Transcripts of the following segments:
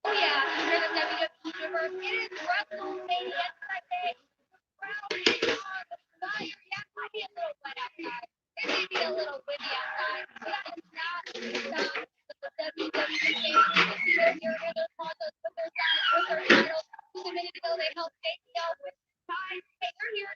Oh yeah, here in the WWE Universe, it is WrestleMania Sunday. Crowd is on fire. Yeah, it might be a little wet outside. It may be a little windy outside, but it's not the WWE fans. You're here to on those with their signs, with their titles. Just a minute ago, they helped APL with time. Hey, they're here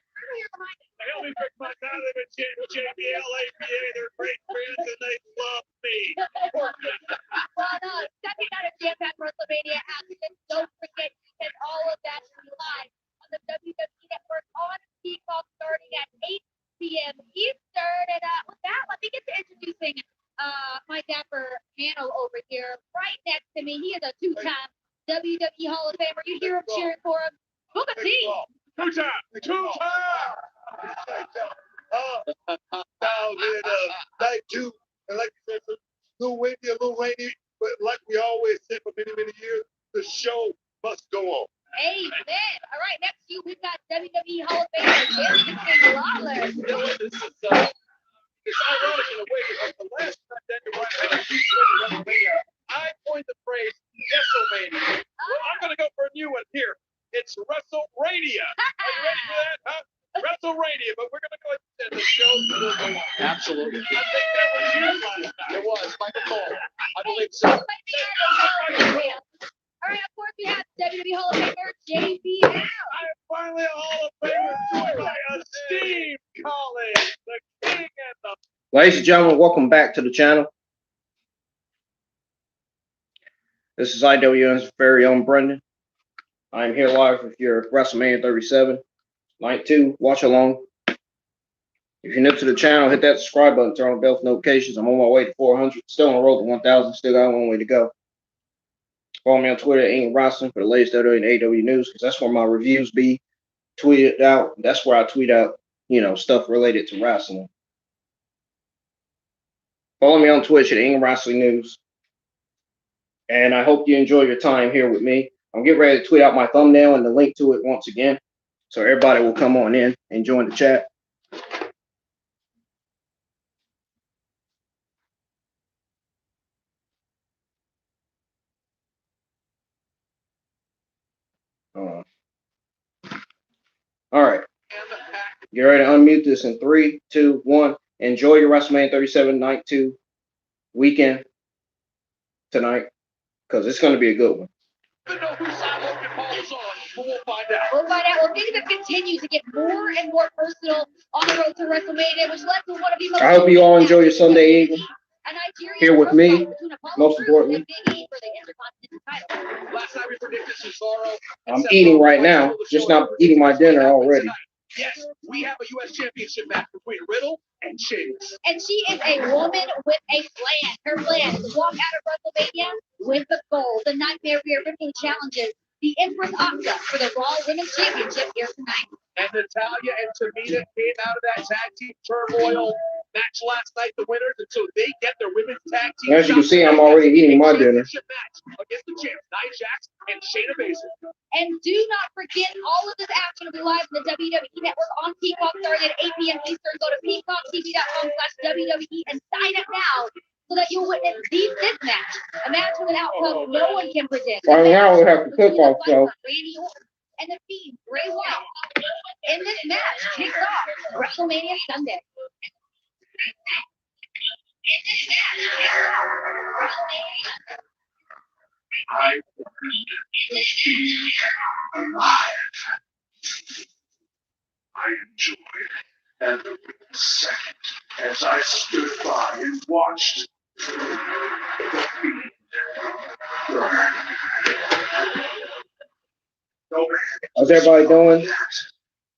behind us. They only pick my time. They've been JBL, APA. They're great friends and they love me. Well, no, second night of jam-packed WrestleMania action. Don't forget, you can all of that live on the WWE Network on Peacock starting at 8 p.m. Eastern. And with that, let me get to introducing my dapper panel over here. Right next to me, he is a two-time WWE Hall of Famer. You hear him cheering for him. Booker T. Two-time. Night two, and like you said, a little rainy, but like we always said for many, many years, the show must go on. Amen. All right, next to you, we've got WWE Hall of Famer Jerry Lawler. You know what? This is it's ironic in a way because the last time that WrestleMania, I coined the phrase WrestleMania. Well, I'm going to go for a new one here. It's WrestleRadia. Are you ready for that? Huh? WrestleRadia, but we're going to go ahead and the show will go on. Absolutely. I think that was you last time. It was. Michael Cole. I believe so. All right, of course, we have WWE Hall of Famer JBL. I am finally a Hall of Famer joined by esteemed colleague, the king and the... Ladies and gentlemen, welcome back to the channel. This is IWN's very own Brendan. I am here live with your WrestleMania 37, Night 2, watch along. If you're new to the channel, hit that subscribe button, turn on bell for notifications. I'm on my way to 400, still on the road to 1,000, still got a long way to go. Follow me on Twitter at England Wrestling for the latest WWE and AW news, because that's where my reviews be tweeted out. That's where I tweet out, stuff related to wrestling. Follow me on Twitch at England Wrestling News. And I hope you enjoy your time here with me. I'm getting ready to tweet out my thumbnail and the link to it once again, so everybody will come on in and join the chat. All right. Get ready to unmute this in 3, 2, 1. Enjoy your WrestleMania 37 Night 2 weekend tonight, because it's going to be a good one. We'll find out. We'll find out. Well, things have continued to get more and more personal on the road to WrestleMania, which led to one of the most... I hope you all enjoy your Sunday evening here with me, most importantly. Last night we predicted Cesaro. I'm eating right now, just not eating my dinner already. Yes, we have a U.S. Championship match between Riddle and Sheamus. And she is a woman with a plan. Her plan is to walk out of WrestleMania with the gold. The Nightmare Rhea Ripley challenges the Empress Asuka for the Raw Women's Championship here tonight. And Natalya and Tamina came out of that Tag Team Turmoil match last night, the winners, and so they get their women's tag team. As you can see, I'm already eating my dinner. Match against the champs, Nia Jax and Shayna Baszler. And do not forget, all of this action will be live on the WWE Network on Peacock starting at 8 p.m. Eastern. Go to peacocktv.com/WWE and sign up now so that you'll witness this match. A match with an outcome no one can predict. Right now, we have to cook off, so. Randy Orton and the Fiend, Bray Wyatt. In this match kicks off WrestleMania Sunday. I enjoyed every second as I stood by and watched the Fiend burn. How's everybody doing?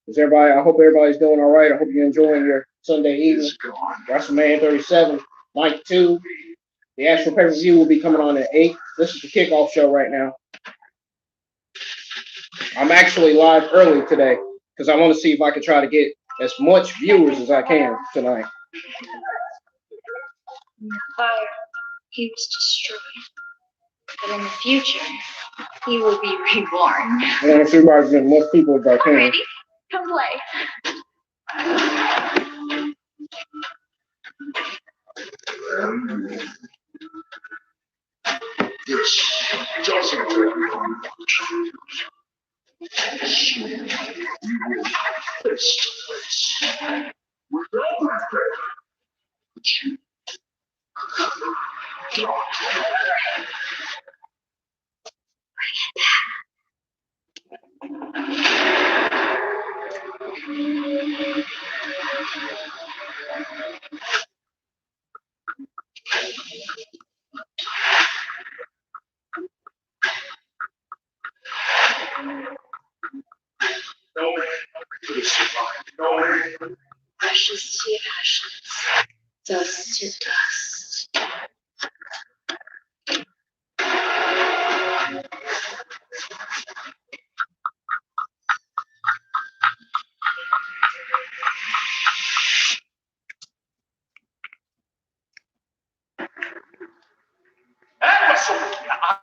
I hope everybody's doing all right. I hope you're enjoying your Sunday evening. WrestleMania 37, Night 2. The actual pay-per-view will be coming on at 8. This is the kickoff show right now. I'm actually live early today because I want to see if I can try to get as much viewers as I can tonight. In the fire, he was destroyed. But in the future, he will be reborn. I want to see about getting more people back Come, in. Randy. Come play. It's Johnson. Ashes to ashes, dust to dust. At WrestleMania, I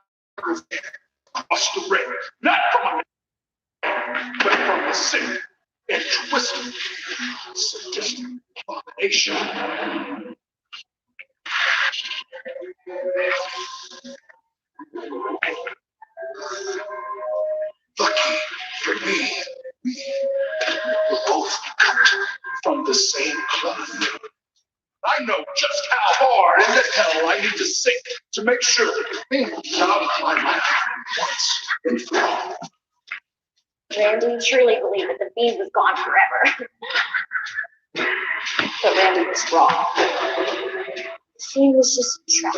was across the ring, not from a but from the sick and twisted, sadistic abomination. Lucky for me, we both cut from the same cloth. I know just how hard in the hell I need to sink to make sure that the thing is out of my life once and for all. Randy truly believed that the Fiend was gone forever. But Randy was wrong. The Fiend was just a trap.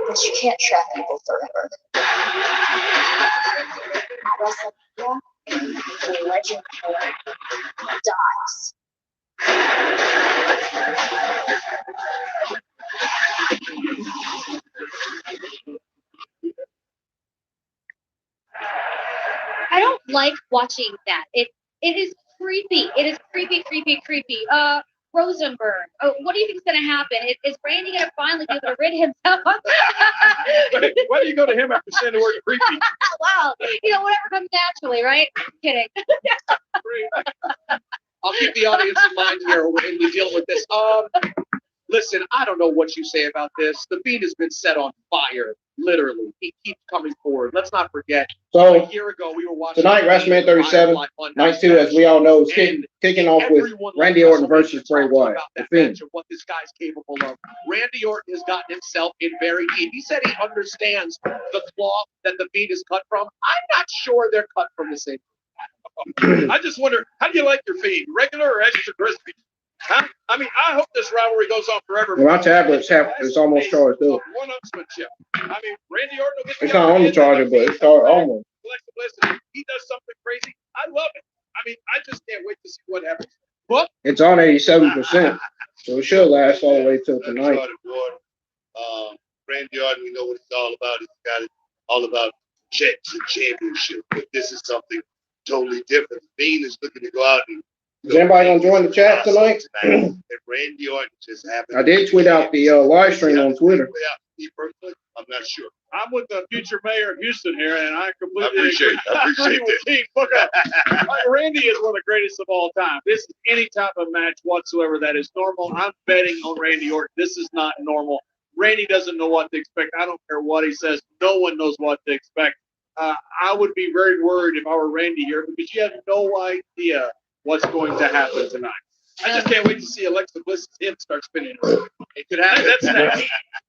But you can't trap people forever. At WrestleMania, the legend dies. I don't like watching that. It is creepy. It is creepy. Rosenberg. Oh, what do you think is going to happen? Is Randy going to finally be able to rid himself? Why do you go to him after saying the word creepy? Wow. Whatever comes naturally, right? Kidding. I'll keep the audience in mind here when we deal with this. Listen, I don't know what you say about this. The Fiend has been set on fire, literally. He keeps coming forward. Let's not forget. So a year ago, we were watching tonight, WrestleMania 37, night 2, as we all know, is kicking off with Randy Orton versus Bray Wyatt. The Fiend. What this guy's capable of. Randy Orton has gotten himself in very deep. He said he understands the cloth that the Fiend is cut from. I'm not sure they're cut from the same. I just wonder, how do you like your Fiend? Regular or extra crispy? Huh? I mean, I hope this rivalry goes on forever. My tablet's almost charged up. One-upsmanship. I mean, Randy Orton will get it's not on the charger, but it's charged almost. He does something crazy. I love it. I mean, I just can't wait to see what happens. But it's on 87%, so it should last all the way till tonight. Randy Orton, we know what it's all about. It's got it all about checks and championship. But this is something totally different. Fiend is looking to go out and. Is anybody gonna join the chat tonight? And Randy Orton just happened. I did tweet out the live stream on Twitter. I'm not sure. I'm with the future mayor of Houston here, and I completely appreciate it. Look up. Randy is one of the greatest of all time. This is any type of match whatsoever that is normal. I'm betting on Randy Orton. This is not normal. Randy doesn't know what to expect. I don't care what he says. No one knows what to expect. I would be very worried if I were Randy here because you have no idea what's going to happen tonight. I just can't wait to see Alexa Bliss's hip start spinning. It could happen. That's next.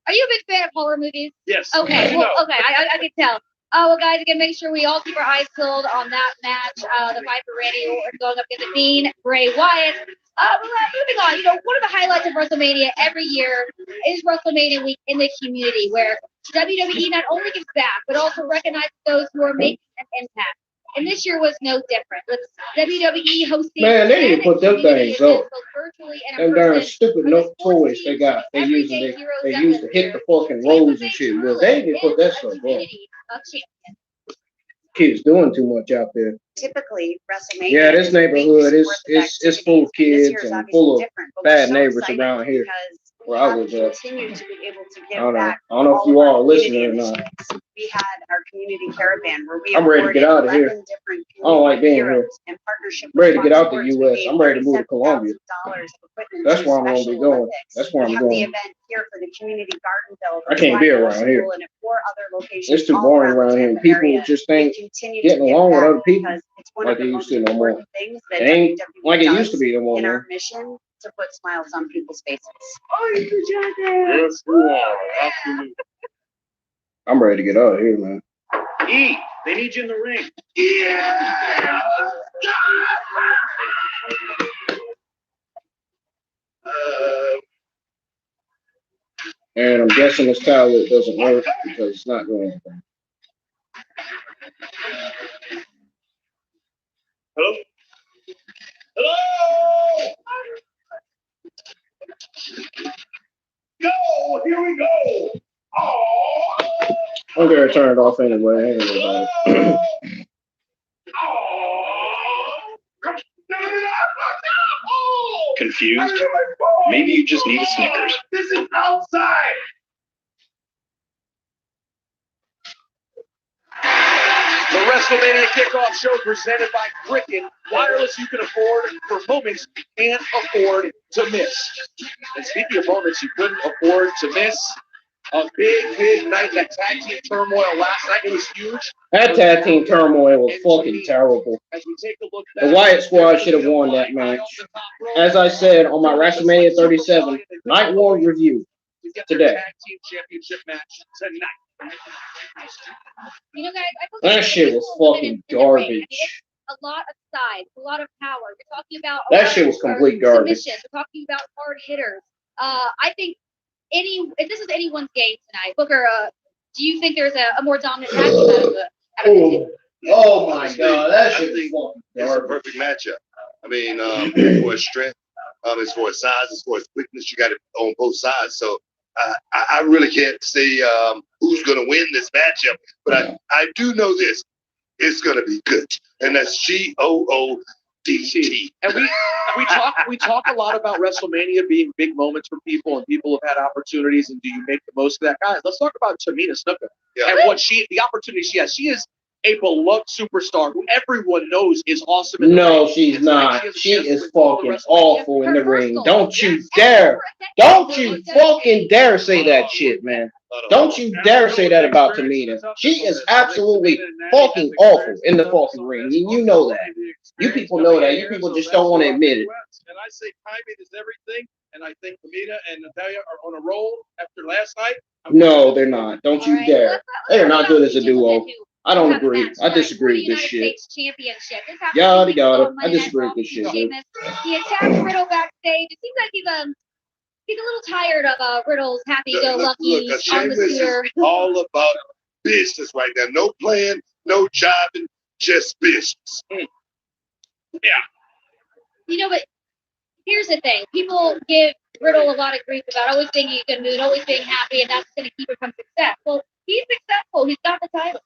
Are you a big fan of horror movies? Yes. Okay. Well, okay. I can tell. Well, guys, again, make sure we all keep our eyes peeled on that match. The fight for Randy Orton going up against the Fiend, Bray Wyatt. Moving on. One of the highlights of WrestleMania every year is WrestleMania week in the community, where WWE not only gives back but also recognizes those who are making an impact. And this year was no different. With WWE hosting. Man, they need to put them things up. Virtually and them darn stupid no toys they got. They use to hit the fucking rolls and shit. Well, they need to put that stuff up. Kids doing too much out there. Typically, WrestleMania. Yeah, this neighborhood is full of kids and full of bad neighbors around here. Where I live at. I don't know if you all are listening or not. we had our community caravan where we I'm ready to get out of here. 11 different I don't like being heroes here. in partnership I'm ready to with get out the Fox US. Sports. We I'm ready to move to gave Colombia. $37,000 of equipment That's to where I'm gonna be Special going. Olympics. That's where We I'm have the going. event here for the community garden build. I can't be around here. And at 4 other locations. It's too all boring around around the here. Tampa People area. just We ain't continue to getting give along with back other people because it's one like of they the used most to no more. important things that It ain't WWE like it does used to be no more, in man. our mission to put smiles on people's faces. Yes, you are. Absolutely. I'm ready to get out of here, man. E, they need you in the ring. Yeah. And I'm guessing this tablet doesn't work because it's not doing anything. Hello? Hello. Go. Here we go. Oh. I'm gonna turn it off anyway. Ain't worried about it. Confused? Maybe you just need a Snickers. This is outside. The WrestleMania kickoff show presented by Cricket. Wireless you can afford for moments you can't afford to miss. And speaking of moments you couldn't afford to miss, a big night. That Tag Team Turmoil last night, it was huge. That Tag Team Turmoil was fucking terrible. As we take a look The Wyatt Squad should have won that match. As I said on my WrestleMania 37 Night 1 review today. Tag Team Championship match tonight. You know, guys, I feel That like shit was people fucking in the ring. I mean, garbage. it's a lot of size, a lot of power. We're talking about That shit was complete garbage. submissions. We're talking about hard hitters. I think if this is anyone's game tonight, Booker, do you think there's a more dominant tag team out of the two? Oh my god, that shit was fucking It's a garbage. perfect matchup. I mean, for his strength, as far as size, as far as quickness, you got it on both sides. So I really can't say who's going to win this matchup, but I do know this: it's going to be good, and that's GOODT. And we talk a lot about WrestleMania being big moments for people, and people have had opportunities, and do you make the most of that? Guys, let's talk about Tamina Snuka and the opportunity she has. She is a beloved superstar who everyone knows is awesome in the ring. No, she's It's not. like She has is all the fucking WrestleMania. awful in the ring. Don't you dare. Don't you fucking dare say that shit, man. Don't you dare say that about Tamina. She is absolutely fucking awful in the fucking ring. And you know that. You people know that. You people just don't want to admit it. And I say timing is everything. And I think Tamina and Natalya are on a roll after last night. No, they're not. Don't you All dare. right, They are not let's good as a take look duo. at who I don't has a agree. match I tonight disagree for with the this United shit. States Championship. This Yada, happened yada. on Monday I disagree Night with this Raw. shit, dude. Sheamus, he attacked Riddle backstage. It seems like he's a little tired of Riddle's happy-go-lucky Look, on the Sheamus scooter. is all about business right now. No playing, no jobbing, just business. You know, but here's the thing. People give Riddle a lot of grief about always being in a good mood, always being happy, and that's going to keep him from success. Well, he's successful. He's got the title.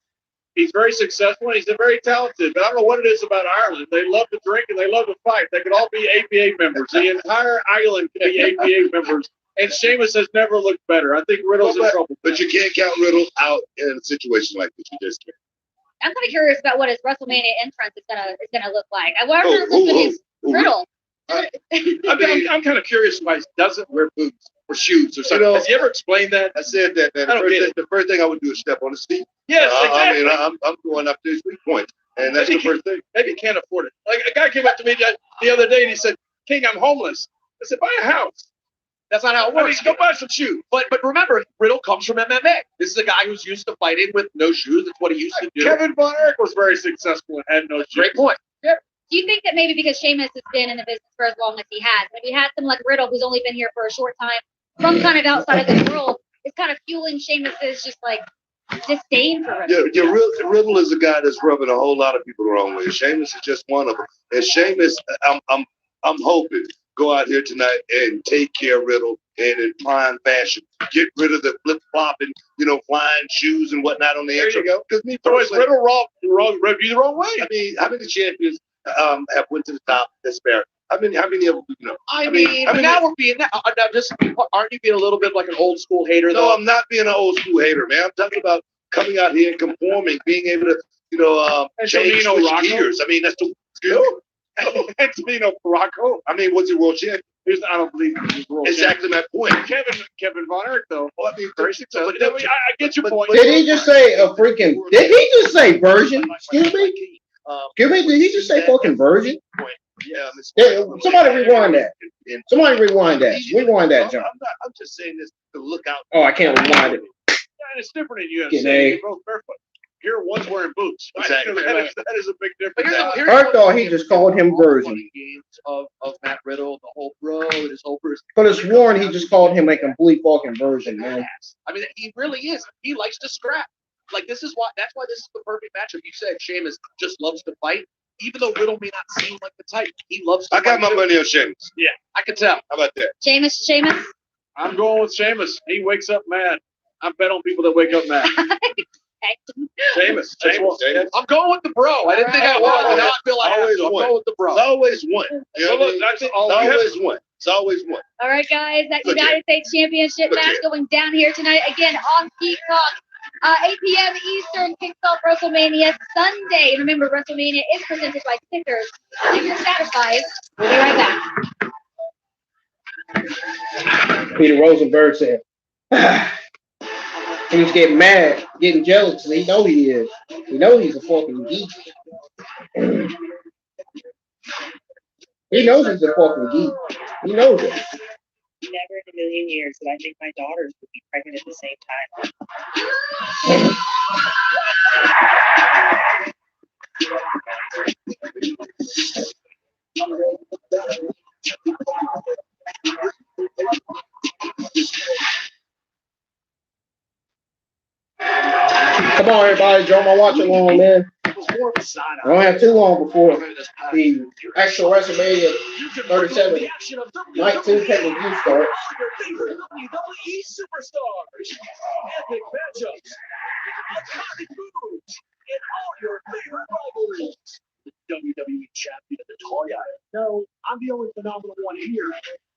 He's very successful and he's very talented, but I don't know what it is about Ireland. They love to drink and they love to fight. They could all be APA members. The entire island can be APA members. And Sheamus has never looked better. I think Riddle's in trouble. But you can't count Riddle out in a situation like this. You just can't. I'm kind of curious about what his WrestleMania entrance is gonna look like. I wonder if this is Riddle. I mean, I'm kind of curious why he doesn't wear boots or shoes or something. Has he ever explained that? I said that, man. The first thing I would do is step on his feet. Yes, exactly. I mean, I'm going up to his weak point, and that's the first thing. Maybe he can't afford it. Like a guy came up to me the other day and he said, "King, I'm homeless." I said, "Buy a house." That's not how it works. Go buy some shoes. But remember, Riddle comes from MMA. This is a guy who's used to fighting with no shoes. That's what he used to do. Kevin Von Erich was very successful and had no shoes. Great point. Yeah. Do you think that maybe because Sheamus has been in the business for as long as he has, and we had someone like Riddle who's only been here for a short time, from kind of outside of this world, is kind of fueling Sheamus's just like disdain for Riddle? Yeah, Riddle is a guy that's rubbing a whole lot of people the wrong way. Sheamus is just one of them. And Sheamus, I'm hoping go out here tonight and take care of Riddle and in prime fashion. Get rid of the flip-flopping, flying shoes and whatnot on the There intro. you go. Because me So is personally, Riddle rubbed you the wrong way? I mean, how many champions have went to the top that's fair? How many of them, I mean, now we're being aren't you being a little bit like an old school hater though? No, I'm not being an old school hater, man. I'm talking about coming out here and conforming, being able to, change Antonino switch Rocco? gears. I mean, that's the skill. Antonino Rocco. I mean, was he world champion? I don't believe he's world Exactly my point. Kevin Von Erich, though. Well, I mean, Very successful. but- I get your point. Did he just say a freaking? Did he just say version? Excuse me. Excuse me. Did he just say fucking version? Yeah, Yeah, somebody rewind that. Somebody rewind that. Rewind that, John. I'm just saying this to look out. Oh, I can't rewind it. Yeah, and it's different in UFC. Get They're A. both barefoot. Here, one's wearing boots. Exactly. That is a big difference. I thought he just called him version. Games of Matt Riddle, the whole bro, and his whole person. But it's sworn he just called him a complete fucking version, man. I mean, he really is. He likes to scrap. Like, this is why. That's why this is the perfect matchup. You said Sheamus just loves to fight, even though Riddle may not seem like the type. He loves to I got fight my too. money on Sheamus. Yeah, I can tell. How about that? Sheamus. I'm going with Sheamus. He wakes up mad. I bet on people that wake up mad. Sheamus. I'm going with the bro. I didn't think I was, but now I feel like I have to. I'm going with the bro. It's always one. You know So what I look, mean? that's It's all. always one. It's always one. All right, guys, that Look United States Championship match going down here tonight again on Peacock. 8 p.m. Eastern kicks off WrestleMania Sunday. Remember, WrestleMania is presented by Stickers. If you're satisfied, we'll be right back. Peter Rosenberg said, he was getting mad, getting jealous. He know he is. He know he's a fucking geek. He knows he's a fucking geek. He knows it. Never in a million years did I think my daughters would be pregnant at the same time. Come on, everybody, join my watch along, man. I don't have too long before the actual WrestleMania 37 night 2 pay-per-view starts. WWE superstars, epic matchups, iconic moves, and all your favorite rivalries. The WWE champion of the toy item. No, I'm the only phenomenal one here.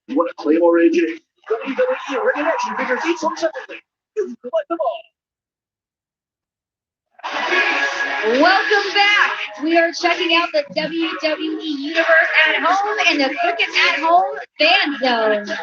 You want to claim or AJ? WWE ring and action figures each sold separately. You can collect them all. Welcome back. We are checking out the WWE Universe at home and the Cricket at Home fan zone.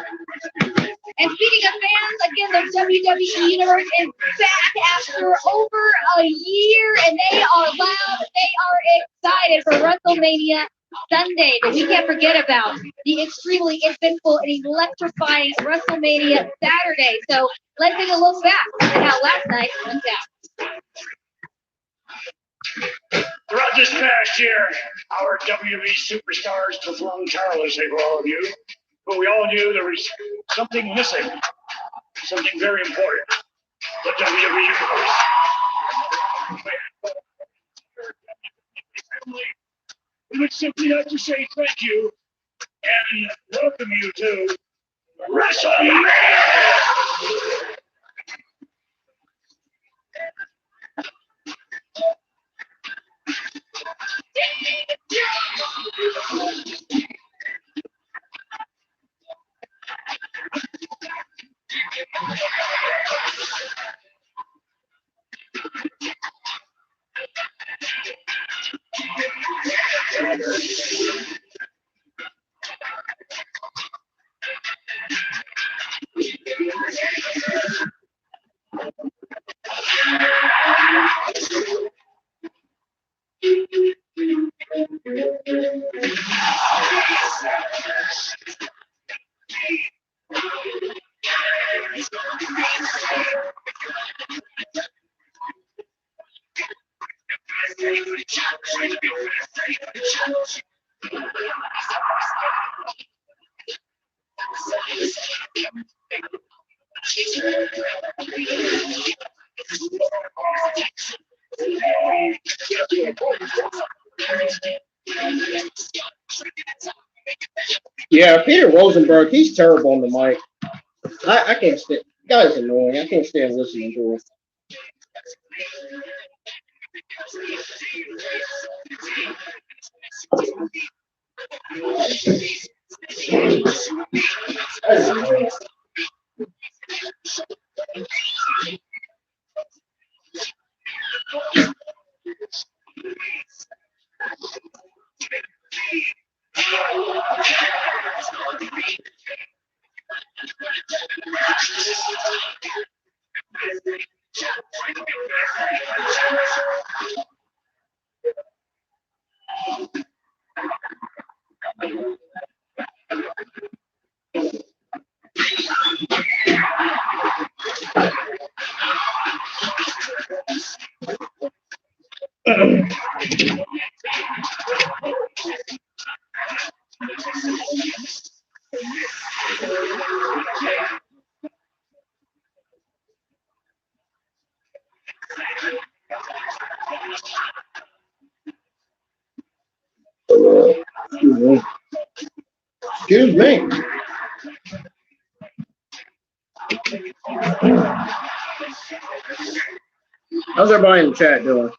And speaking of fans, again, the WWE Universe is back after over a year, and they are loud. They are excited for WrestleMania Sunday, but we can't forget about the extremely eventful and electrifying WrestleMania Saturday. So let's take a look back at how last night went down. Throughout this past year, our WWE superstars performed tirelessly for all of you, but we all knew there was something missing, something very important. The WWE Universe. We would simply like to say thank you and welcome you to WrestleMania! Yeah, Peter Rosenberg, he's terrible on the mic. I can't stand. Guy's annoying. I can't stand listening to him. Excuse me. How's everybody in the chat doing?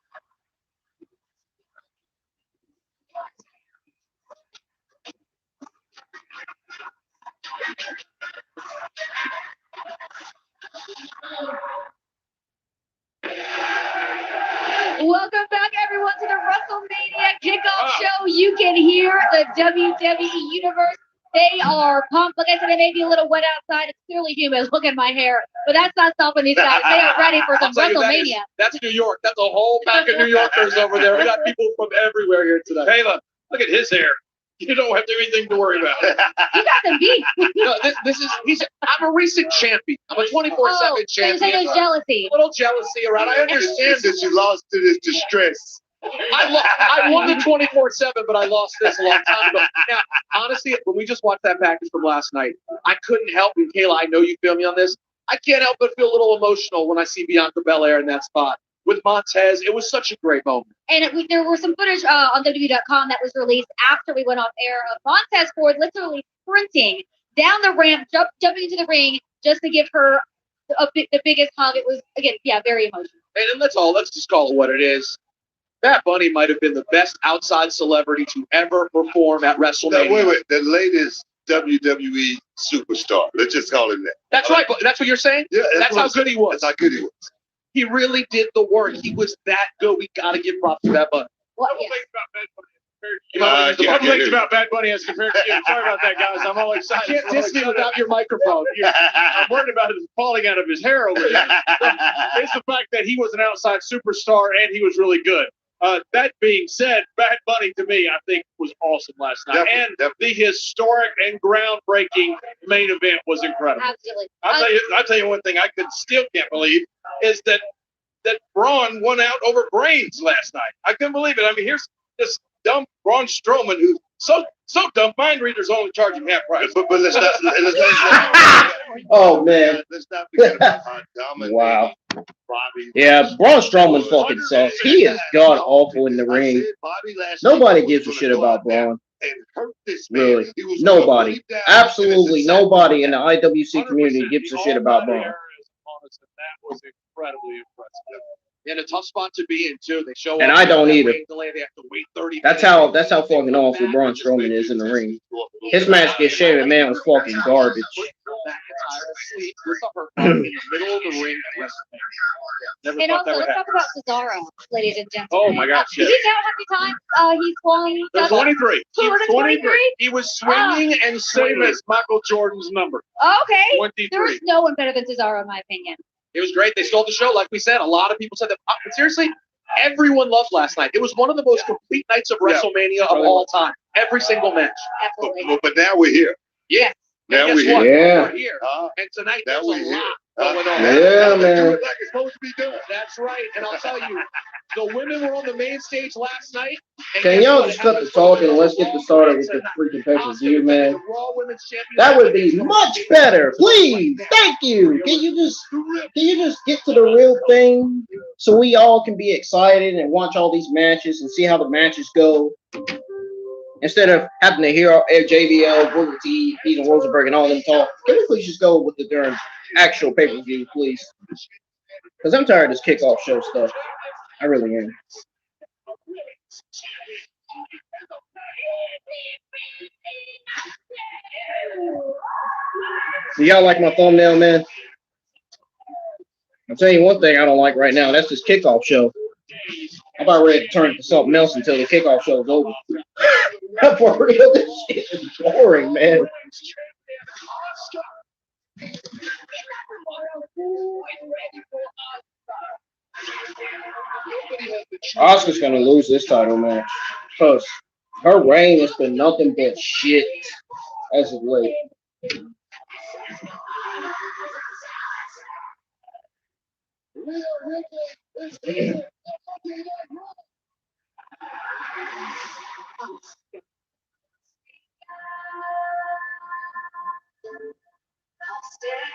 Welcome back, everyone, to the WrestleMania kickoff show. You can hear the WWE Universe. They are pumped. Like I said, it may be a little wet outside. It's clearly humid. Look at my hair. But that's not stopping these guys. They are ready for some WrestleMania. That's New York. That's a whole pack of New Yorkers over there. We got people from everywhere here today. Taylor, look at his hair. You don't have anything to worry about. You got them beat. No, I'm a recent champion. I'm a 24/7 So you're saying champion. there's jealousy. A little jealousy around. I understand That you lost to this distress. I won the 24/7, but I lost this a long time ago. Now, honestly, when we just watched that package from last night, I couldn't help, and Kayla, I know you feel me on this. I can't help but feel a little emotional when I see Bianca Belair in that spot with Montez. It was such a great moment. And there were some footage on WWE.com that was released after we went off air of Montez Ford literally sprinting down the ramp, jumping into the ring just to give her the biggest hug. It was, again, very emotional. And let's just call it what it is. Bad Bunny might have been the best outside celebrity to ever perform at WrestleMania. Now, wait, the latest WWE superstar. Let's just call him that. That's right. But that's what you're saying? Yeah, That's how good he was. That's how good he was. He really did the work. He was that good. We got to give props to Bad Bunny. Well, Couple yeah. things about Bad Bunny. Couple things about Bad Bunny as compared to you. Sorry about that, guys. I'm all excited. You can't diss me without your microphone. I'm worried about it falling out of his hair over there. It's the fact that he was an outside superstar and he was really good. That being said, Bad Bunny to me, I think, was awesome last night. Definitely. The historic and groundbreaking main event was incredible. Absolutely. I'll tell you one thing I still can't believe is that Braun won out over Brains last night. I couldn't believe it. I mean, here's this dumb Braun Strowman who's so dumb. Mind readers only charge him half price. But let's not. Oh, man. Let's not forget about how dominant Wow. Bobby. Yeah, Braun Strowman fucking sucks. He is god awful in the ring. Nobody gives a shit about Braun. And hurt this man. Really. He was Nobody. down. Absolutely nobody in the IWC community gives a shit about Braun. That was incredibly impressive. In a tough spot to be in, too. They show And up I don't with that either. rain delay. They have to wait 30 That's minutes. how fucking awful Braun Strowman is in the ring. His match against Shane McMahon was fucking garbage. We saw her in the middle of the ring at WrestleMania. Never And thought also, that would let's happen. talk about Cesaro, ladies and gentlemen. Oh my gosh, Did yes. you count how many times he's swung? There's 23. He was 23? He was swinging and same as Michael Jordan's number. Okay. 23. There's no one better than Cesaro, in my opinion. It was great. They stole the show. Like we said, a lot of people said that. But seriously, everyone loved last night. It was one of the most complete nights of WrestleMania of all time. Every single match. Absolutely. But now we're here. Yes. Now And guess we're what? here. Yeah. We're here. And tonight, Now there's a we're here. lot going on. Yeah, man. Like it's supposed to be done. That's right. And I'll tell you, the women were on the main stage last night. And Can guess y'all what? just cut the talking and let's get this started with the freaking pay-per-view, man? That would be much better. Please. Thank you. Can you just get to the real thing so we all can be excited and watch all these matches and see how the matches go? Instead of having to hear JBL, Booker T, Ethan Rosenberg, and all them talk, can we please just go with the darn actual pay-per-view, please? Because I'm tired of this kickoff show stuff. I really am. Do y'all like my thumbnail, man? I'll tell you one thing I don't like right now. That's this kickoff show. I'm about ready to turn it to something else until the kickoff show is over. For real, this shit is boring, man. Who is ready for Asuka's gonna lose this title match because her reign has been nothing but shit as of late. I'll stand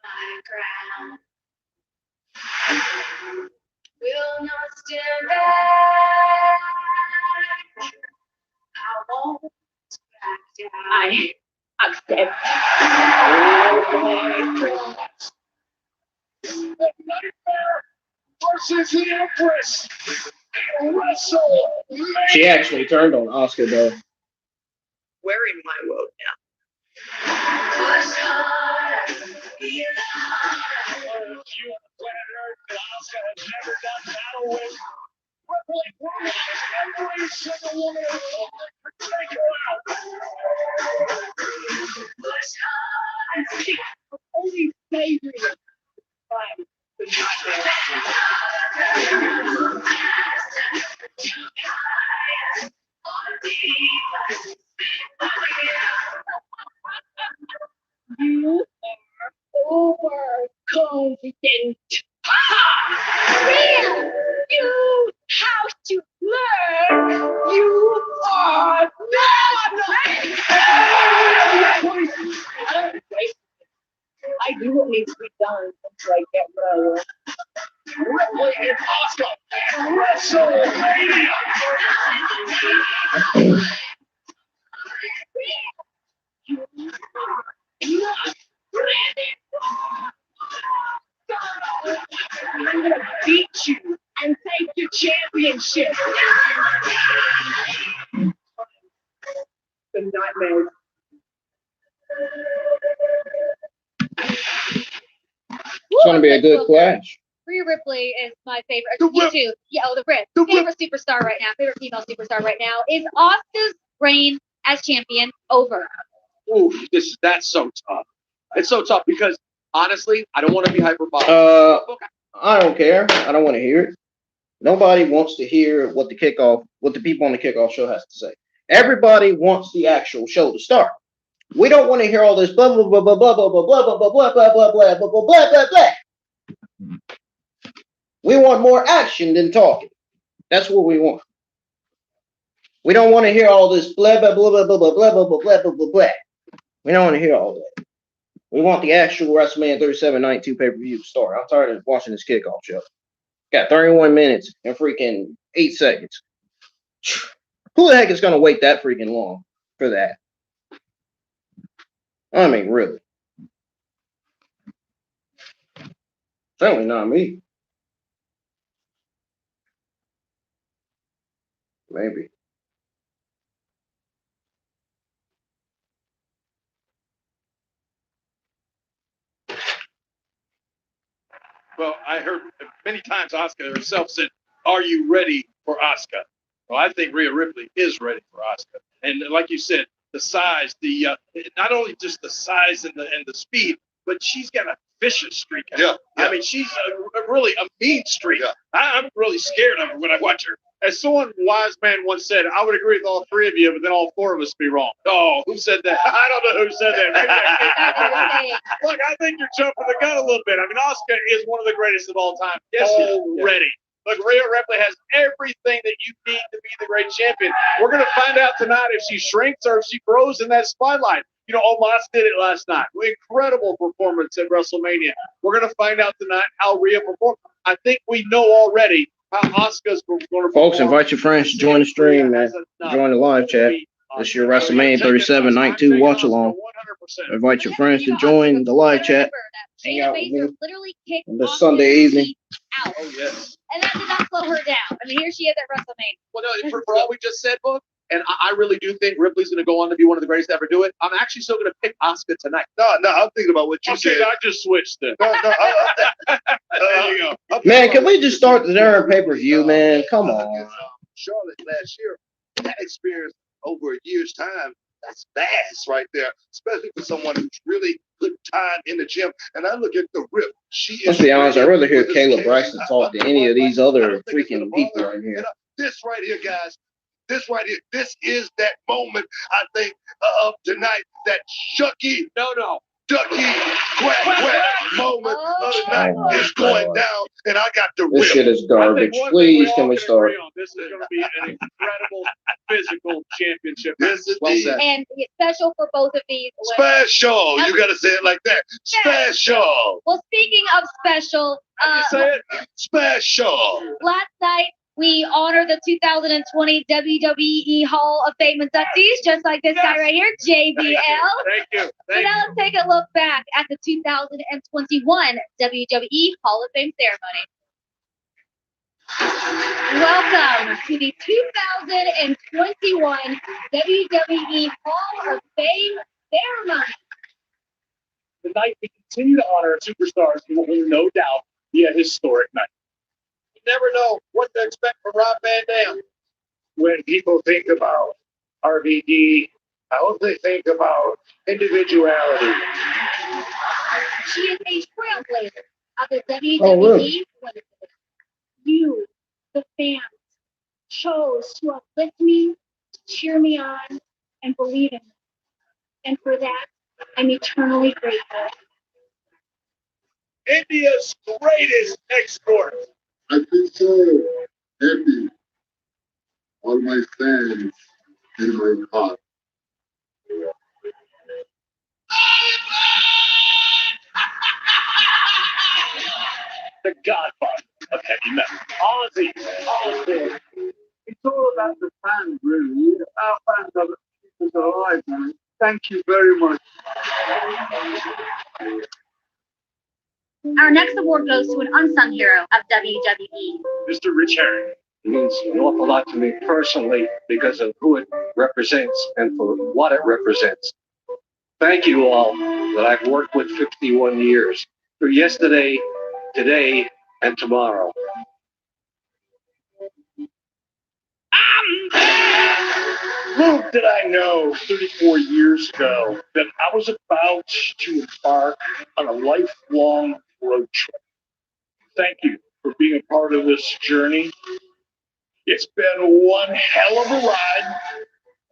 my ground. Will not stand back. I won't back down. I accept. Versus the Empress. WrestleMania. She actually turned on Asuka though. Wearing my woe now. Asuka has never done battle with. Ripley promised every single woman who could take her out. Only favorite by the You are overconfident. Rhea, you have to learn. You are not. I do what needs to be done until I get what I want. Ripley and Asuka at WrestleMania. I'm gonna beat you and take your championship. The nightmare. It's gonna be a good clash. Rhea Ripley is my favorite. The You Rip. too. Yeah, oh, the Rip. The Rip. Favorite superstar right now. Favorite female superstar right now. Is Asuka's reign as champion over? Oof, that's so tough. It's so tough because honestly, I don't want to be hyperbolic. I don't care. I don't want to hear it. Nobody wants to hear what the people on the kickoff show has to say. Everybody wants the actual show to start. We don't want to hear all this blah blah blah blah blah blah blah blah blah blah blah blah blah blah blah blah blah blah. We want more action than talking. That's what we want. We don't want to hear all this blah blah blah blah blah blah blah blah blah blah blah blah. We don't want to hear all that. We want the actual WrestleMania 37 Night 2 pay-per-view to start. I'm tired of watching this kickoff show. Got 31 minutes and freaking 8 seconds. Who the heck is going to wait that freaking long for that? I mean, really. Certainly not me. Maybe. Well, I heard many times Asuka herself said, "Are you ready for Asuka?" Well, I think Rhea Ripley is ready for Asuka, and like you said, the size, not only just the size and the speed, but she's got a vicious streak. Yeah. I mean, she's really a mean streak. Yeah. I'm really scared of her when I watch her. As someone wise man once said, I would agree with all three of you, but then all four of us be wrong. Oh, who said that? I don't know who said that. Maybe I can't. Look, I think you're jumping the gun a little bit. I mean, Asuka is one of the greatest of all time. Yes, already. Look, Rhea Ripley has everything that you need to be the great champion. We're going to find out tonight if she shrinks or if she grows in that spotlight. You know, Omos did it last night. Incredible performance at WrestleMania. We're going to find out tonight how Rhea performed. I think we know already how Asuka's going to perform. Folks, invite your friends to join the stream, man. Join the live chat. This is your WrestleMania 37 Night 2 watch along. Invite your friends to join the live chat. Hang out with me on this Sunday evening. Out. Oh, yes. And that did not slow her down. I mean, here she is at WrestleMania. Well, no, for all we just said, Book, and I really do think Ripley's going to go on to be one of the greatest to ever do it. I'm actually still going to pick Asuka tonight. No, I'm thinking about what you said. I just switched it. No, There you go. Man, can we just start the darn pay-per-view, man? Come on. Charlotte last year, that experience over a year's time That's fast right there, especially for someone who's really put time in the gym. And I look at the Rip. Let's be honest, I'd rather hear Caleb Braxton talk than any of these other freaking people right here. This right here, guys. This right here. This is that moment, I think, of tonight. That Ducky quack moment of the night is going down. And I got the This shit is garbage. Please, can we start? This is going to be an incredible physical championship. This is Well said. And special for both of these. special. You got to say it like that. Special. Well, speaking of special, Say it. Special. last night we honored the 2020 WWE Hall of Fame inductees, just like this guy right here, JBL. Thank you. So now let's take a look back at the 2021 WWE Hall of Fame ceremony. Welcome to the 2021 WWE Hall of Fame ceremony. Tonight we continue to honor superstars who will no doubt be a historic night. You never know what to expect from Rob Van Dam. When people think about RVD, I hope they think about individuality. She is a trailblazer of the WWE. Oh, really? You, the fans, chose to uplift me, to cheer me on, and believe in me. And for that, I'm eternally grateful. India's greatest export. I feel so happy. All my fans in my heart. The godfather of heavy metal. Ozzy Osbourne. It's all about the fans, really. Our fans are the people alive, man. Thank you very much. Our next award goes to an unsung hero of WWE. Mr. Rich Herring. It means an awful lot to me personally because of who it represents and for what it represents. Thank you all that I've worked with 51 years through yesterday, today, and tomorrow. Little did I know 34 years ago that I was about to embark on a lifelong road trip. Thank you for being a part of this journey. It's been one hell of a ride,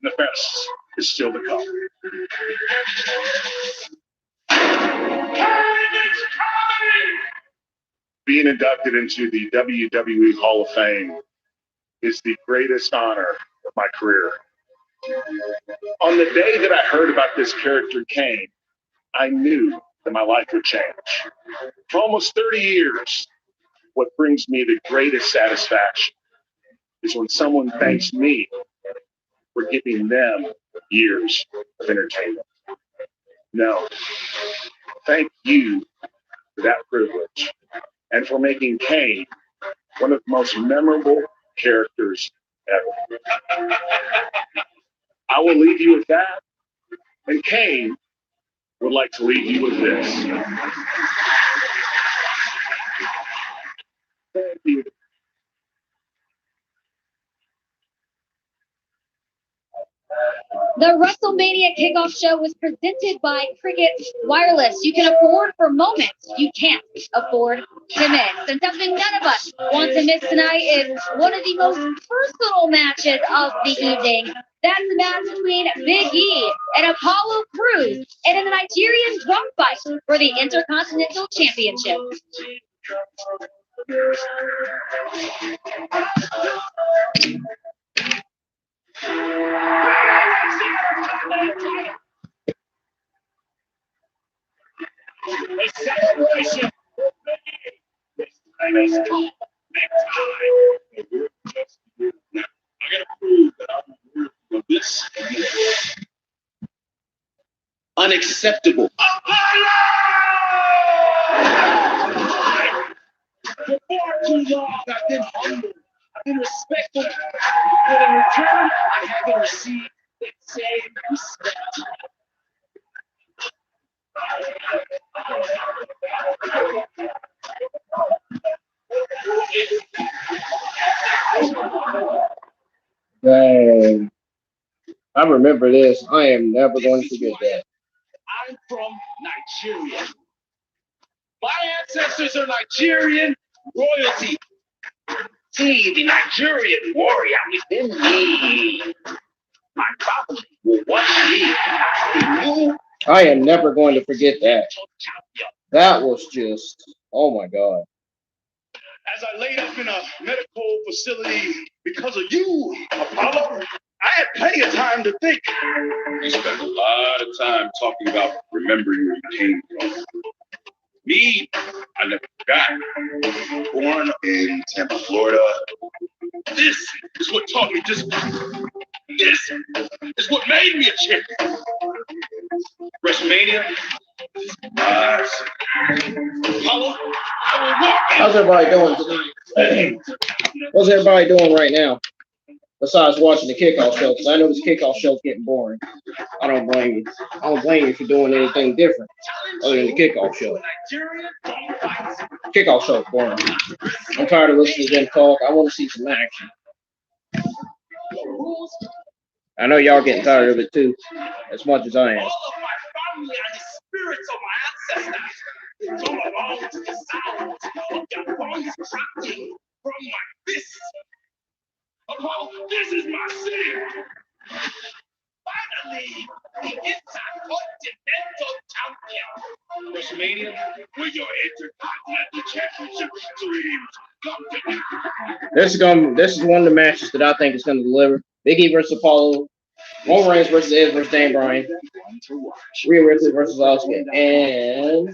and the best is still to come. Being inducted into the WWE Hall of Fame is the greatest honor of my career. On the day that I heard about this character, Kane, I knew that my life would change. For almost 30 years, what brings me the greatest satisfaction is when someone thanks me for giving them years of entertainment. No, thank you for that privilege and for making Kane one of the most memorable characters ever. I will leave you with that, and Kane would like to leave you with this. Thank you. The WrestleMania kickoff show was presented by Cricket Wireless. You can afford for moments. You can't afford to miss. And something none of us want to miss tonight is one of the most personal matches of the evening. That's the match between Big E and Apollo Crews and in the Nigerian Drum Fight for the Intercontinental Championship. A celebration. This time is called big time. Now, I gotta prove that I'm worthy of this. Unacceptable. For far too long, I've been humble. I've been respectful. But in return, I haven't received the same respect. Dang. I remember this. I am never going to forget that. I'm from Nigeria. My ancestors are Nigerian royalty. See, the Nigerian warrior within me. My family will one day be you. I am never going to forget that. That was just, oh my God. As I laid up in a medical facility because of you, Apollo, I had plenty of time to think. You spent a lot of time talking about remembering where you came from. Me, I never forgot. Born in Tampa, Florida. This is what taught me discipline. This is what made me a champion. WrestleMania. Apollo, I will walk. How's everybody doing tonight? What's everybody doing right now? Besides watching the kickoff show, because I know this kickoff show's getting boring. I don't blame you. I don't blame you for doing anything different other than the kickoff show. Kickoff show's boring. I'm tired of listening to them talk. I want to see some action. I know y'all getting tired of it too, as much as I am. All of my family and the spirits of my ancestors come along to the sound of their bones cracking from my fists. Apollo, this is my city. Finally, the Intercontinental Champion. WrestleMania, with your Intercontinental Championship dreams come together. This is one of the matches that I think is going to deliver. Big E versus Apollo, Roman Reigns versus Edge versus Daniel Bryan, Rhea Ripley versus Asuka, and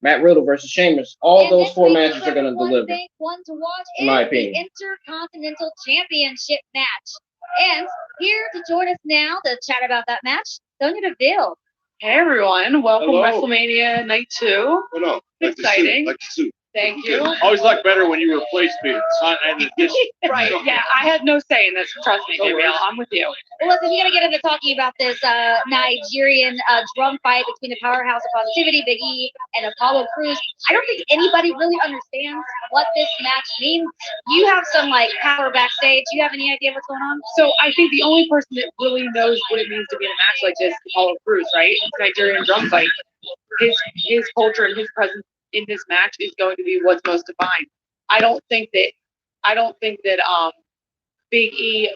Matt Riddle versus Sheamus. All And those this four week's matches are going to number one deliver. One to watch in my is the opinion. Intercontinental Championship match. And here to join us now to chat about that match, Sonya Deville. Hey everyone, welcome Hello. WrestleMania Night 2. Oh, no. Exciting. Like the suit. Thank you. Always like better when you replace me. Right, yeah, I had no say in this. Trust me, No Gabrielle, worries. I'm with you. Well, listen, we got to get into talking about this Nigerian drum fight between the powerhouse of positivity, Big E, and Apollo Crews. I don't think anybody really understands what this match means. You have some like power backstage. Do you have any idea what's going on? So I think the only person that really knows what it means to be in a match like this is Apollo Crews, right? It's Nigerian Drum Fight. His culture and his presence in this match is going to be what's most defined. I don't think that Big E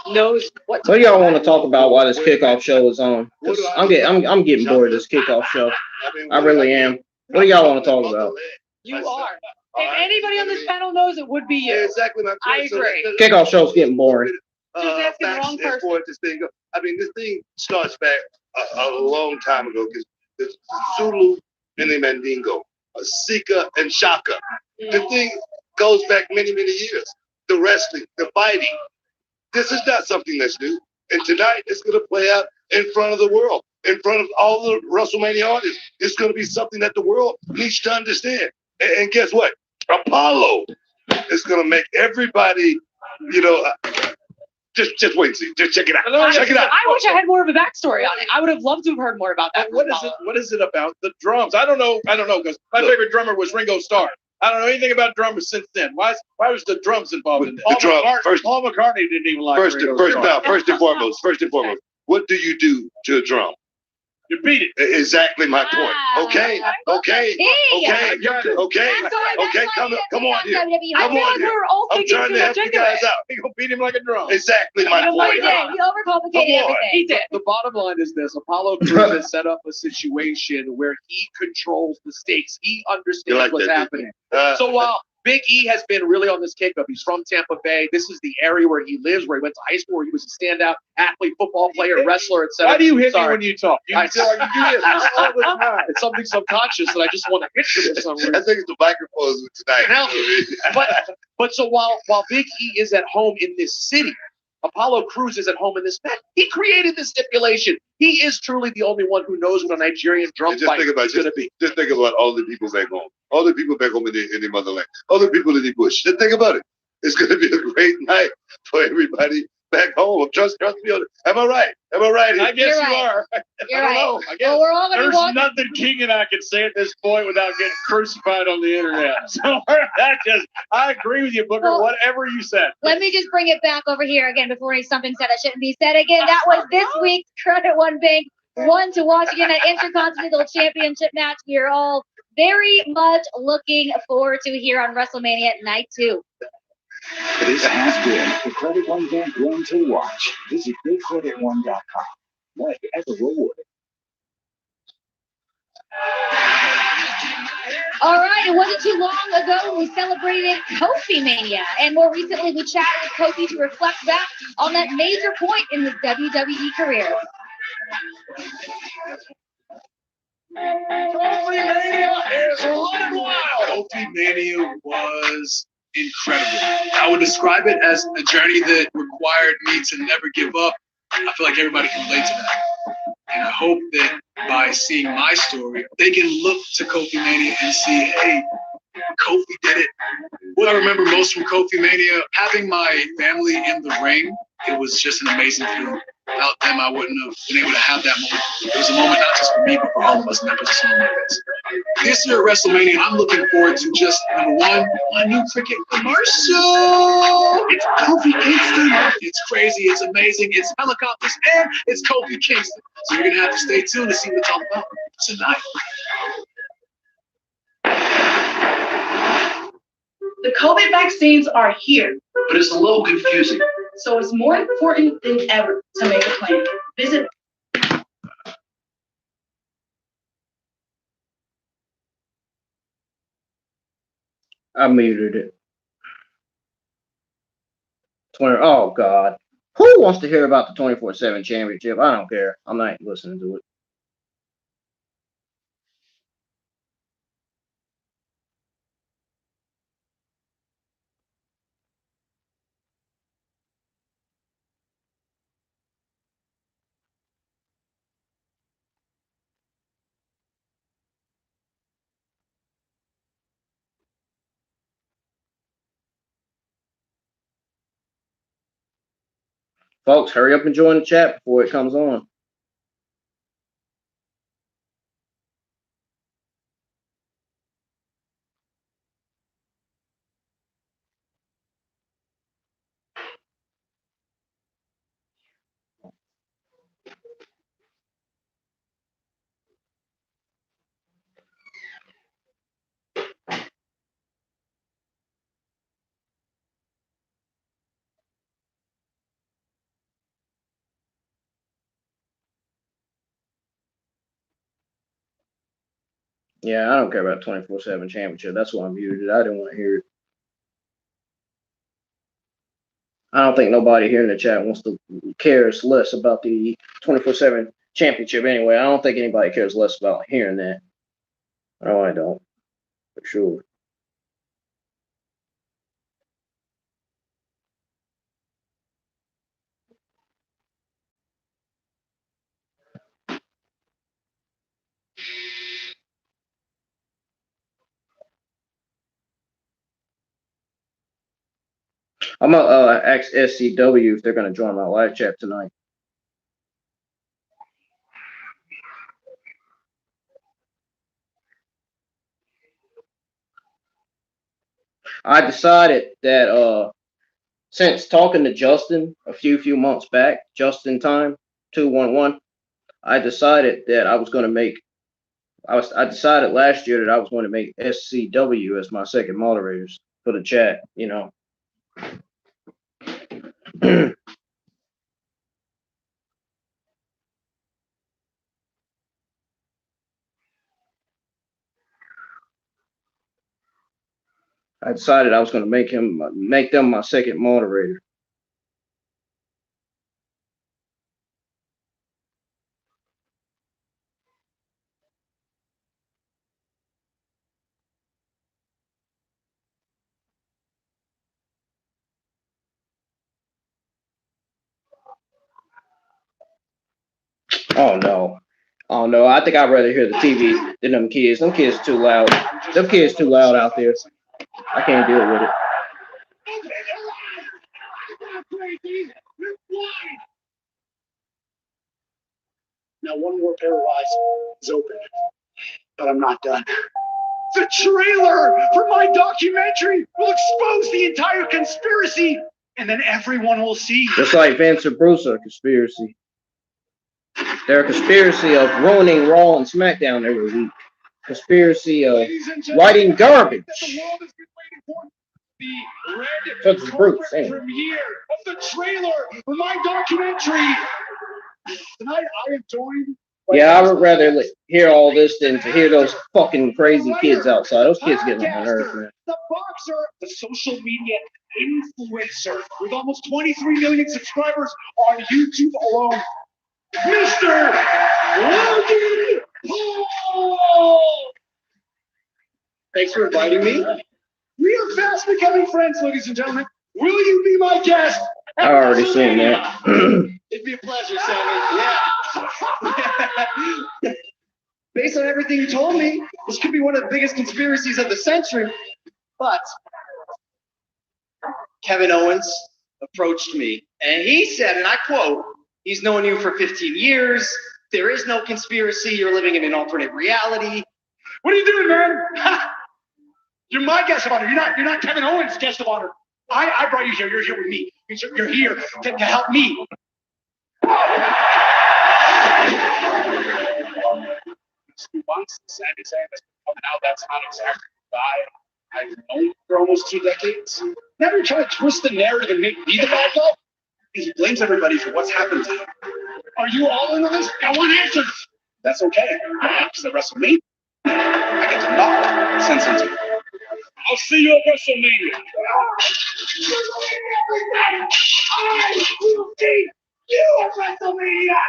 knows what. What do y'all want to talk about while this kickoff show is on? 'Cause I'm getting bored of this kickoff show. I really am. What do y'all want to talk about? You are. If anybody on this panel knows, it would be you. Exactly my I point. So agree. that- Kickoff show's getting boring. Just asking the wrong facts as person. far as this thing goes. I mean, this thing starts back a long time ago because it's Zulu and the Mandingo, Sika and Shaka. The thing goes back many, many years. The wrestling, the fighting. This is not something that's new. And tonight, it's going to play out in front of the world, in front of all the WrestleMania audience. It's going to be something that the world needs to understand. And guess what? Apollo is going to make everybody, just wait and see. Just check it out. Check it out. I wish I had more of a backstory on it. I would have loved to have heard more about that. What is it? What is it about the drums? I don't know because my favorite drummer was Ringo Starr. I don't know anything about drummers since then. Why was the drums involved in this? Paul McCartney didn't even like Ringo Starr. First and foremost, what do you do to a drum? You beat it. Exactly my point. Okay. Come on here. I feel like we were all I'm thinking trying too to much help you into guys it. out. He gonna beat him like a drum. Exactly my He point. did. He overcomplicated everything. He did. The bottom line is this: Apollo Crews has set up a situation where he controls the stakes. He understands like what's that, happening. Uh, So while Big E has been really on this kick up, he's from Tampa Bay. This is the area where he lives, where he went to high school, where he was a standout athlete, football player, wrestler, etc. Why do you hit Sorry. me when you talk? You I- feel like you do this all the time. It's something subconscious that I just want to hit you for some reason. I think it's the microphones tonight. But so while Big E is at home in this city, Apollo Crews is at home in this match. He created this stipulation. He is truly the only one who knows what a Nigerian drum Just fight think about is going to be. Just think about all the people back home. All the people back home in the motherland. All the people in the bush. Just think about it. It's going to be a great night for everybody back home. Trust me. Am I right? Am I right? I guess You're you right. are. You're I don't right. know. I guess. Well, we're all going to There's watch. nothing King and I can say at this point without getting crucified on the internet. So I agree with you, Booker. Well, whatever you said. Let me just bring it back over here again before something said that shouldn't be said again. That was this week's Credit One Bank one to watch again, that Intercontinental Championship match. We are all very much looking forward to here on WrestleMania Night 2. This has been the Credit One Bank one to watch. Visit BigCreditOne.com. Like ever rewarded. All right, it wasn't too long ago when we celebrated Kofi Mania, and more recently we chatted with Kofi to reflect back on that major point in his WWE career. Kofi Mania is running wild. Kofi Mania was incredible. I would describe it as a journey that required me to never give up. I feel like everybody can relate to that. And I hope that by seeing my story, they can look to Kofi Mania and see, hey, Kofi did it. What I remember most from Kofi Mania, having my family in the ring, it was just an amazing feeling. Without them, I wouldn't have been able to have that moment. It was a moment not just for me, but for all of us, and that puts a smile on my face. This year at WrestleMania, I'm looking forward to just, number one, my new freaking commercial. It's Kofi Kingston. It's crazy. It's amazing. It's helicopters, and it's Kofi Kingston. So you're going to have to stay tuned to see what it's all about tonight. The COVID vaccines are here, But it's a little confusing. so it's more important than ever to make a plan. Visit I muted it. 20. Oh God, who wants to hear about the 24/7 championship? I don't care. I'm not listening to it. Folks, hurry up and join the chat before it comes on. Yeah, I don't care about 24/7 championship. That's why I muted it. I didn't want to hear it. I don't think nobody here in the chat wants to cares less about the 24/7 championship anyway. I don't think anybody cares less about hearing that. No, I don't. For sure. I'm gonna ask SCW if they're gonna join my live chat tonight. I decided that since talking to Justin a few months back, Justin Time 211, I decided that I was gonna make. I decided last year that I was going to make SCW as my second moderators for the chat. You know. I decided I was going to make them my second moderator. Oh no. Oh no, I think I'd rather hear the TV than them kids. Them kids are too loud. Them kids too loud out there. I can't deal with it. Now one more pair of eyes is open, but I'm not done. The trailer for my documentary will expose the entire conspiracy, and then everyone will see. Just like Vince and Bruce are a conspiracy. They're a conspiracy of ruining Raw and SmackDown every week. Conspiracy of writing garbage. Such as Bruce, premiere of the trailer for my documentary. Tonight I am joined. Yeah, I would rather hear all this than to hear those fucking crazy kids outside. Those kids get on my nerves, man. The boxer, the social media influencer with almost 23 million subscribers on YouTube alone, Mr. Logan Paul. Thanks for inviting me. We are fast becoming friends, ladies and gentlemen. Will you be my guest? I already seen that. It'd be a pleasure, Sammy. Yeah. Based on everything you told me, this could be one of the biggest conspiracies of the century. But Kevin Owens approached me, and he said, and I quote, he's known you for 15 years. There is no conspiracy. You're living in an alternate reality. What are you doing, man? You're my guest of honor. You're not Kevin Owens' guest of honor. I brought you here. You're here with me. You're here to help me. Once Sami Zayn has been coming out, that's not exactly the guy I've known for almost 2 decades. Never try to twist the narrative and make me the bad guy. He blames everybody for what's happened to him. Are you all in on this? I want answers. That's okay. Because at WrestleMania, I get to knock sense into it. I'll see you at WrestleMania. I will see you at WrestleMania.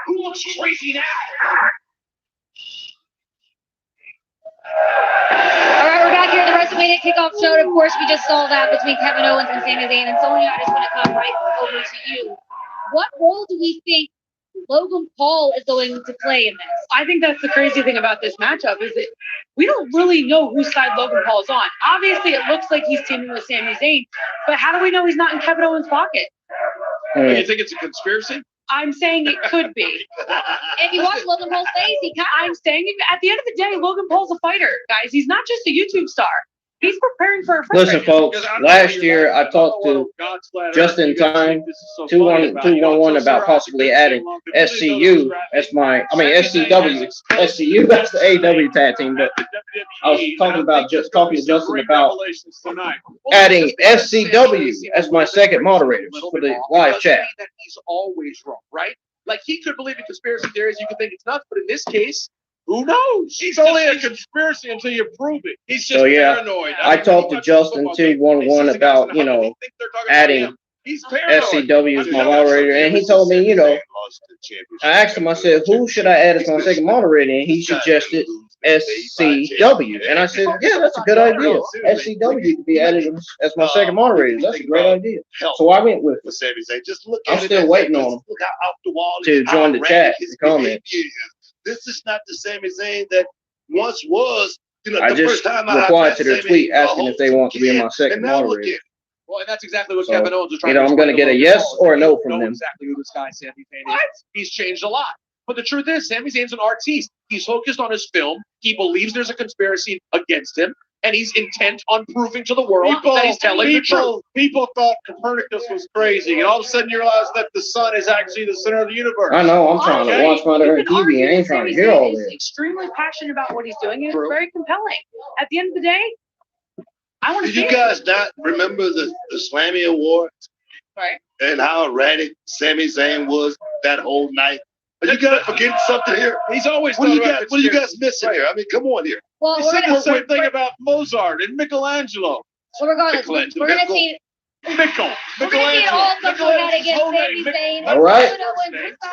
Who looks crazy now? All right, we're back here at the WrestleMania kickoff show. And of course, we just saw that between Kevin Owens and Sami Zayn. And Sonya, I just want to come right over to you. What role do we think Logan Paul is going to play in this? I think that's the crazy thing about this matchup is that we don't really know whose side Logan Paul's on. Obviously, it looks like he's teaming with Sami Zayn, but how do we know he's not in Kevin Owens' pocket? You think it's a conspiracy? I'm saying it could be. If you watch Logan Paul's face, I'm saying at the end of the day, Logan Paul's a fighter, guys. He's not just a YouTube star. He's preparing for a fight. Listen, folks, last year I talked to just in time 211 about possibly adding SCU as SCW as the AW tag team, but I was talking to Justin about adding SCW as my second moderator for the live chat. He's always wrong, right? Like he could believe in conspiracy theories, you could think it's nuts, but in this case, who knows? It's only a conspiracy until you prove it. He's just paranoid. I talked to Justin 211 about, adding SCW as my moderator, and he told me, I asked him, I said, who should I add as my second moderator? And he suggested SCW. And I said, yeah, that's a good idea. SCW could be added as my second moderator. That's a great idea. So I went with it. I'm still waiting on him to join the chat and comment. This is not the Sami Zayn that once was. I just replied to their tweet asking if they want to be my second moderator. Well, and that's exactly what Kevin Owens was trying to do. I'm going to get a yes or a no from them. Exactly who this guy Sami Zayn is. He's changed a lot. But the truth is, Sami Zayn's an artiste. He's focused on his film. He believes there's a conspiracy against him. And he's intent on proving to the world that he's telling the truth. People thought Copernicus was crazy, and all of a sudden you realize that the sun is actually the center of the universe. I know. I'm trying to watch my TV. I ain't trying to hear all this. He's extremely passionate about what he's doing, and it's very compelling. At the end of the day, I want to. Did you guys not remember the Slammy Awards? Right. And how erratic Sami Zayn was that whole night? Are you guys forgetting something here? He's always. What are you guys missing here? I mean, come on here. Well, he said the same thing about Mozart and Michelangelo. Well, regardless, we're going to see. We're going to see it all come out against Sami Zayn. All right.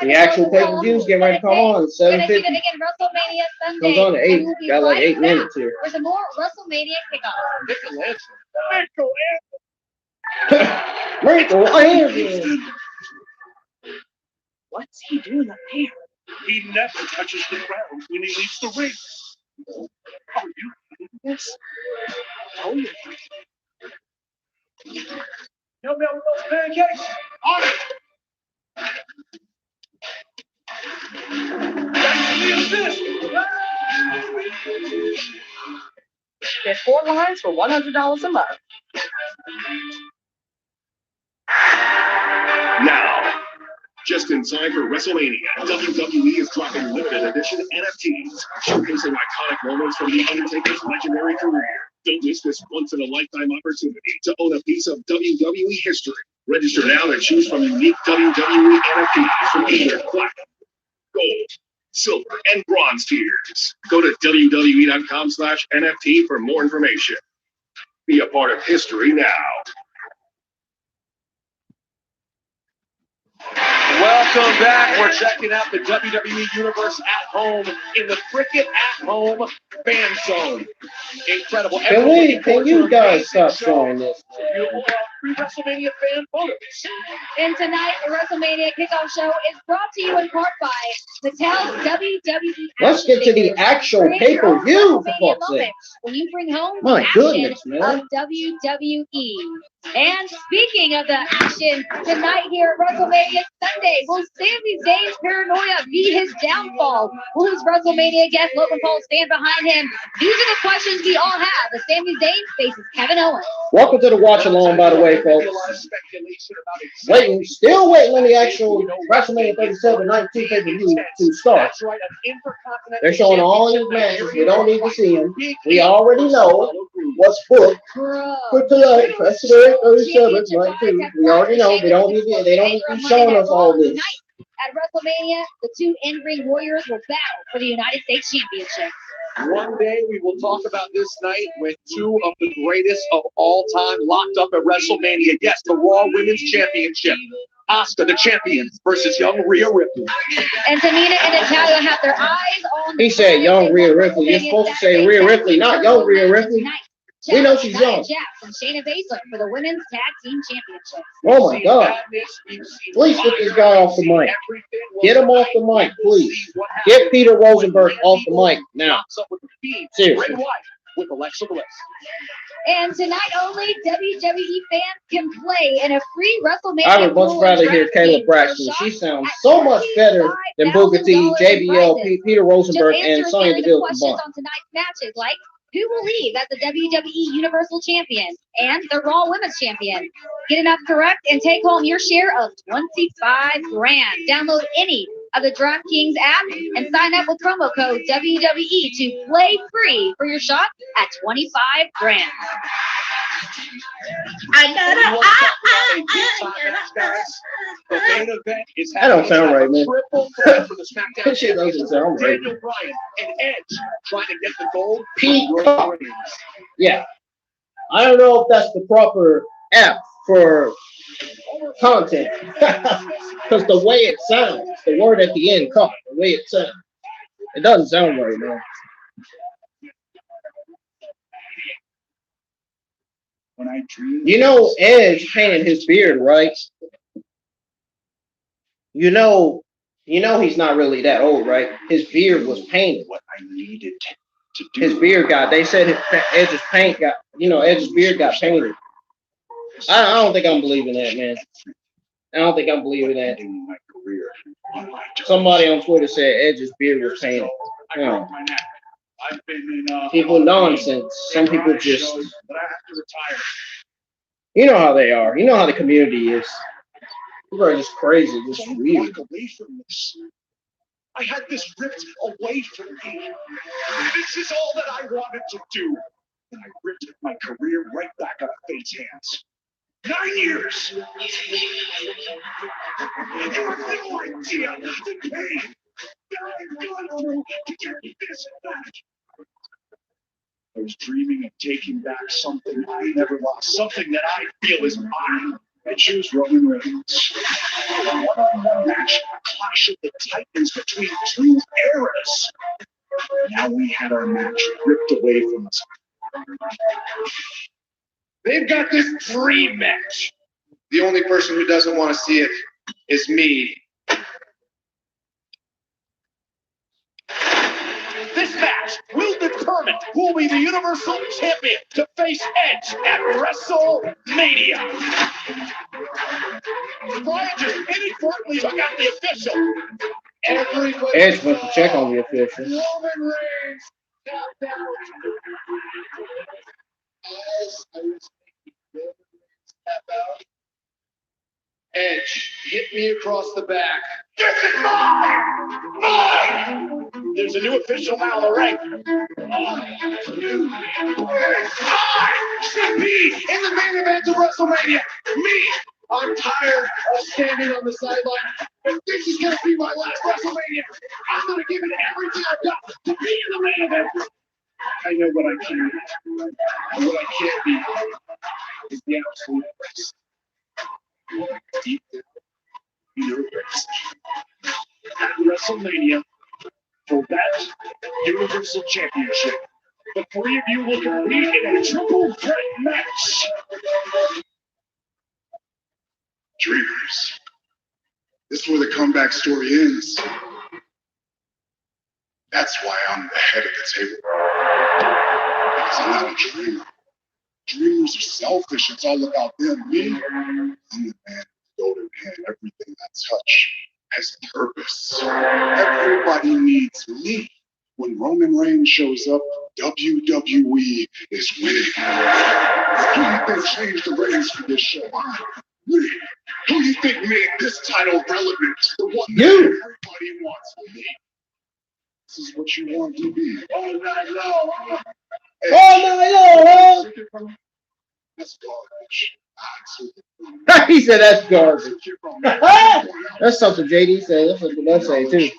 The actual pay-per-views getting ready to come on. 7:50. We're going to see that again WrestleMania Sunday. Comes on at 8. Got like 8 minutes here. For some more WrestleMania kickoff. Michelangelo. What's he doing up there? He never touches the ground when he leaves the ring. Are you doing this? Oh, yeah. vacation. On it. Get 4 lines for $100 a month. Now, just in time for WrestleMania, WWE is dropping limited edition NFTs, showcasing iconic moments from The Undertaker's legendary career. Don't miss this once-in-a-lifetime opportunity to own a piece of WWE history. Register now and choose from unique WWE NFTs from either platinum, gold, silver, and bronze tiers. Go to WWE.com/NFT for more information. Be a part of history now. Welcome back. We're checking out the WWE Universe at home in the Cricket at Home fan zone. Incredible. Can you guys stop showing this? Beautiful pre-WrestleMania fan photos. And tonight, the WrestleMania kickoff show is brought to you in part by Mattel's WWE. Let's get to the actual pay-per-view, for fuck's sake. When you bring home My the action goodness, man. of WWE. And speaking of the action, tonight here at WrestleMania Sunday, will Sami Zayn's paranoia be his downfall? Will his WrestleMania guest Logan Paul stand behind him? These are the questions we all have as Sami Zayn faces Kevin Owens. Welcome to the watch along, by the way, folks. Still waiting on the actual WrestleMania 37 92 pay-per-view to start. They're showing all these matches. We don't need to see them. We already know what's booked for tonight. WrestleMania 37 92. We already know. They don't need to be showing us all this. At WrestleMania, the two in-ring warriors will battle for the United States Championship. One day we will talk about this night when two of the greatest of all time locked up at WrestleMania. Yes, the Raw Women's Championship. Asuka, the champion, versus young Rhea Ripley. And Tamina and Natalia have their eyes on. He said young Rhea Ripley. You're supposed to say Rhea Ripley, not young Rhea Ripley. We know she's young. Jax and Shayna Baszler for the Women's Tag Team Championship. Oh my God. Please get this guy off the mic. Get him off the mic, please. Get Peter Rosenberg off the mic now. Seriously. With Alexa Bliss. And tonight only, WWE fans can play in a free WrestleMania. I would much rather hear Kayla Braxton. She sounds so much better than Booker T, JBL, Peter Rosenberg, and Sonya Deville combined. On tonight's matches, like who will leave as the WWE Universal Champion and the Raw Women's Champion? Get enough correct and take home your share of $25,000. Download any of the DraftKings app and sign up with promo code WWE to play free for your shot at $25,000. That don't sound right, man. That shit doesn't sound right. Daniel Bryan and Edge trying to get the gold. Peacock. Yeah. I don't know if that's the proper app for content. Because the way it sounds, the word at the end, caught, the way it sounds, it doesn't sound right, man. You know Edge painted his beard, right? You know he's not really that old, right? His beard was painted. What I needed to do. His beard they said Edge's beard got painted. I don't think I'm believing that, man. I don't think I'm believing that. Somebody on Twitter said Edge's beard was painted. No. People nonsense. Some people just, you know how they are. You know how the community is. People are just crazy, just weird. I had this ripped away from me. This is all that I wanted to do. And I ripped my career right back out of Fate's hands. 9 years. You have no idea the pain that I've gone through to get this back. I was dreaming of taking back something I never lost, something that I feel is mine. I choose Roman Reigns. A one-on-one match, a clash of the titans between two eras. Now we had our match ripped away from us. They've got this dream match. The only person who doesn't want to see it is me. This match will determine determined who will be the Universal Champion to face Edge at WrestleMania. Bryan just inadvertently took out the official. Everybody Edge went to check on the official. Roman Reigns. Edge, hit me across the back. This is mine! Mine! There's a new official now in the ring. CP in the main event of WrestleMania. Me! I'm tired of standing on the sideline. If this is going to be my last WrestleMania, I'm going to give it everything I've got to be in the main event. I know what I can be. And what I can't be is the absolute best. Deep down, you're best. At WrestleMania, for that Universal Championship, the three of you will compete in a triple threat match. Dreamers. This is where the comeback story ends. That's why I'm the head of the table. Because I'm not a dreamer. Dreamers are selfish. It's all about them. Me, I'm the man with the golden hand. Everything I touch has purpose. Everybody needs me. When Roman Reigns shows up, WWE is winning. Who do you think changed the ratings for this show? Me. Who do you think made this title relevant? The one that everybody wants for me. This is what you want to be. All night long. That's garbage. He said that's garbage. That's something JD said. That's something I say too.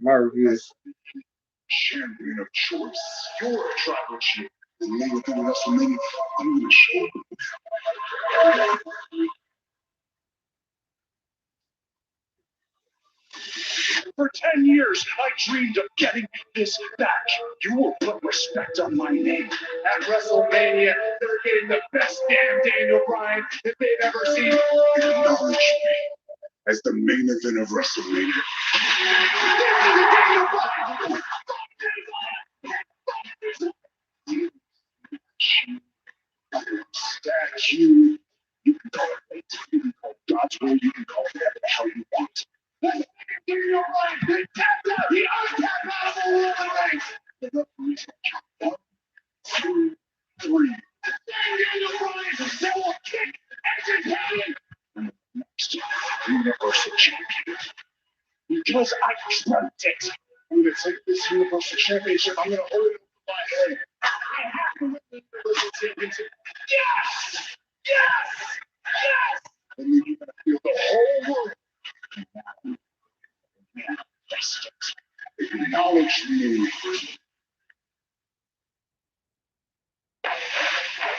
My reviews. Champion of choice. You're a tribal chief. The main event of WrestleMania. I'm going to show you. For 10 years, I dreamed of getting this back. You will put respect on my name. At WrestleMania, they're getting the best damn Daniel Bryan that they've ever seen. Acknowledge me as the main event of WrestleMania. Statue. You can call it fate. You can call it God's will. You can call it whatever the hell you want. Daniel Bryan, they tapped out. He untapped out of Roman Reigns. The referees will count 1, 2, 3. Daniel Bryan, they will kick Edge's head. And the next Universal Champion. Because I dreamt it. I'm going to take this Universal Championship. I'm going to hold it over my head. I have to win the Universal Championship. Yes! Yes! Yes! And then you're going to feel the whole world. Acknowledge me.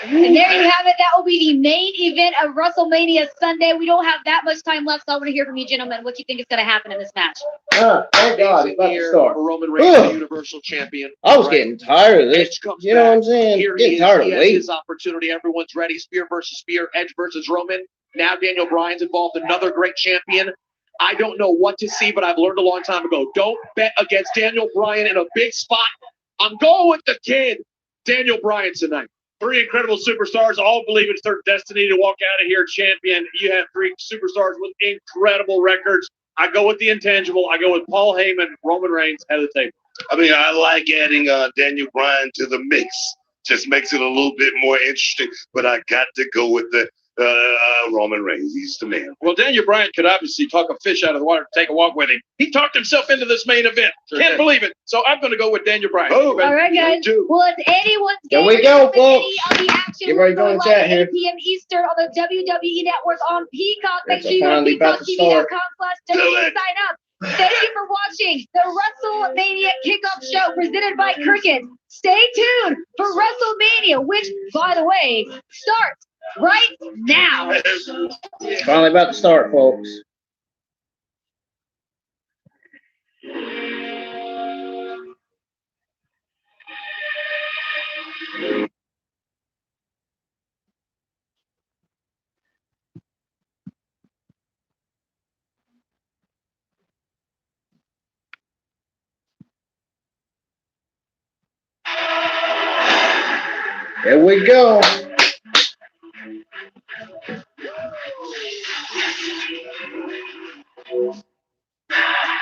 And there you have it. That will be the main event of WrestleMania Sunday. We don't have that much time left, so I want to hear from you, gentlemen. What you think is going to happen in this match? Thank God, it's about to start. Roman Reigns, the Universal Champion. I was getting tired of this. You know what I'm saying? Here Getting tired of he has waiting. his opportunity. Everyone's ready. Spear versus Spear, Edge versus Roman. Now Daniel Bryan's involved, another great champion. I don't know what to see, but I've learned a long time ago. Don't bet against Daniel Bryan in a big spot. I'm going with the kid, Daniel Bryan, tonight. Three incredible superstars all believe it's their destiny to walk out of here champion. You have three superstars with incredible records. I go with the intangible. I go with Paul Heyman, Roman Reigns, head of the table. I mean, I like adding Daniel Bryan to the mix. Just makes it a little bit more interesting. But I got to go with the Roman Reigns. He's the man. Well, Daniel Bryan could obviously talk a fish out of the water to take a walk with him. He talked himself into this main event. Can't believe it. So I'm going to go with Daniel Bryan. All right, guys. Well, it's anyone's There game. we go, The folks. city of the action. Get ready to We're join the going chat live here. 8 p.m. Eastern on the WWE Network on Peacock. Make It's sure you go to finally about to start. peacocktv.com/WWE and sign up. Thank you for watching the WrestleMania Kickoff Show presented by Cricket. Stay tuned for WrestleMania, which, by the way, starts right now. It's finally about to start, folks. There we go.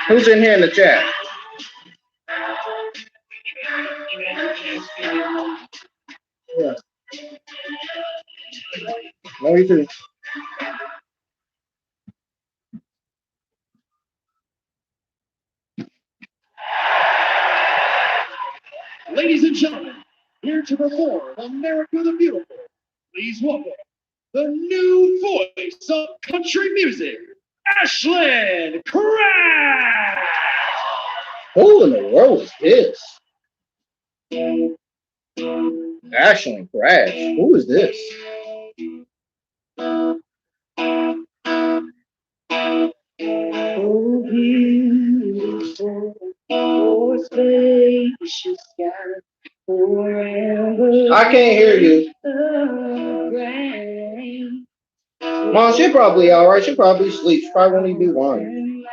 Who's in here in the chat? Yeah. No, you too. Ladies and gentlemen, here to perform America the Beautiful, please welcome the new voice of country music, Ashlyn Crash! Who in the world is this? Ashland Crash. Who is this? Oh, beautiful, oh, spacious sky, forever. I can't hear you. Mom, she probably all right. She probably asleep. She probably won't even be one.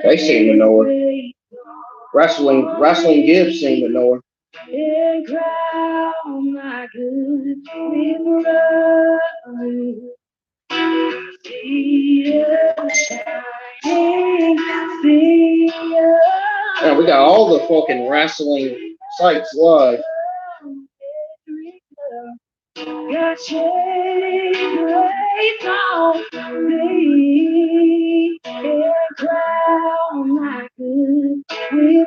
They seem to know her. Wrestling Gibbs seem to know her. And crown my good Yeah, we got all the fucking wrestling sites live. Got grace on me and crown my good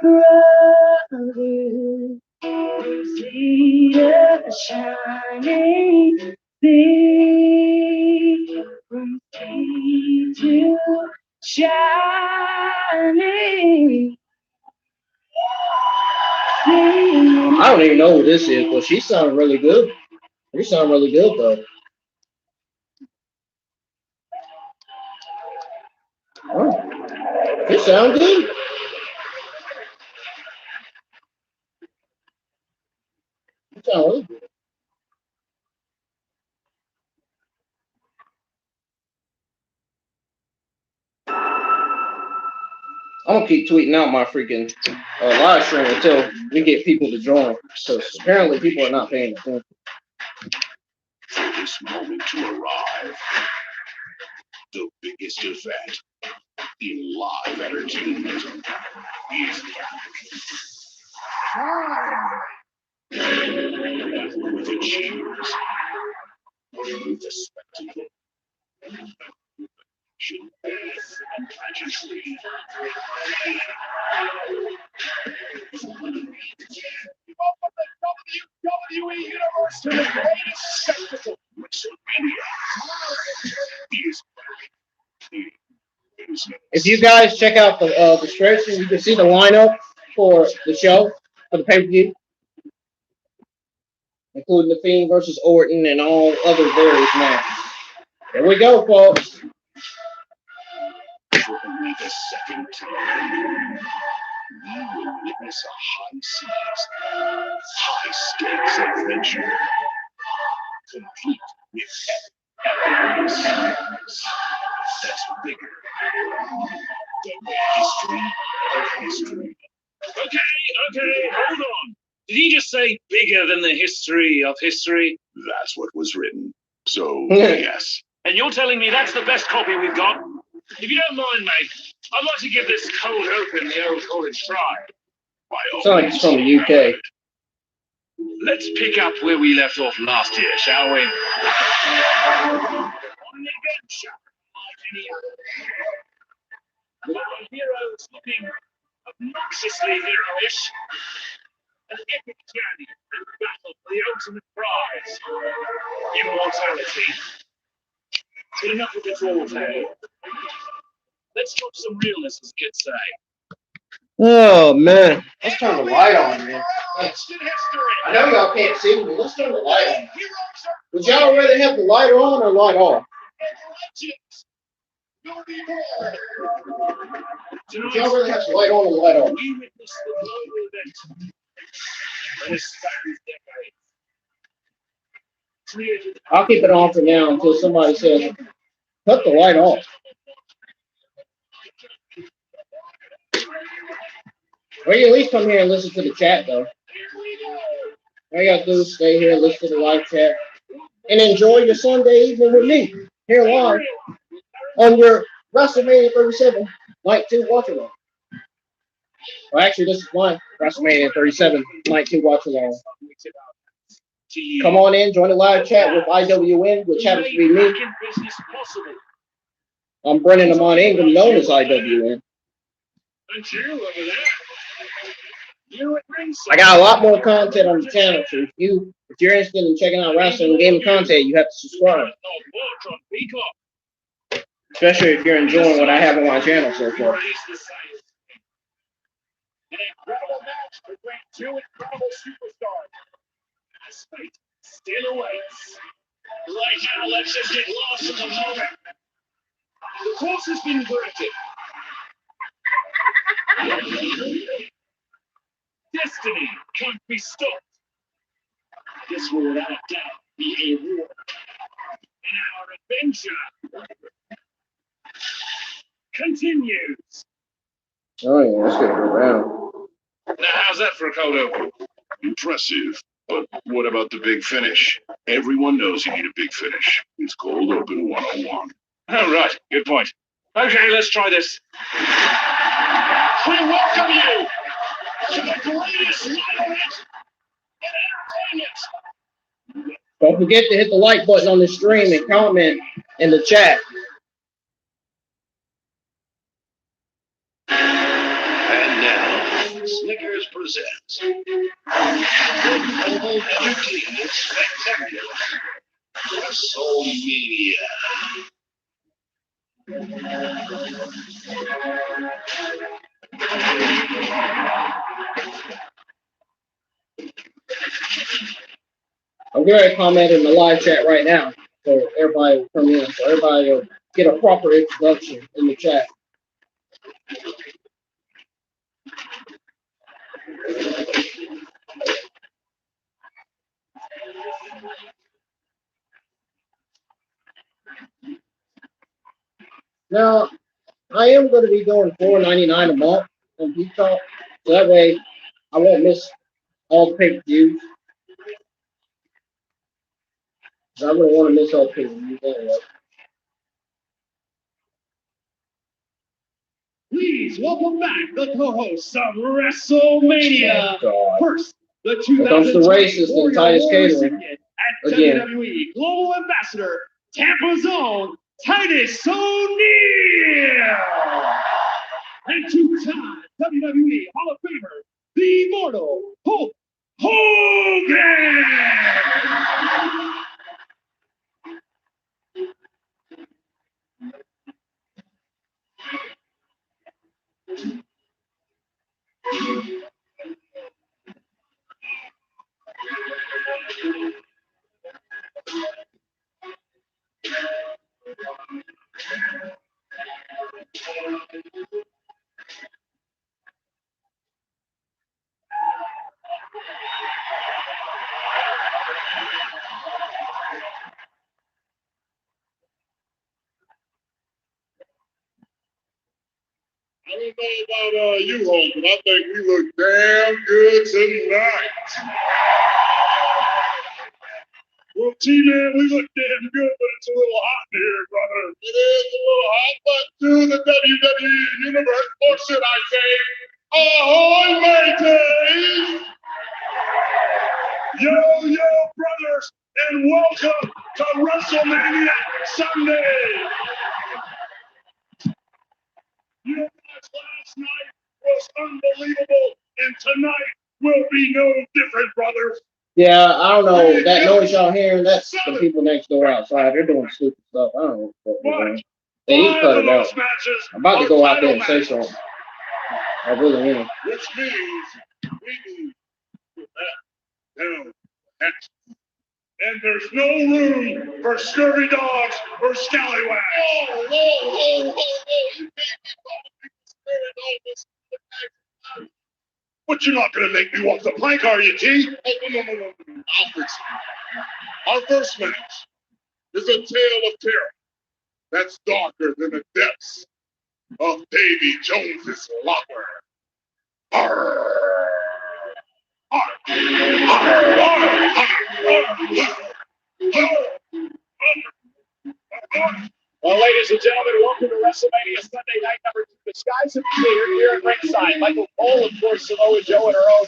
brother. See the shining sea from sea to shining. I don't even know who this is, but she sounds really good. You sound really good though. Oh, you sound good. You sound really good. I'm gonna keep tweeting out my freaking live stream until we get people to join. So apparently people are not paying attention. For this moment to arrive, the biggest event in live entertainment is with the cheers, with the spectacle, and pageantry. WWE Universe to the greatest spectacle. WrestleMania is If you guys check out the description, you can see the lineup for the show for the pay-per-view, including the Fiend versus Orton and all other various matches. Here we go, folks. For only the second time, we will witness a high-stakes adventure, complete with epic scenes that's bigger than the history of history. Okay, hold on. Did he just say bigger than the history of history? That's what was written. So, yes. And you're telling me that's the best copy we've got? If you don't mind, mate, I'd like to give this cold open the old college try. Sounds like it's from the UK. Let's pick up where we left off last year, shall we? On the adventure, like any other. Our heroes looking obnoxiously heroish. An epic journey and battle for the ultimate prize. Immortality. But enough of this all day. Let's talk some realness, as kids say. Oh man, let's turn the light on, man. I know y'all can't see me. Let's turn the light on. Would y'all rather have the light on or light off? Would y'all rather have the light on or light off? We witnessed the global event that has spanned decades. I'll keep it on for now until somebody says, cut the light off. Or you at least come here and listen to the chat, though. All you got to do is stay here, listen to the live chat, and enjoy your Sunday evening with me here live on your WrestleMania 37 Night 2 watch along. Well, actually, this is my WrestleMania 37 Night 2 watch along. Come on in, join the live chat with IWN, which happens to be me. I'm Brennan Amon Ingram, known as IWN. I got a lot more content on the channel, so if you're interested in checking out wrestling and gaming content, you have to subscribe. Especially if you're enjoying what I have on my channel so far. An incredible match between two incredible superstars. This fight still awaits. Right now, let's just get lost in the moment. The course has been corrected. Destiny can't be stopped. This will without a doubt be a war. And our adventure continues. Oh yeah, let's get it around. Now, how's that for a cold open? Impressive. But what about the big finish? Everyone knows you need a big finish. It's cold open 101. Oh, right. Good point. Okay, let's try this. We welcome you to the greatest night in entertainment. Don't forget to hit the like button on the stream and comment in the chat. And now, Snickers presents Global Entertainment Spectacular WrestleMania. I'm going to comment in the live chat right now, so everybody will come in, so everybody will get a proper introduction in the chat. Now, I am going to be doing $4.99 a month on Peacock, so that way I won't miss all the pay-per-views. I wouldn't want to miss all the pay-per-views anyway. Please welcome back the co-hosts of WrestleMania. God. First, the Here comes the racist and Titus Catering at again. WWE Global Ambassador, Tampa's own Titus O'Neil. And two-time WWE Hall of Famer, the immortal Hulk Hogan. I don't know about you, Hulk, but I think we look damn good tonight. Well, T-Man, we look damn good, but it's a little hot in here, brother. It is a little hot, but to the WWE Universe, or should I say, ahoy, mateys! Yo, brothers, and welcome to WrestleMania Sunday. Your match last night was unbelievable, and tonight will be no different, brothers. Yeah, I don't know. That noise y'all hearing, that's the people next door outside. They're doing stupid stuff. I don't know what they're doing. They need to cut it out. I'm about to go out there and say something. I really am. Which means we need to put that down. And there's no room for scurvy dogs or scallywags. Oh, you made me call people scurvy dogs. But you're not gonna make me walk the plank, are you, T? Oh, no. I'll fix it. Our first match is a tale of terror that's darker than the depths of Davy Jones's locker. Arr! Arr! Arr! Well, ladies and gentlemen, welcome to WrestleMania Sunday night number 2. The skies have cleared here at ringside. Michael Cole, of course, Samoa Joe, and our own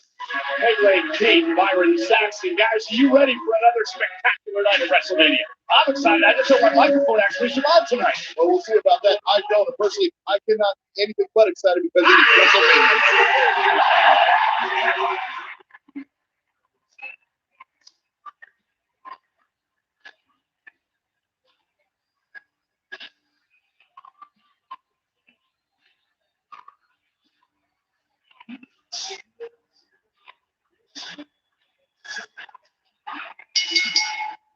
Pegleg King, Byron Saxton. Guys, are you ready for another spectacular night of WrestleMania? I'm excited. I just hope my microphone actually survives tonight. Well, we'll see about that. I don't. And personally, I cannot be anything but excited because it is WrestleMania.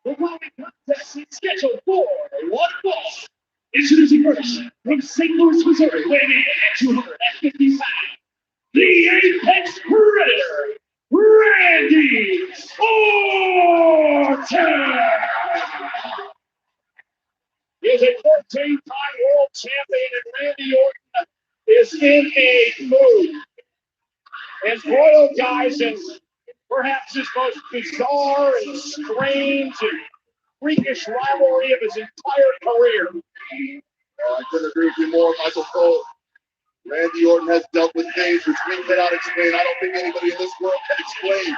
The following contest is scheduled for one fall. Introducing first from St. Louis, Missouri, weighing in at 250 pounds, the Apex Predator, Randy Orton. He is a 14-time world champion, and Randy Orton is in a mood. His royal guys and perhaps his most bizarre and strange and freakish rivalry of his entire career. I couldn't agree with you more, Michael Cole. Randy Orton has dealt with things which we cannot explain. I don't think anybody in this world can explain.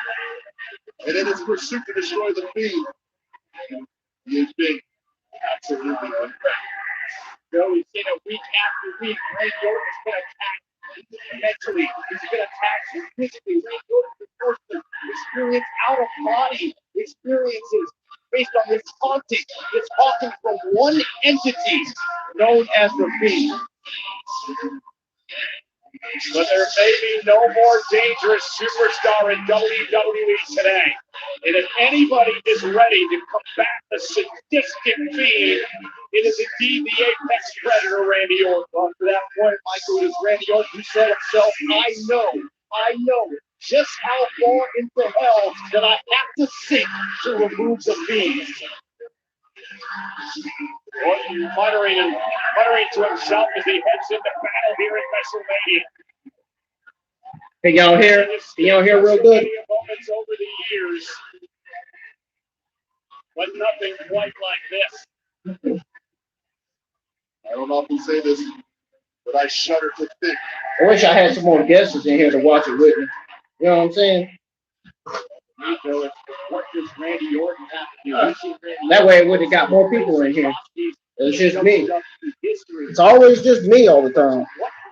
And in his pursuit to destroy the Fiend, he has been absolutely unfair. So we've seen it week after week. Randy Orton has been attacked mentally. He's been attacked physically. Randy Orton has been forced to experience out-of-body experiences based on his haunting. It's haunting from one entity known as the Fiend. But there may be no more dangerous superstar in WWE today. And if anybody is ready to combat the sadistic Fiend, it is indeed the Apex Predator, Randy Orton. Well, to that point, Michael, it is Randy Orton who said himself, I know just how far into hell that I have to sink to remove the Fiend. Orton muttering to himself as he heads into battle here at WrestleMania. Can y'all hear? Can y'all hear real good? Moments over the years, but nothing quite like this. I don't often say this, but I shudder to think. I wish I had some more guests in here to watch it with me. You know what I'm saying? What does Randy Orton have to do? That way it would have got more people in here. It's just me. It's always just me all the time.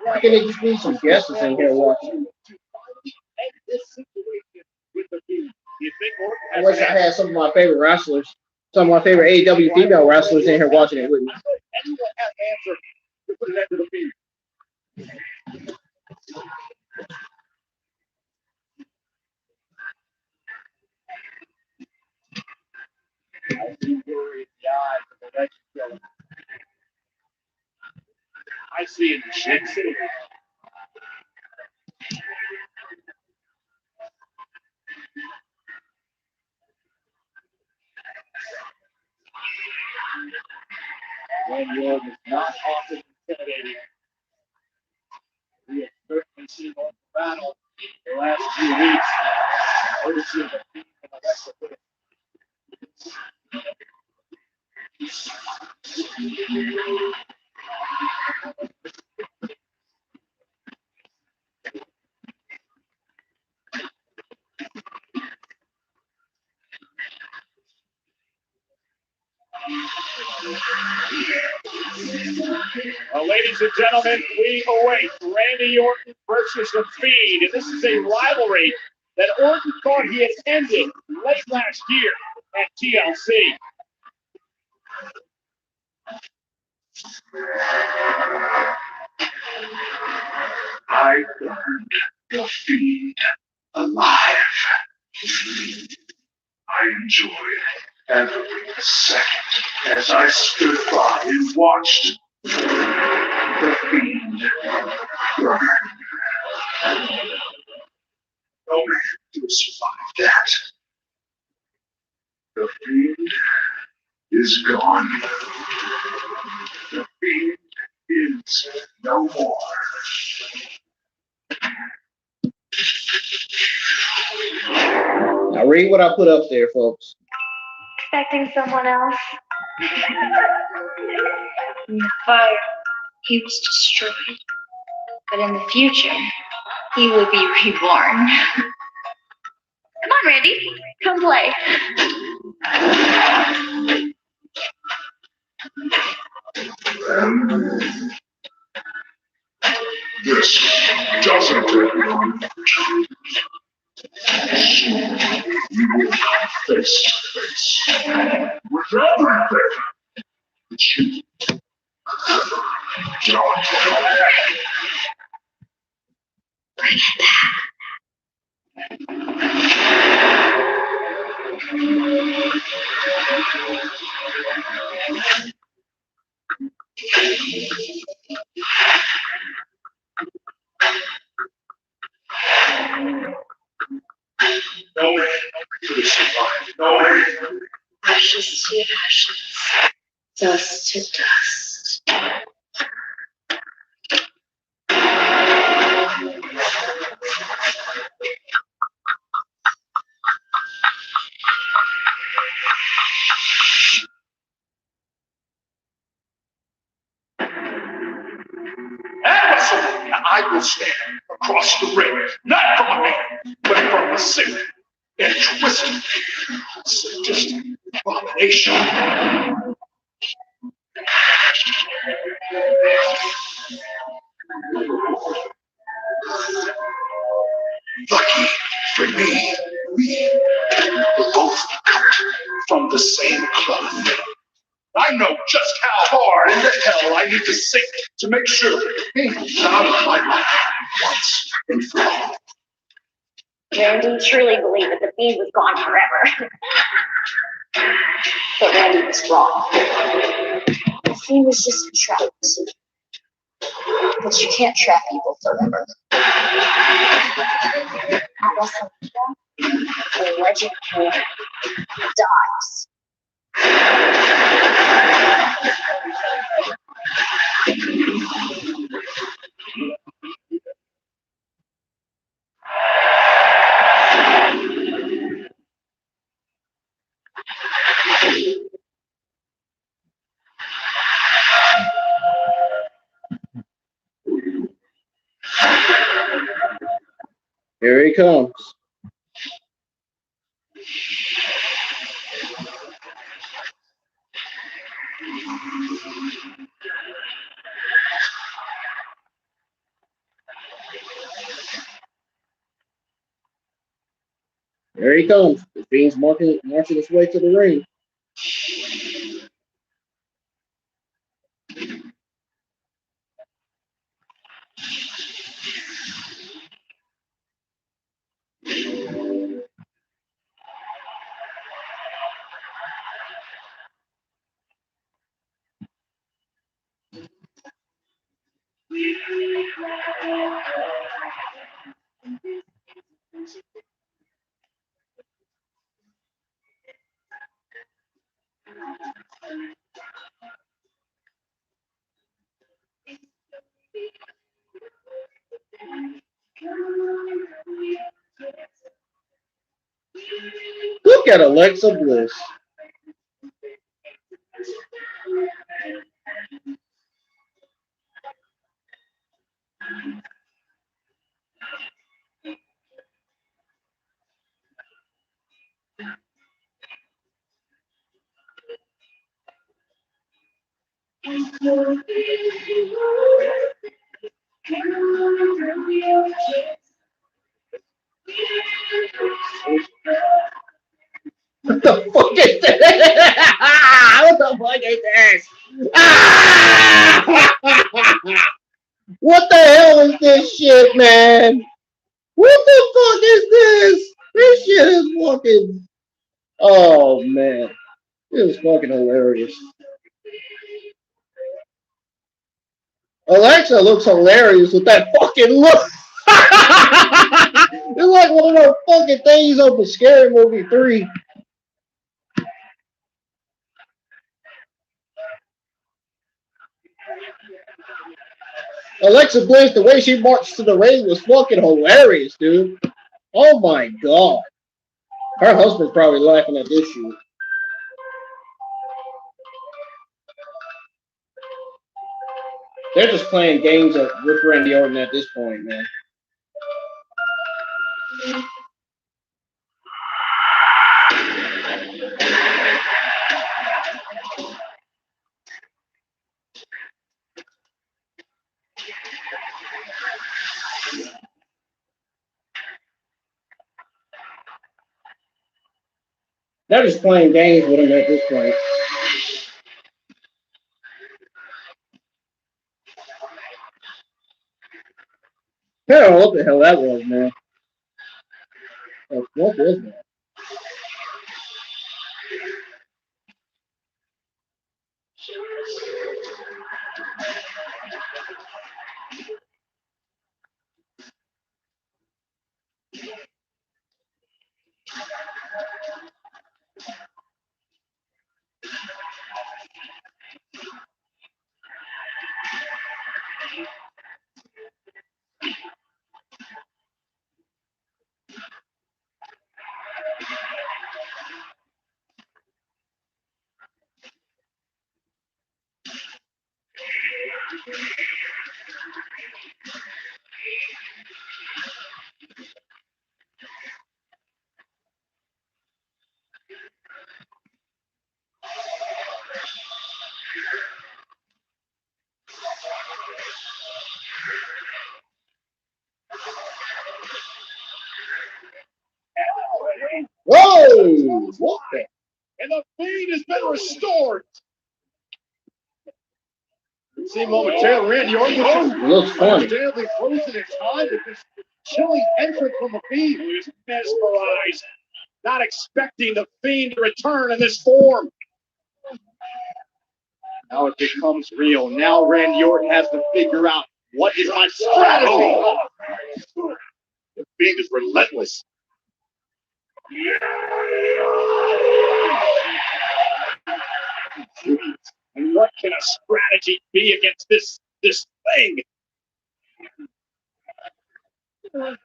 Why can't it just be some guests in here watching? I wish I had some of my favorite wrestlers, some of my favorite AEW female wrestlers in here watching it with me. Anyone has an answer to put it into the Fiend. I see worry in the eyes of the legend. I see intensity. Randy Orton is not often intimidating. We have certainly seen Orton battle the last few weeks. Courtesy of the Fiend and the rest of it. Well, ladies and gentlemen, we await Randy Orton versus the Fiend, and this is a rivalry that Orton thought he had ended late last year at TLC. I burned the Fiend alive. I enjoyed every second as I stood by and watched the Fiend burn. No man could survive that. The Fiend is gone. The Fiend is no more. Now read what I put up there, folks. Expecting someone else. In the fire, he was destroyed. But in the future, he will be reborn. Come on, Randy. Come play. This doesn't everyone. You will come face to face with everything that you don't Bring it back. No man could have survived. No man. Ashes to ashes, dust to dust. At WrestleMania, I will stand across the ring, not from a man, but from a sick and twisted, sadistic abomination. Lucky for me, we both cut from the same cloth. I know just how hard in the hell I need to sink to make sure he's out of my life once and for all. Randy truly believed that the Fiend was gone forever. But Randy was wrong. The Fiend was just a trap. But you can't trap people forever. At WrestleMania, the legend dies. Here he comes. There he comes. The Fiend's marching his way to the ring. Look at Alexa Bliss. What the fuck is this? What the fuck is this? Ah! What the hell is this shit, man? What the fuck is this? This shit is fucking. Oh man, it is fucking hilarious. Alexa looks hilarious with that fucking look. It's like one of those fucking things off of Scary Movie 3. Alexa Bliss, the way she marched to the ring was fucking hilarious, dude. Oh my god. Her husband's probably laughing at this shit. They're just playing games with Randy Orton at this point, man. They're just playing games with him at this point. I don't know what the hell that was, man. What was that? Whoa! What the? And the Fiend has been restored. See momentarily, Randy Orton looks funny. Understandably frozen in time with this chilling entrance from the Fiend, who is mesmerized, not expecting the Fiend to return in this form. Now it becomes real. Now Randy Orton has to figure out what is my strategy. The Fiend is relentless. And what can a strategy be against this thing? We're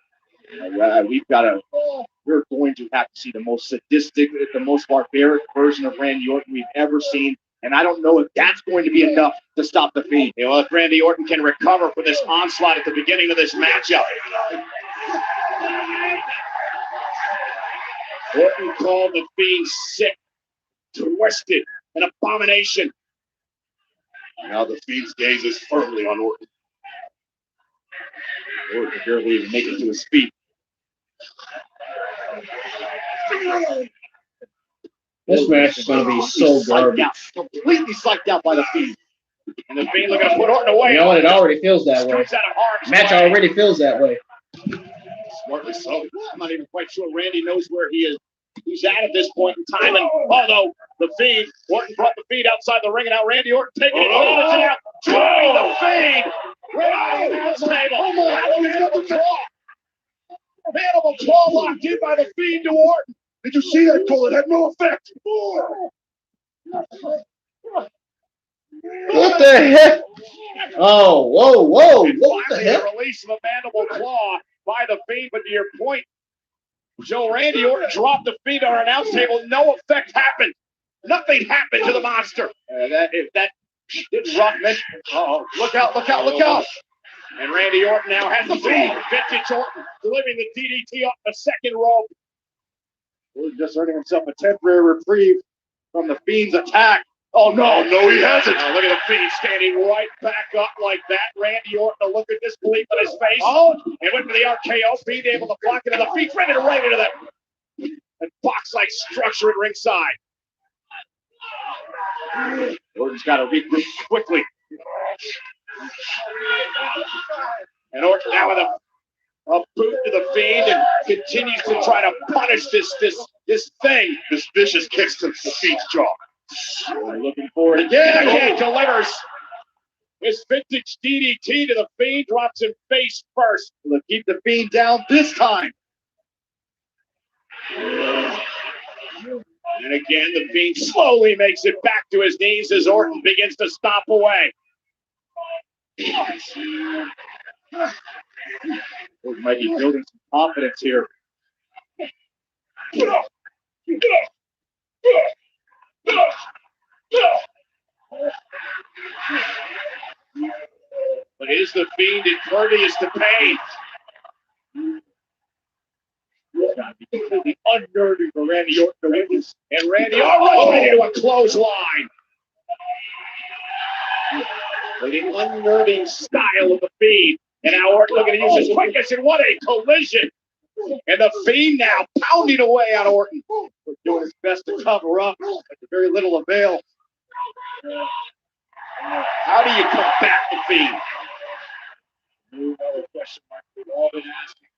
going to have to see the most sadistic, the most barbaric version of Randy Orton we've ever seen. And I don't know if that's going to be enough to stop the Fiend. You know, if Randy Orton can recover from this onslaught at the beginning of this matchup. Orton called the Fiend sick, twisted, an abomination. Now the Fiend's gaze is firmly on Orton. Orton can barely even make it to his feet. This match is going to be so garbage. Completely psyched out by the Fiend. And the Fiend looking to put Orton away. You know what? It already feels that way. Match already feels that way. Smartly so. I'm not even quite sure Randy knows where he is. He's at this point in time. And although the Fiend, Orton brought the Fiend outside the ring, and now Randy Orton taking it over the top, dropping the Fiend. Right on the table. He's got the claw. Mandible claw locked in by the Fiend to Orton. Did you see that, Cole? It had no effect. What the heck? Oh, whoa. What the heck? The release of a mandible claw by the Fiend, but to your point, Joe, Randy Orton dropped the Fiend on our announce table. No effect happened. Nothing happened to the monster. If that didn't roughness. Uh-oh. Look out. And Randy Orton now has the Fiend. Vintage Orton delivering the DDT off the second rope. Orton just earning himself a temporary reprieve from the Fiend's attack. Oh, no, he hasn't. Look at the Fiend standing right back up like that. Randy Orton, a look at disbelief on his face. Oh, and went for the RKO. Fiend able to block it, and the Fiend ready to right into that box-like structure at ringside. Orton's got to regroup quickly. And Orton now with a boot to the Fiend and continues to try to punish this thing. This vicious kicks to the Fiend's jaw. Looking forward again. Delivers. His vintage DDT to the Fiend drops him face first. Will it keep the Fiend down this time? And again, the Fiend slowly makes it back to his knees as Orton begins to stop away. Orton might be building some confidence here. But is the Fiend impervious to pain? It's got to be completely unnerving for Randy Orton to witness. And Randy Orton right into a clothesline. The unnerving style of the Fiend. And now Orton looking to use his quickness, and what a collision. And the Fiend now pounding away on Orton. Doing his best to cover up, but to very little avail. How do you combat the Fiend? Another question mark we've all been asking.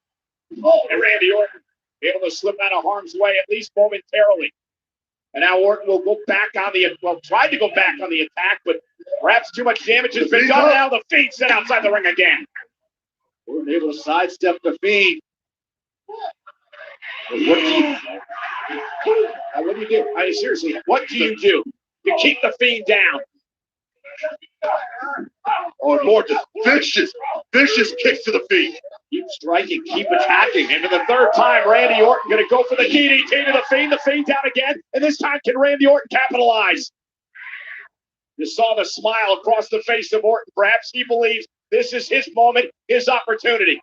And Randy Orton able to slip out of harm's way, at least momentarily. And now Orton will go back on the, well, tried to go back on the attack, but perhaps too much damage has been done. Now the Fiend set outside the ring again. Orton able to sidestep the Fiend. What do you do? Seriously, what do you do? You keep the Fiend down. Or more just vicious kicks to the Fiend. Keep striking, keep attacking. And for the third time, Randy Orton going to go for the DDT to the Fiend. The Fiend down again. And this time, can Randy Orton capitalize? You saw the smile across the face of Orton. Perhaps he believes this is his moment, his opportunity.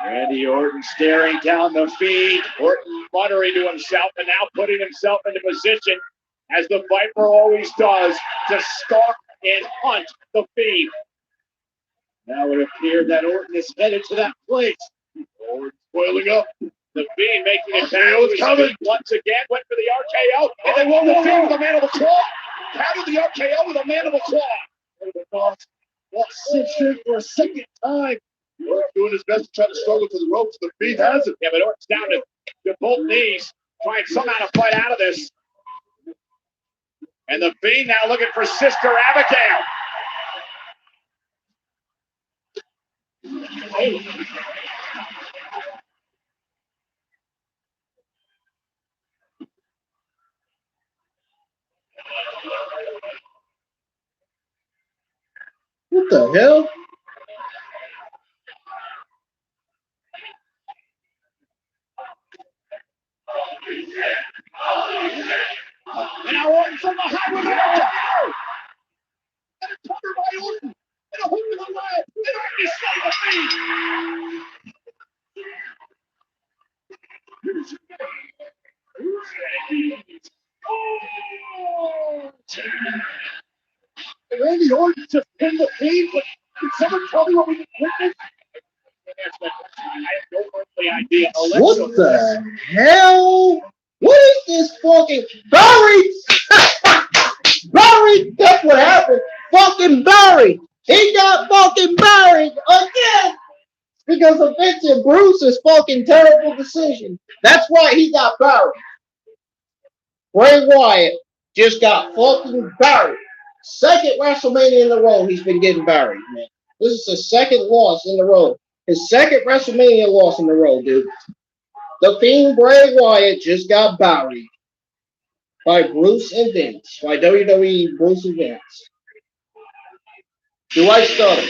Randy Orton staring down the Fiend. Orton muttering to himself and now putting himself into position, as the Viper always does, to stalk and hunt the Fiend. Now it appeared that Orton is headed to that place. Orton boiling up. The Fiend making it back. Coming once again. Went for the RKO. And they won the Fiend with a mandible claw. Countered the RKO with a mandible claw. Cinched in for a second time. Orton doing his best to try to struggle to the ropes. The Fiend has it. Yeah, but Orton's down to both knees, trying somehow to fight out of this. And the Fiend now looking for Sister Abigail. What the hell? And now Orton from behind with an RKO. And a cover by Orton. And a hook to the leg. And Orton is slaying the Fiend. And Randy Orton just pinned the Fiend, but can someone tell me what we can witness? I have no earthly idea. What the hell? What is this fucking Barry? Barry, that's what happened. Fucking Barry. He got fucking buried again because of Vince and Bruce's fucking terrible decision. That's why he got buried. Bray Wyatt just got fucking buried. Second WrestleMania in a row he's been getting buried, man. This is his second loss in a row. His second WrestleMania loss in a row, dude. The Fiend Bray Wyatt just got buried by Bruce and Vince, by WWE Bruce and Vince. Do I stutter?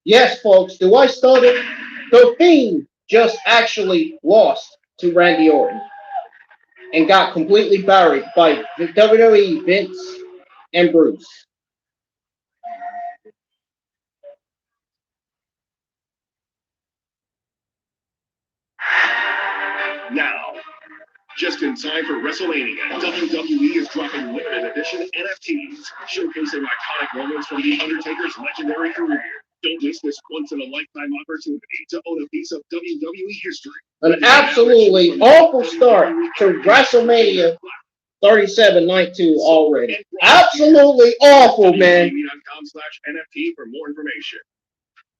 Yes, folks, do I stutter? The Fiend just actually lost to Randy Orton and got completely buried by WWE, Vince, and Bruce. Now, just in time for WrestleMania, WWE is dropping limited edition NFTs, showcasing iconic moments from The Undertaker's legendary career. Don't miss this once-in-a-lifetime opportunity to own a piece of WWE history. An absolutely awful start to WrestleMania 37 night 2 already. Absolutely awful, man. WWECom/NFT for more information.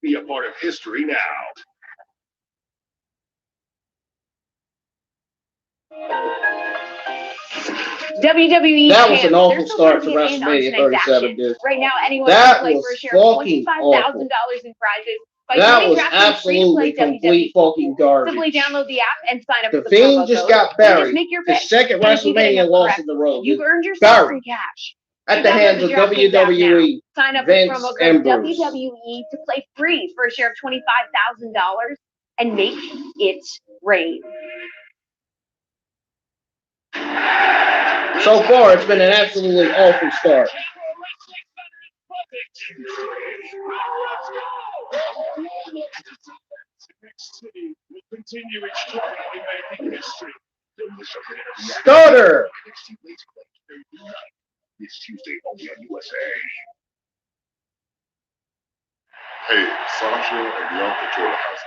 Be a part of history now. WWE That was champs, an they're awful still start to trying to get in on WrestleMania tonight's 37, action. dude. Right now, anyone That can play was for a share of fucking $25,000 in prizes by That joining was DraftKings free-to-play absolutely complete fucking garbage. Simply download the app and sign up The with the Fiend promo just code. got Then just buried. make your The pick. second And if you get WrestleMania enough loss correct, in the road. you've earned yourself some cash. At the Download hands the of DraftKings app now. WWE, Sign up with Vince, promo and code Bruce. WWE to play free for a share of $25,000 and make it rain. So far, it's been an absolutely awful start. Stutter! This Tuesday only on USA. Hey, Sasha and Bianca tore the house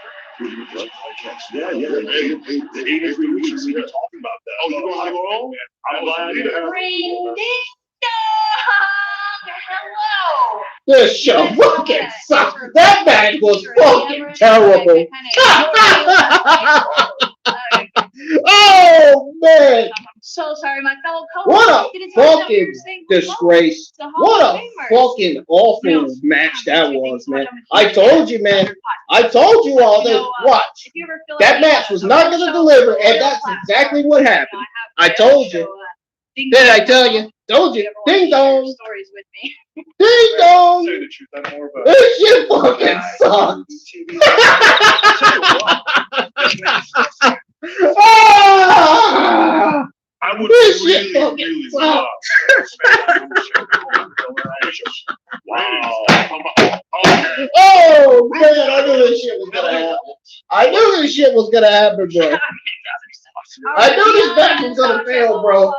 down. Yeah. The 83 weeks we've been talking about that. Oh, you know how to go home? I'm glad you have. Bring this dong! Hello! This show fucking sucks. That match was fucking terrible. Oh, man. I'm so sorry, my fellow What co-host. a fucking disgrace. What a fucking awful match that was, man. I told you, man. I told you all this. Watch. That match was not going to deliver, and that's exactly what happened. I told you. Did I tell you? Told you. Ding dong. Ding dong. This shit fucking sucks. I would This really, shit fucking really sucks. Wow. Oh man, I knew this shit was gonna happen. I knew this shit was gonna happen, bro. I knew this match was gonna fail, bro.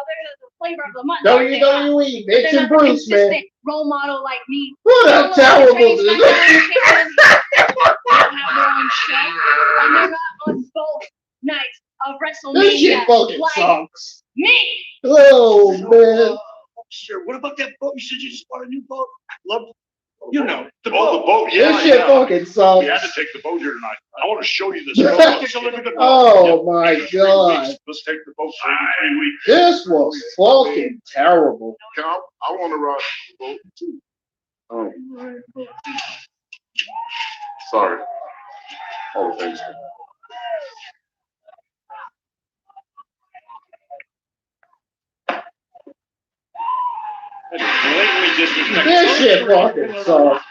WWE, Vince and Bruce, man. Role model like me. What a terrible They have their own show, and they're not on both nights of WrestleMania. This shit fucking like sucks. me. Oh man. Sure. What about that boat? You said you just bought a new boat. Love, the boat. boat. This shit fucking sucks. We had to take the boat here tonight. I want to show you this boat. Let's take a look at the boat. Oh my god. Let's take the boat for 3 weeks. This was fucking terrible. I want to ride the boat too. Oh. Sorry. All the things. This shit fucking sucks.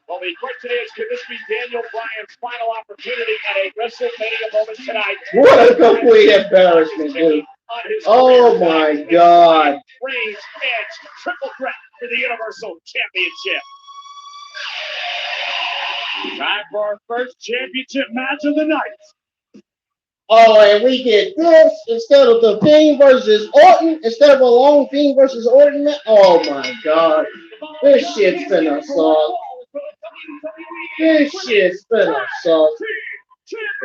Well, the question is, could this be Daniel Bryan's final opportunity at a WrestleMania moment tonight? What a complete embarrassment, dude. Oh my god. Reigns, Edge, triple threat for the Universal Championship. Time for our first championship match of the night. Oh, and we get this instead of the Fiend versus Orton, instead of a long Fiend versus Orton match. Oh my god. This shit's finna suck. This shit's finna suck.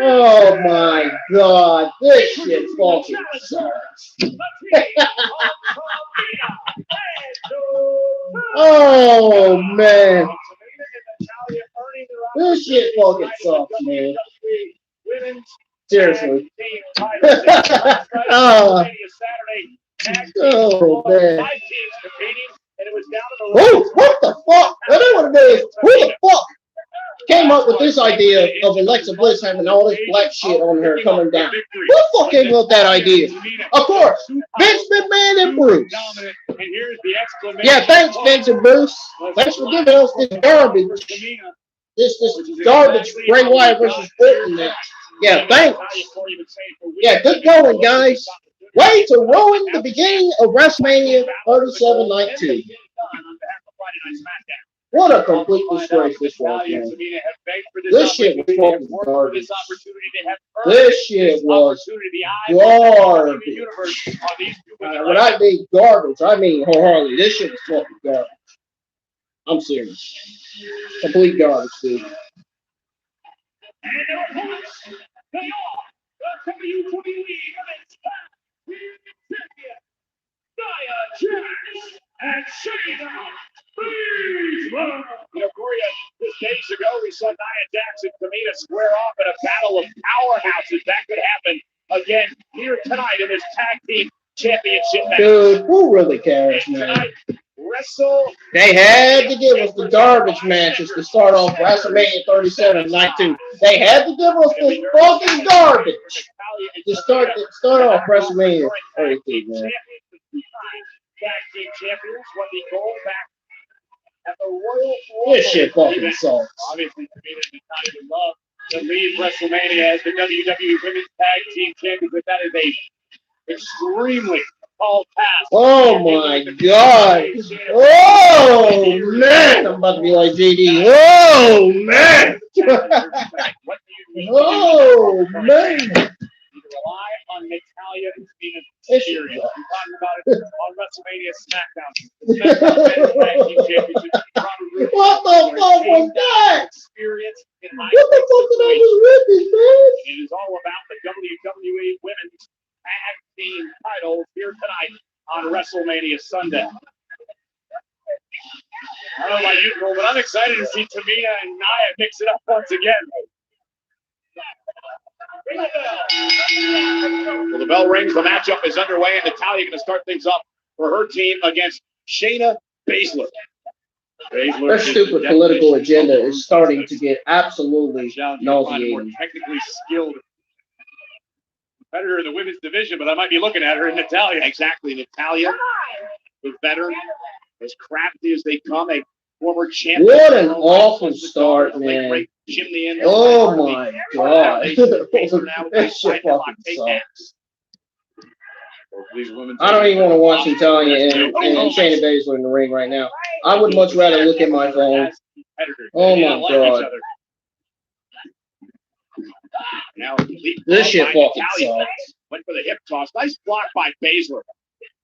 Oh my god. This shit fucking sucks. Oh man. This shit fucking sucks, man. Seriously. Oh man. Oh, what the fuck? That ain't what it is. Who the fuck came up with this idea of Alexa Bliss having all this black shit on her coming down? Who the fuck came up with that idea? Of course, Vince McMahon and Bruce. Yeah, thanks, Vince and Bruce. Thanks for giving us this garbage. This garbage Bray Wyatt versus Orton match. Yeah, thanks. Yeah, good going, guys. Way to ruin the beginning of WrestleMania 37 Night 2. What a complete disgrace this was, man. This shit was fucking garbage. This shit was garbage. When I mean garbage, I mean wholeheartedly. This shit was fucking garbage. I'm serious. Complete garbage, dude. And their opponents, they are the WWE Women's Tag Team Champions, the Shayna. You know, Corey, just days ago, we saw Nia Jax and Tamina square off in a battle of powerhouses. That could happen again here tonight in this tag team championship match. Dude, who really cares, man? Tonight, Wrestle. They had to give us the garbage matches to start off WrestleMania 37 night 2. They had to give us this fucking garbage to start off WrestleMania 32, man. Tag team champions won the gold back at the Royal Rumble. This shit fucking sucks. Obviously, Tamina did not even love to lead WrestleMania as the WWE Women's Tag Team Champions, but that is a extremely tall task. Oh my god. Oh man. I'm about to be like JD. Oh man. Oh man. Rely on Natalia and Cena's experience. We talked about it on WrestleMania SmackDown. What the fuck was that? Experience in What the fuck did I just rip, man? It is all about the WWE Women's Tag Team titles here tonight on WrestleMania Sunday. I don't know about you, Cole, but I'm excited to see Tamina and Nia mix it up once again. Well, the bell rings. The matchup is underway, and Natalya going to start things up for her team against Shayna Baszler. Their stupid political agenda is starting to get absolutely nauseating. More technically skilled competitor in the women's division, but I might be looking at her in Natalya. Exactly, Natalya, the veteran, as crafty as they come, a former champion. What an awful start, man. Oh my god. This shit fucking sucks. I don't even want to watch Natalya and Shayna Baszler in the ring right now. I would much rather look at my phone. Oh my god. This shit fucking sucks. Went for the hip toss. Nice block by Baszler.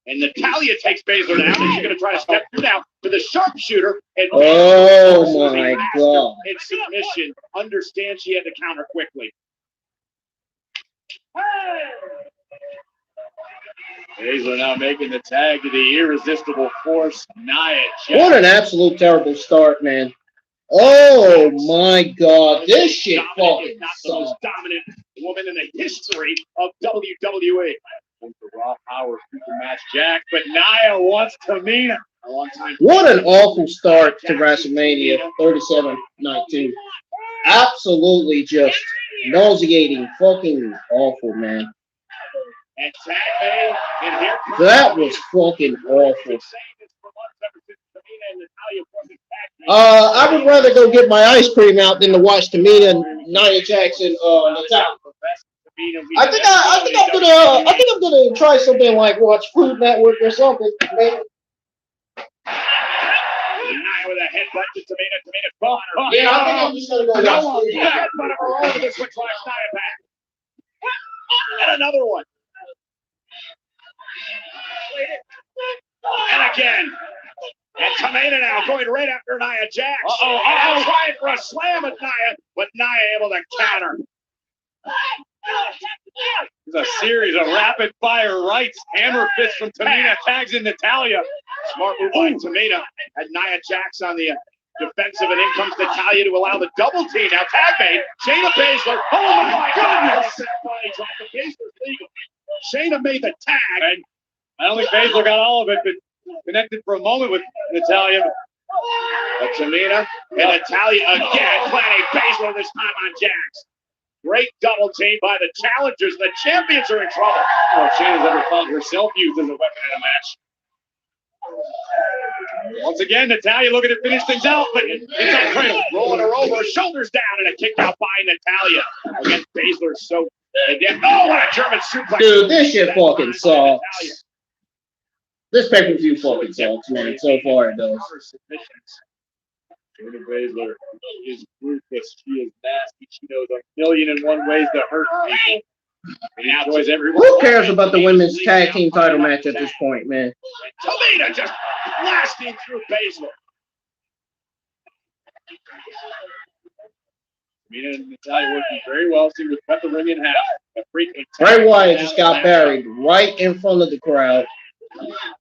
And Natalya takes Baszler down, and she's going to try to step through now to the sharpshooter. And oh my god. In submission, understand she had to counter quickly. Baszler now making the tag to the irresistible force, Nia Jax. What an absolute terrible start, man. Oh my god, this shit fucking not the most dominant woman in the history of WWE. The Raw Power Super Match Jack, but Nia wants Tamina. A long time. What an awful start to WrestleMania 37 night 2. Absolutely just nauseating, fucking awful, man. And tag and here that was fucking awful. I would rather go get my ice cream out than to watch Tamina and Nia Jax and Natalya. I think I'm gonna try something like watch Food Network or something, man. Nia with a headbutt to Tamina. Yeah, I think I'm just gonna go watch Food Network. Headbutt of her own to switch last Nia back. And another one. And again. And Tamina now going right after Nia Jax. And trying for a slam at Nia, but Nia able to counter. It's a series of rapid fire rights. Hammer fist from Tamina, tags in Natalya. Smart move by Tamina. Had Nia Jax on the defensive, and in comes Natalya to allow the double team. Now tag made. Shayna Baszler. Oh my goodness! Baszler's legal. Shayna made the tag. And I don't think Baszler got all of it, but connected for a moment with Natalya. But Tamina and Natalya again planning Baszler this time on Jax. Great double team by the challengers. The champions are in trouble. Oh, Shayna's ever found herself used as a weapon in a match. Once again, Natalya looking to finish things out, but it's on Cradle. Rolling her over, shoulders down, and a kick out by Natalya against Baszler. So, oh, what a German suplex. Dude, this shit fucking sucks. This pay-per-view fucking sucks, man. So far it does. Shayna Baszler is ruthless. She is nasty. She knows 1,000,001 ways to hurt people. And now enjoys everyone. Who cares about the women's tag team title match at this point, man? Tamina just blasting through Baszler. Tamina and Natalya working very well. See, we cut the ring in half. Bray Wyatt just got buried right in front of the crowd.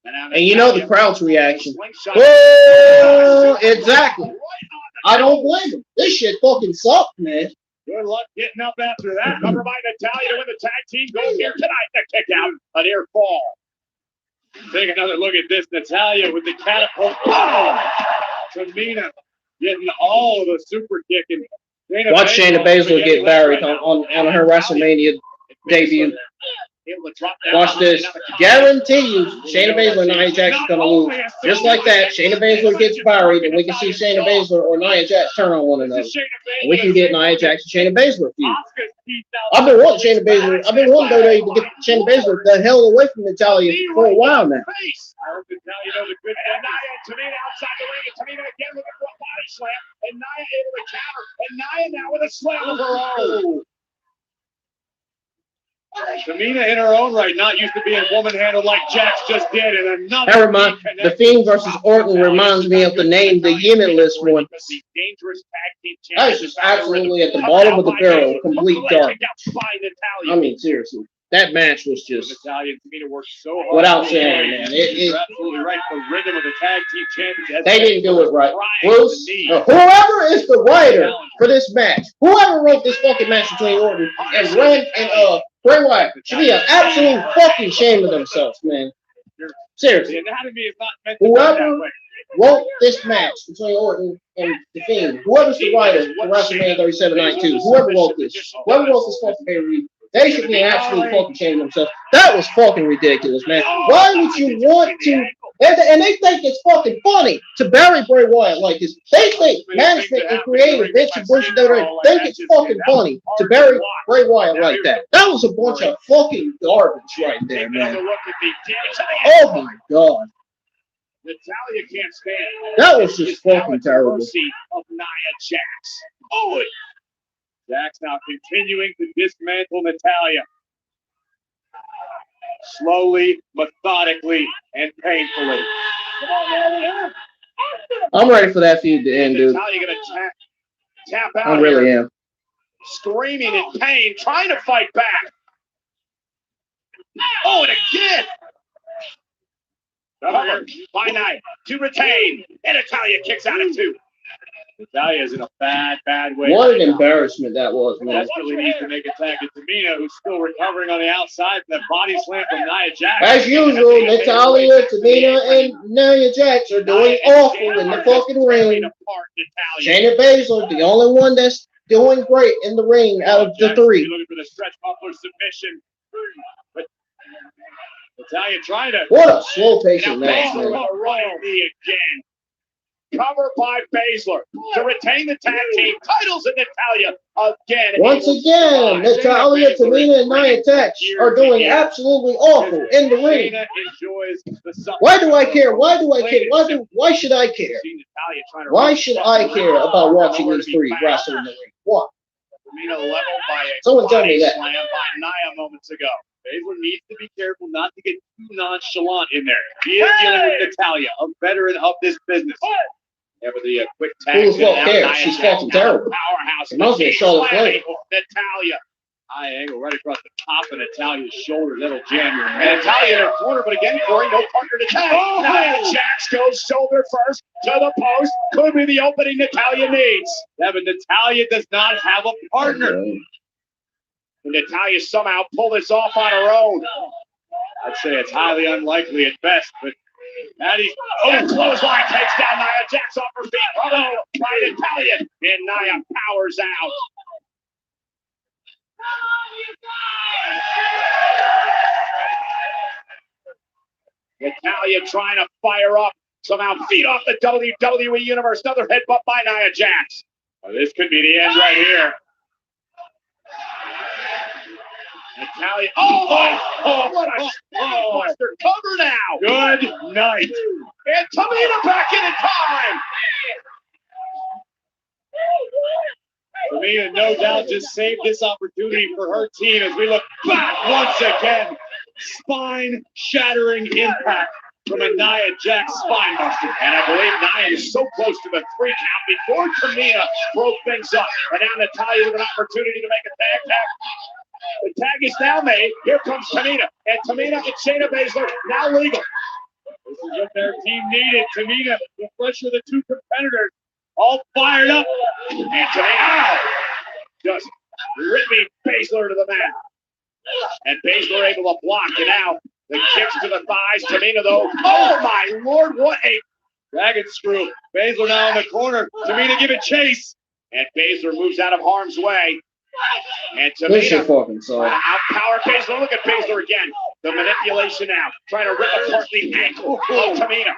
And you know the crowd's reaction. Oh, exactly. I don't blame him. This shit fucking sucked, man. Good luck getting up after that. Cover by Natalia to win the tag team gold here tonight. The kick out, a near fall. Take another look at this. Natalia with the catapult. Oh! Tamina getting all of the super kicking. Watch Shayna Baszler get buried on her WrestleMania debut. Watch this. Guarantee you, Shayna Baszler and Nia Jax is going to lose. Just like that, Shayna Baszler gets buried, and we can see Shayna Baszler or Nia Jax turn on one another. And we can get Nia Jax and Shayna Baszler feud. I've been wanting Shayna Baszler. I've been wanting WWE to get Shayna Baszler the hell away from Natalia for a while now. Tamina outside the ring, and Tamina again with a front body slam, and Nia able to counter, and Nia now with a slam of her own. Tamina in her own right, not used to being woman handled like Jax just did, and another. The Fiend versus Orton reminds me of the name, the Limitless one. That is just absolutely at the bottom of the barrel, complete dark. I mean, seriously. That match was just without saying, man. Absolutely right. The rhythm of the tag team champions. They didn't do it right. Bruce, whoever is the writer for this match, whoever wrote this fucking match between Orton and Bray Wyatt should be an absolute fucking shame of themselves, man. Seriously. Whoever wrote this match between Orton and The Fiend, whoever's the writer for WrestleMania 37 Night 2, whoever wrote this fucking pay-per-view, they should be an absolute fucking shame of themselves. That was fucking ridiculous, man. Why would you want to? And they think it's fucking funny to bury Bray Wyatt like this. They think management and creative, Vince and Bush, think it's fucking funny to bury Bray Wyatt like that. That was a bunch of fucking garbage right there, man. Oh my god. Natalia can't stand. That was just fucking terrible. Of Nia Jax. Oh, Jax now continuing to dismantle Natalia. Slowly, methodically, and painfully. I'm ready for that feud to end, dude. Natalia gonna tap out. I really am. Screaming in pain, trying to fight back. Oh, and again. Cover by Nia to retain, and Natalia kicks out at 2. Natalia's in a bad way. What an embarrassment that was, man. Desperately needs to make a tag to Tamina, who's still recovering on the outside from that body slam from Nia Jax. As usual, Natalia, Tamina, and Nia Jax are doing awful in the fucking ring. Shayna Baszler, the only one that's doing great in the ring out of the 3. Looking for the stretch muffler submission. But Natalia trying to. What a slow pacing match, man. Again. Cover by Baszler to retain the tag team titles, and Natalia again. Once again, Natalia, Tamina, and Nia Jax are doing absolutely awful in the ring. Why do I care? Why do I care? Why should I care? Why should I care about watching these 3 wrestle in the ring? What? Someone tell me that. Slam by Nia moments ago. Baszler needs to be careful not to get too nonchalant in there. He is dealing with Natalia, a veteran of this business. Yeah, with the quick tag. Who the fuck cares? She's fucking terrible. Powerhouse. It must be a Charlotte Flair. Natalia. High angle right across the top of Natalia's shoulder. That'll jam your head. Natalia in her corner, but again, Corey, no partner to tag. Nia Jax goes shoulder first to the post. Could be the opening Natalia needs. Yeah, but Natalia does not have a partner. And Natalia somehow pulled this off on her own. I'd say it's highly unlikely at best, but clothesline takes down Nia Jax off her feet. Oh, by Natalia, and Nia powers out. Natalia trying to fire up, somehow feed off the WWE Universe. Another headbutt by Nia Jax. Oh, this could be the end right here. Natalia. What a buster cover now. Good night. And Tamina back in time. Tamina, no doubt, just saved this opportunity for her team as we look back once again. Spine-shattering impact from a Nia Jax spine buster. And I believe Nia is so close to the 3 count before Tamina broke things up. And now Natalia with an opportunity to make a tag. The tag is now made. Here comes Tamina. And Tamina and Shayna Baszler now legal. This is what their team needed. Tamina, the fresher of the two competitors, all fired up. And Tamina just ripping Baszler to the mat. And Baszler able to block it out. The kicks to the thighs. Tamina, though. Oh, my Lord, what a dragon screw. Baszler now in the corner. Tamina giving chase. And Baszler moves out of harm's way. And Tamina fucking sorry. outpower Baszler. Look at Baszler again. The manipulation now. Trying to rip apart the ankle of Tamina.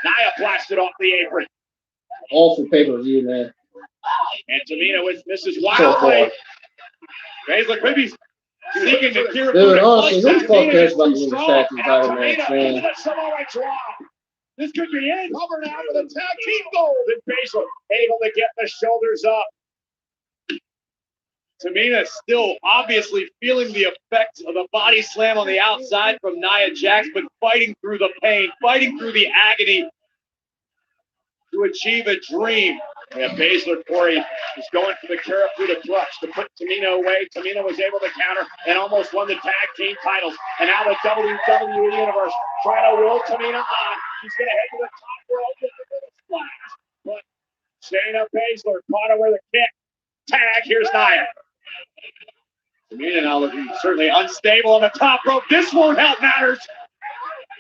Nia blasted off the apron. All for pay-per-view, man. And Tamina with Mrs. Wildly. Baszler could be seeking to cure. Dude, honestly, who the fuck cares about the women's tag team title match, man? This could be it. Cover now for the tag team gold. And Baszler able to get the shoulders up. Tamina still obviously feeling the effects of the body slam on the outside from Nia Jax, but fighting through the pain, fighting through the agony to achieve a dream. Yeah, Baszler, Corey, is going for the carrot through the crutch to put Tamina away. Tamina was able to counter and almost won the tag team titles. And now the WWE Universe trying to will Tamina on. She's going to head to the top rope with a little splash. But Shayna Baszler caught her with a kick. Tag, here's Nia. Tamina now looking certainly unstable on the top rope. This won't help matters.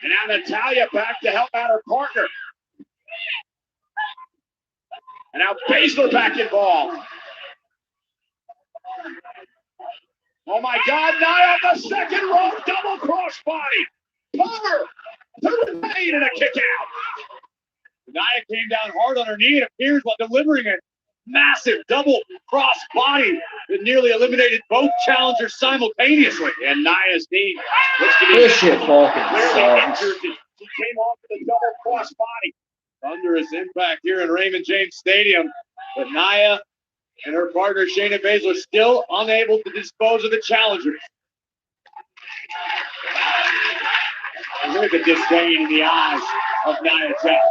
And now Natalya back to help out her partner. And now Baszler back involved. Oh my God, Nia on the second rope, double cross body. Cover to the pain and a kick out. Nia came down hard on her knee, it appears, while delivering a massive double cross body that nearly eliminated both challengers simultaneously. And Nia's knee looks to be This shit fucking clearly sucks. injured. She came off with a double cross body. Thunderous impact here in Raymond James Stadium. But Nia and her partner Shayna Baszler still unable to dispose of the challengers. And look at the disdain in the eyes of Nia Jax.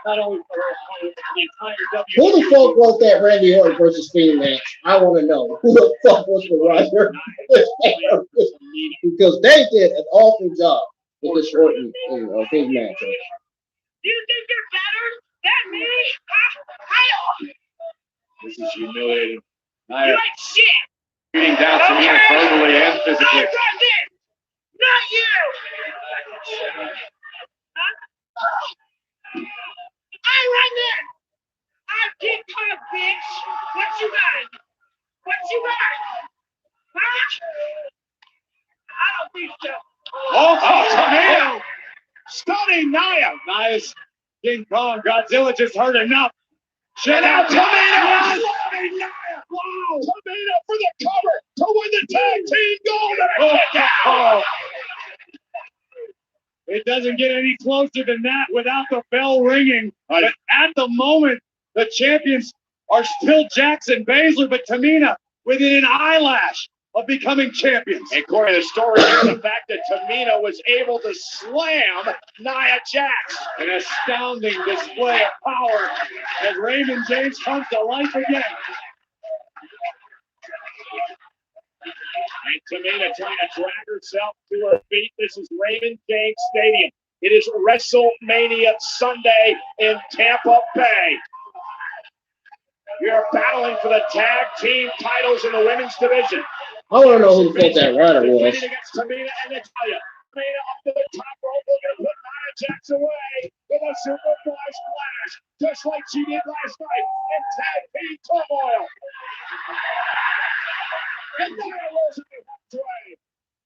Not only for her opponent, but the entire Who the fuck was that Randy Orton versus Fiend match? I want to know. Who the fuck was the writer? Because they did an awful job with this Orton and Fiend match. You think you're better than me? This is humiliating. You Nia ain't shit. beating down Tamina verbally and physically. I run this, not you. I run this. I'm King Kong, bitch. What you got? What you got? Huh? I don't think so. Oh, Tamina! Stunning Nia! Nia's King Kong, Godzilla just heard enough. Shut out, Tamina! Stunning Nia! Wow! Tamina for the cover to win the tag team gold! And a kick out! It doesn't get any closer than that without the bell ringing. But at the moment, the champions are still Jax and Baszler, but Tamina within an eyelash of becoming champions. And Corey, the story is the fact that Tamina was able to slam Nia Jax. An astounding display of power as Raymond James comes to life again. And Tamina trying to drag herself to her feet. This is Raymond James Stadium. It is WrestleMania Sunday in Tampa Bay. We are battling for the tag team titles in the women's division. I want to know who the fuck that writer was. Defending against Tamina and Natalya. Tamina up to the top rope, looking to put Nia Jax away with a superfly splash, just like she did last night in Tag Team Turmoil. And Nia rolls into the way.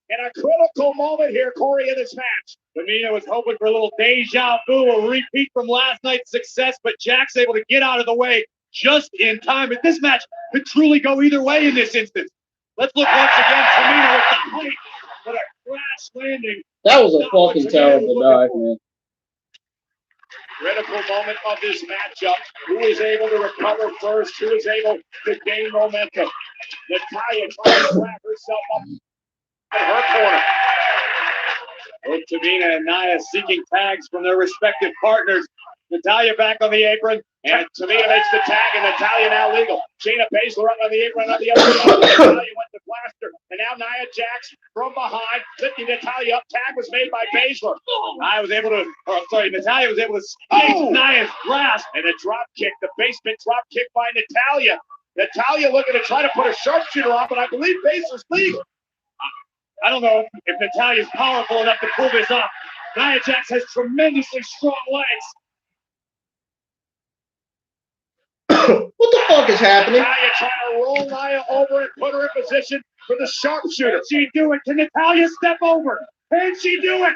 In a critical moment here, Corey, in this match. Tamina was hoping for a little deja vu, a repeat from last night's success, but Jax able to get out of the way just in time. But this match could truly go either way in this instance. Let's look once again. Tamina with the height, with a crash landing. That was a fucking terrible dive, man. Critical moment of this matchup. Who is able to recover first? Who is able to gain momentum? Natalya trying to wrap herself up in her corner. Both Tamina and Nia seeking tags from their respective partners. Natalya back on the apron, And Tamina makes the tag, and Natalya now legal. Shayna Baszler up on the apron on the other side. Natalya went to blaster, and now Nia Jax from behind, lifting Natalya up. Tag was made by Baszler. Natalya was able to escape Nia's grasp, and a drop kick, the basement drop kick by Natalya. Natalya looking to try to put a sharpshooter on, but I believe Baszler's legal. I don't know if Natalya's powerful enough to pull this off. Nia Jax has tremendously strong legs. What the fuck is happening? Natalya trying to roll Nia over and put her in position for the sharpshooter. Can she do it? Can Natalya step over? Can she do it?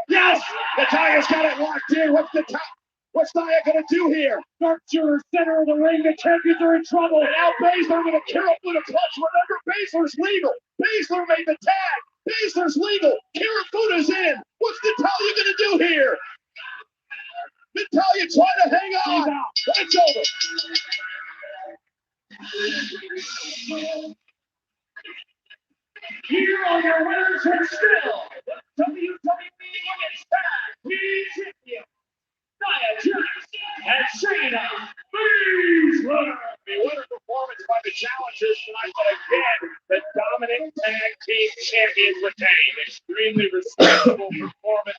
Yes! Natalya's got it locked in. What's Nia going to do here? Sharpshooter, center of the ring. The champions are in trouble. And now Baszler with a Kirifuda clutch. Remember, Baszler's legal. Baszler made the tag. Baszler's legal. Kirifuda's in. What's Natalya going to do here? Natalya trying to hang on. It's over. Here are your winners and still the WWE Women's Tag Team Champions, Nia Jax and Shayna Baszler. A winner performance by the challengers tonight, but again, the dominant tag team champions retain. Extremely respectable performance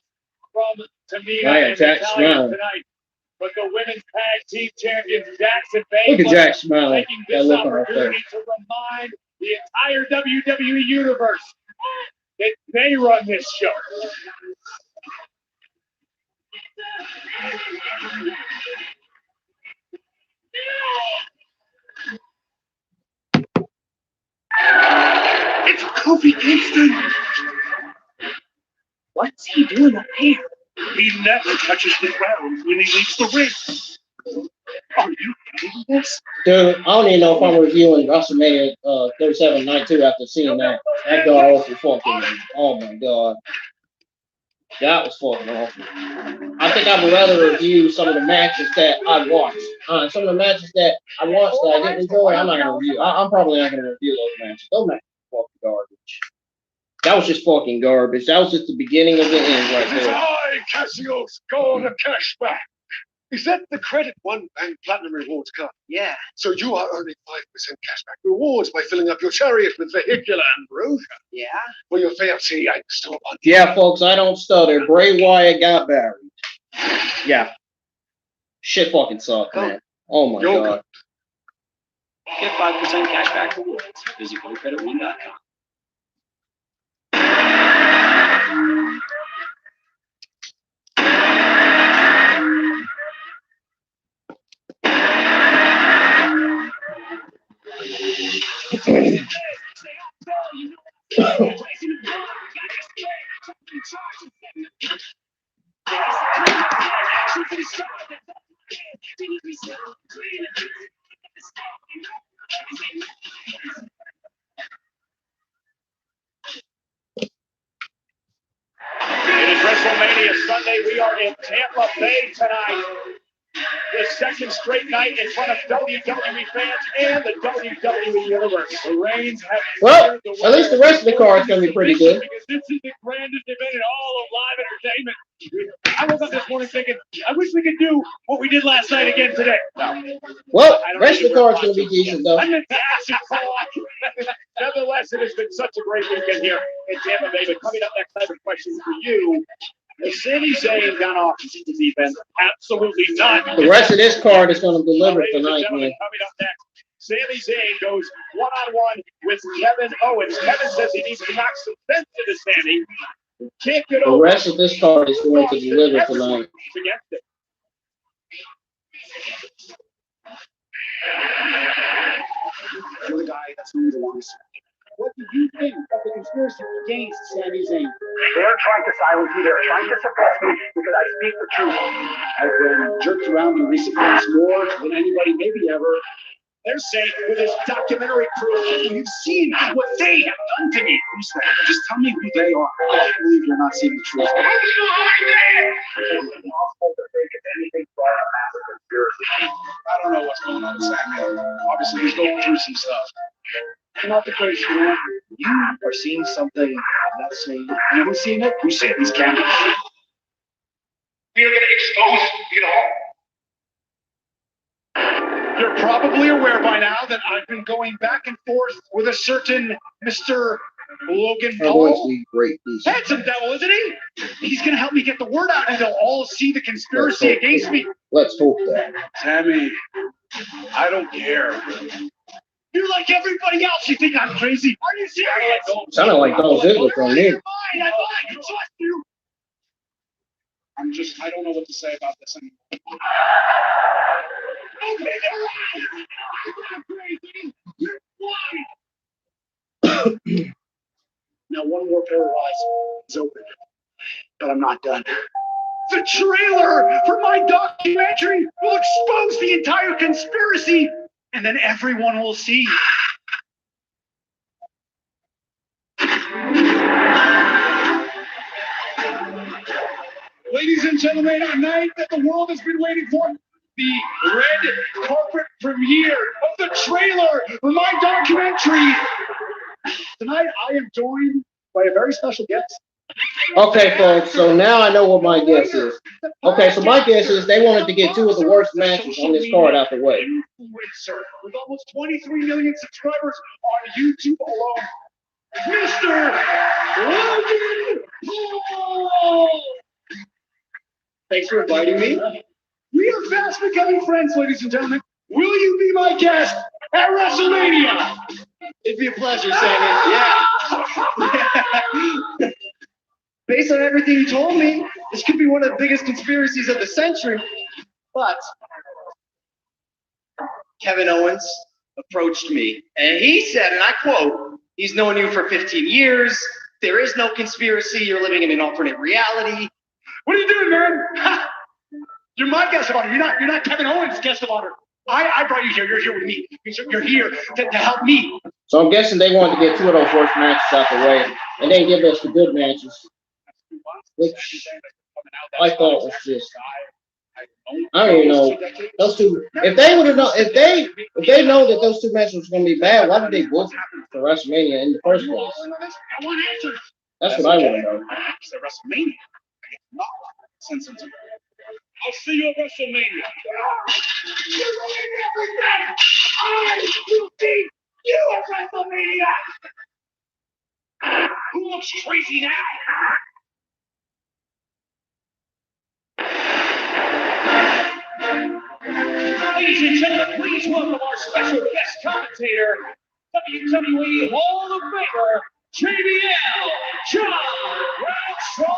from Tamina and Natalya tonight. But the women's tag team champions, Jax and Baszler, look at Jax smiling. taking this opportunity to remind the entire WWE universe that they run this show. It's Kofi Kingston. What's he doing up there? He never touches the ground when he leaves the ring. Are you kidding this? Dude, I don't even know if I'm reviewing WrestleMania 37 Night 2 after seeing that. That god awful fucking. Oh my god. That was fucking awful. I think I would rather review some of the matches that I watched. Some of the matches that I watched that I didn't enjoy, I'm not going to review. I'm probably not going to review those matches. Those matches were fucking garbage. That was just fucking garbage. That was just the beginning of the end right This is there. I, Cassius, going to cash back. Is that the credit one and platinum rewards card? Yeah. So you are earning 5% cashback rewards by filling up your chariot with vehicular ambrosia. Yeah. For your fancy I still want. Yeah, folks, I don't stutter. Bray Wyatt got buried. Yeah. Shit fucking sucked, man. Oh my god. Get 5% cash back rewards. Visit GoCreditOne.com. It is WrestleMania Sunday. We are in Tampa Bay tonight. The second straight night in front of WWE fans and the WWE Universe. The Reigns have Well, at least the rest of the card's going to be pretty good. Because this is the grandest event in all of live entertainment. I woke up this morning thinking, I wish we could do what we did last night again today. No. Well, the rest of the card's going to be decent, though. I meant to ask you, Paul. Nonetheless, it has been such a great weekend here in Tampa Bay. But coming up next, I have a question for you. Has Sami Zayn gone off the deep end? Absolutely not. The rest of this card is going to deliver Ladies and tonight, gentlemen, man. coming up next, Sami Zayn goes one-on-one with Kevin Owens. Kevin says he needs to knock some sense into Sami. Can't get The over rest of this card is going to deliver tonight. against it. You're the guy that's who the wants. What do you think of the conspiracy against Sami Zayn? They're trying to silence me. They're trying to suppress me because I speak the truth. I've been jerked around in recent months more than anybody maybe ever. They're saying with his documentary crew, You've seen what they have done to me. Just tell me who they are. I can't believe you're not seeing the truth. I don't know what's going on with Sami. Obviously, he's going through some stuff. Not the crazy one. You are seeing something I'm not seeing. And who's seeing it? Who's seeing these cameras? We're going to expose it all. You're probably aware by now that I've been going back and forth with a certain Mr. Logan Paul. Handsome devil, isn't he? He's going to help me get the word out, and they'll all see the conspiracy against me. Let's hope that. Sammy, I don't care. You're like everybody else. You think I'm crazy? Are you serious? Sounded like Dolph Ziggler from me. I can trust you. I don't know what to say about this anymore. Open your eyes! I'm not crazy! You're blind! Now one more pair of eyes is open. But I'm not done. The trailer for my documentary will expose the entire conspiracy, and then everyone will see. Ladies and gentlemen, a night that the world has been waiting for. The red carpet premiere of the trailer for my documentary. Tonight, I am joined by a very special guest. Okay, folks, so now I know what my guess is. Okay, so my guess is they wanted to get two of the worst matches on this card out the way. Influencer with almost 23 million subscribers on YouTube alone. Mr. Logan Paul! Thanks for inviting me. We are fast becoming friends, ladies and gentlemen. Will you be my guest at WrestleMania? It'd be a pleasure, Sammy. Yeah. Based on everything you told me, this could be one of the biggest conspiracies of the century. But Kevin Owens approached me, and he said, and I quote, he's known you for 15 years. There is no conspiracy. You're living in an alternate reality. What are you doing, man? You're my guest of honor. You're not Kevin Owens' guest of honor. I brought you here. You're here with me. You're here to help me. So I'm guessing they wanted to get two of those worst matches out the way, and then give us the good matches, which I thought was just. I don't even know those two. If they would have known, if they know that those two matches was going to be bad, why did they book for WrestleMania in the first place? I want answers. That's what I want to know. It's the WrestleMania. I'll see you at WrestleMania. You're ruining everything. I will see you at WrestleMania. Who looks crazy now? Ladies and gentlemen, please welcome our special guest commentator, WWE Hall of Famer, JBL, John Bradshaw.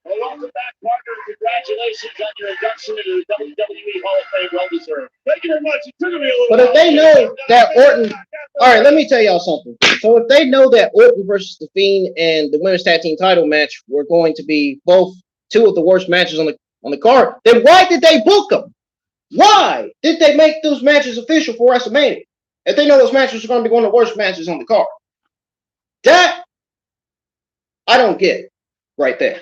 Well, welcome back, partner. Congratulations on your induction into the WWE Hall of Fame. Well deserved. Thank you very much. It took me a little But if they know that Orton, all right, let me tell y'all something. So if they know that Orton versus the Fiend and the Women's Tag Team Title match were going to be both two of the worst matches on the card, then why did they book them? Why did they make those matches official for WrestleMania? If they know those matches are going to be one of the worst matches on the card, that I don't get right there.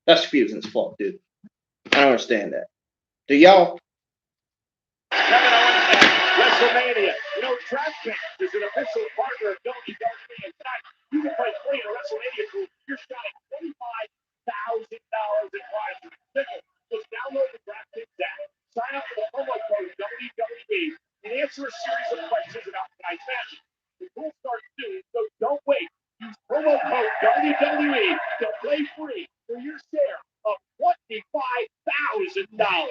That's confusing as fuck, dude. I don't understand that. Do y'all? Kevin Owens at WrestleMania. You know, DraftKings is an official partner of WWE. In fact, you can play free in a WrestleMania pool. You're shot at $25,000 in prizes. Just download the DraftKings app. Sign up for the promo code WWE and answer a series of questions about tonight's matches. The pool starts soon, so don't wait. Use promo code WWE to play free for your share of $25,000.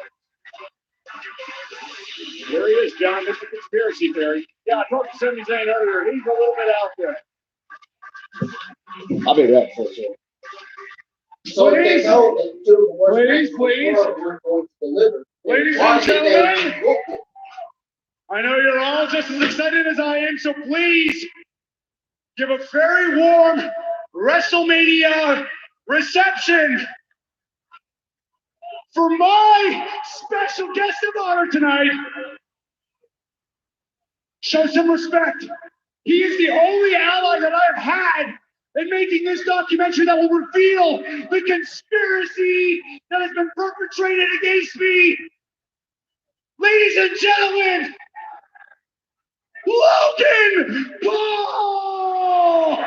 There he is, John, Mr. Conspiracy Theory. Yeah, I talked to Sami Zayn earlier. He's a little bit out there. I'll be back for sure. So please, ladies and gentlemen, I know you're all just as excited as I am, so please give a very warm WrestleMania reception for my special guest of honor tonight. Show some respect. He is the only ally that I've had in making this documentary that will reveal the conspiracy that has been perpetrated against me. Ladies and gentlemen, Logan Paul!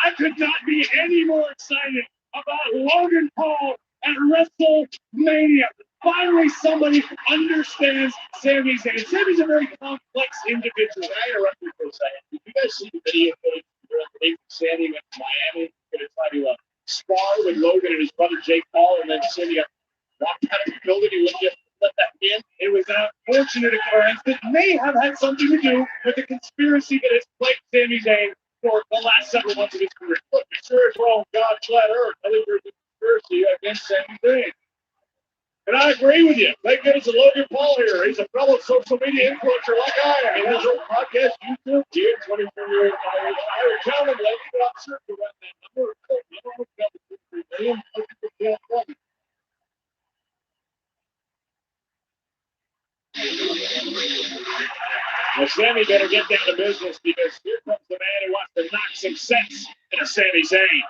I could not be any more excited about Logan Paul at WrestleMania. Finally, somebody understands Sami Zayn. Sami's a very complex individual. Can I interrupt you for a second? Did you guys see the video footage Sami went to Miami? Going to try to spar with Logan and his brother Jake Paul, and then Sami walked out of the building. He wouldn't just let that in. It was an unfortunate occurrence that may have had something to do with the conspiracy that has plagued Sami Zayn for the last several months of his career. Look, it sure is wrong. God, flat earth. I think there's a conspiracy against Sami Zayn. And I agree with you. Thank goodness Logan Paul here. He's a fellow social media influencer like I am. He has his own podcast, YouTube, 24-year-old Irish gentleman. Let's not sure to run that number. Well, Sami better get down to business because here comes the man who wants to knock some sense into Sami Zayn.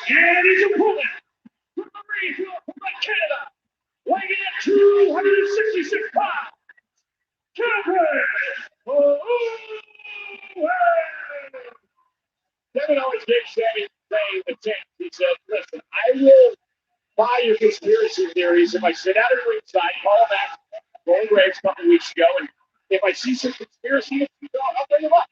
And he's a bullet from the ring from Canada, weighing at 266 pounds. Kevin Owens gave Sami Zayn the chance. He said, listen, I will buy your conspiracy theories if I sit out at ringside, call him back, Golden Graves a couple weeks ago, and if I see some conspiracy, I'll bring him up.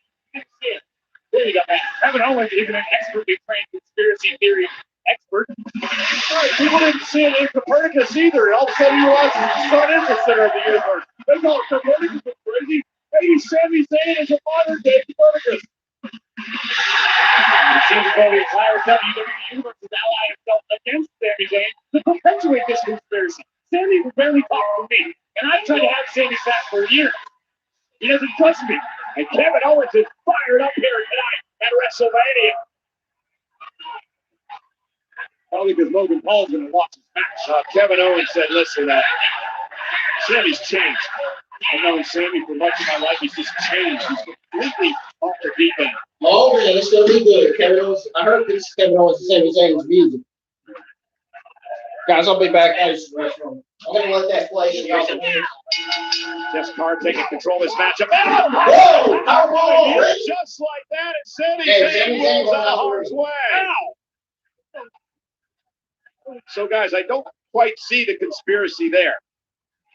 There you go, man. Kevin Owens isn't an expertly trained conspiracy theory expert. Right, people didn't see it in Copernicus either, and all of a sudden he realizes the sun is the center of the universe. They call it Copernicus was crazy. Maybe Sami Zayn is a modern day Copernicus. It seems as though the entire WWE universe has allied itself against Sami Zayn to perpetuate this conspiracy. Sami will barely talk to me, and I've tried to have Sami back for years. He doesn't trust me. And Kevin Owens is fired up here tonight at WrestleMania. Probably because Logan Paul's going to watch his match. Kevin Owens said, listen, Sami's changed. I've known Sami for much of my life. He's just changed. He's completely off the deep end. Oh, man, it's going to be good. Kevin Owens. I heard this Kevin Owens and Sami Zayn's music. Guys, I'll be back. I'm going to let that play. Jeff Carr taking control of this matchup. Whoa! Powerball! Just like that, and Sami Zayn moves out of harm's way. So, guys, I don't quite see the conspiracy there.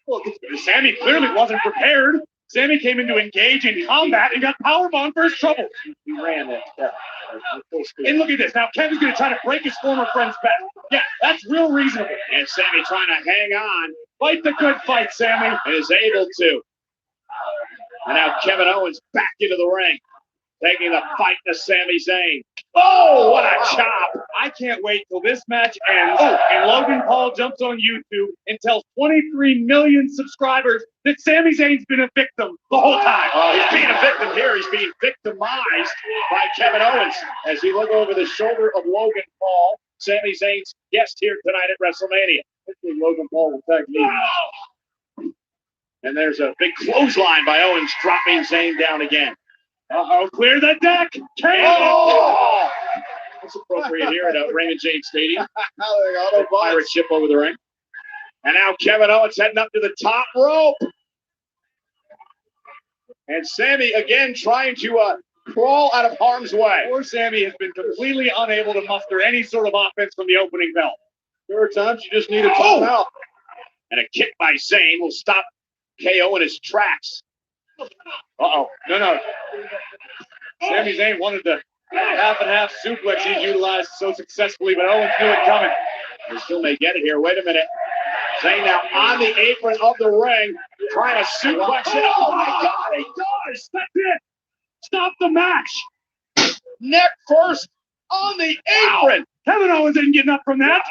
Well, Sami clearly wasn't prepared. Sami came in to engage in combat and got powerbombed for his trouble. He ran that. And look at this. Now, Kevin's going to try to break his former friend's back. Yeah, that's real reasonable. And Sami trying to hang on. Fight the good fight, Sami. And is able to. And now Kevin Owens back into the ring. Taking the fight to Sami Zayn. Oh, what a chop. I can't wait till this match ends and Logan Paul jumps on YouTube and tells 23 million subscribers that Sami Zayn's been a victim the whole time. He's being a victim here. He's being victimized by Kevin Owens as he look over the shoulder of Logan Paul, Sami Zayn's guest here tonight at WrestleMania. Hopefully Logan Paul will tag me. And there's a big clothesline by Owens, dropping Zayn down again. Clear the deck. Oh! That's appropriate here at Raymond James Stadium. Pirate ship over the ring. And now Kevin Owens heading up to the top rope. And Sami again trying to crawl out of harm's way. Poor Sami has been completely unable to muster any sort of offense from the opening bell. There are times you just need a timeout. And a kick by Zayn will stop KO in his tracks. No. Sami Zayn wanted the half and half suplex he's utilized so successfully, but Owens knew it coming. He still may get it here. Wait a minute. Zayn now on the apron of the ring, trying to suplex it. Oh my God, he does! That's it! Stop the match! Neck first on the apron! Kevin Owens isn't getting up from that.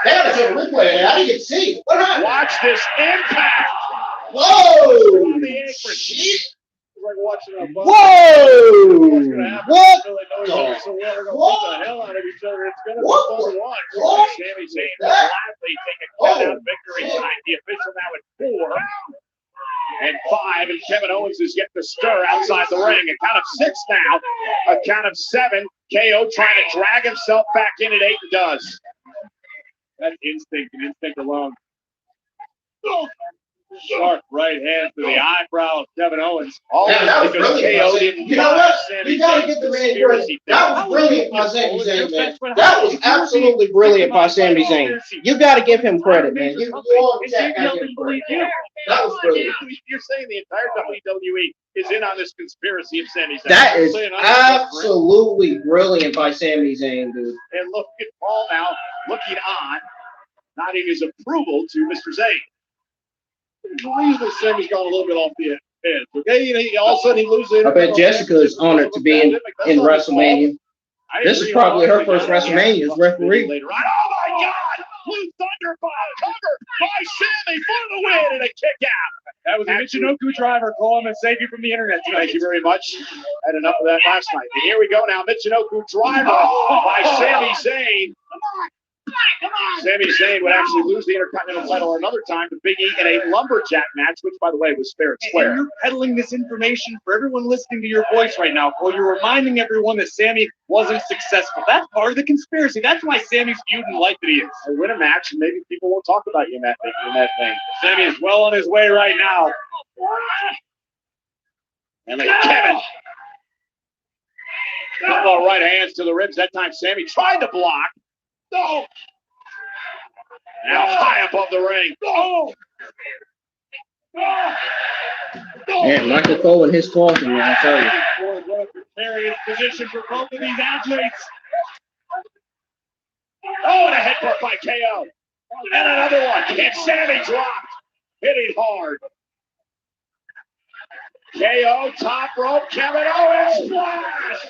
That is a replay. I didn't see. What happened? Watch this impact! Whoa! On the apron. Shit. Like watching a Whoa! What's going to happen? What? Really knows so well. We're going to beat the hell out of each other. It's going to be fun to watch. Sami Zayn will gladly take a count-out victory tonight. The official now at 4 and 5, and Kevin Owens is getting the stir outside the ring. A count of 6 now. A count of 7. KO trying to drag himself back in at 8 and does. That instinct and instinct alone. Sharp right hand to the eyebrow of Kevin Owens. All Yeah, that was because brilliant. KO didn't You know what? Sami You gotta Zayn's get the man conspiracy credit. That was brilliant by Sami Zayn, man. That was absolutely brilliant by Sami Zayn. You gotta give him credit, man. You all in chat gotta give him credit. That was brilliant. You're saying the entire WWE is in on this conspiracy of Sami Zayn. That is absolutely brilliant by Sami Zayn, dude. And look at Paul now looking on, nodding his approval to Mr. Zayn. The reason that Sami's gone a little bit off the edge. Okay, all of a sudden he loses. I bet Jessica is honored to be in WrestleMania. This is probably her first WrestleMania as referee. Oh my God! Blue Thunderball covered by Sami for the win and a kick out. That was a Michinoku driver. Call him and save you from the internet tonight. Thank you very much. Had enough of that last night. And here we go now. Michinoku driver by Sami Zayn. Sami Zayn would actually lose the Intercontinental title another time to Big E in a lumberjack match, which, by the way, was fair and square. And you're peddling this information for everyone listening to your voice right now, Cole. You're reminding everyone that Sami wasn't successful. That's part of the conspiracy. That's why Sami's viewed and liked that he is. I win a match, and maybe people won't talk about you in that thing. Sami is well on his way right now. And look at Kevin. Couple right hands to the ribs. That time, Sami tried to block. No. Now high above the ring. No. Man, Michael Cole and his talking, man, I tell you. Precarious position for both of these athletes. Oh, and a headbutt by KO. And another one. And Sami dropped. Hitting hard. KO, top rope, Kevin Owens, splash!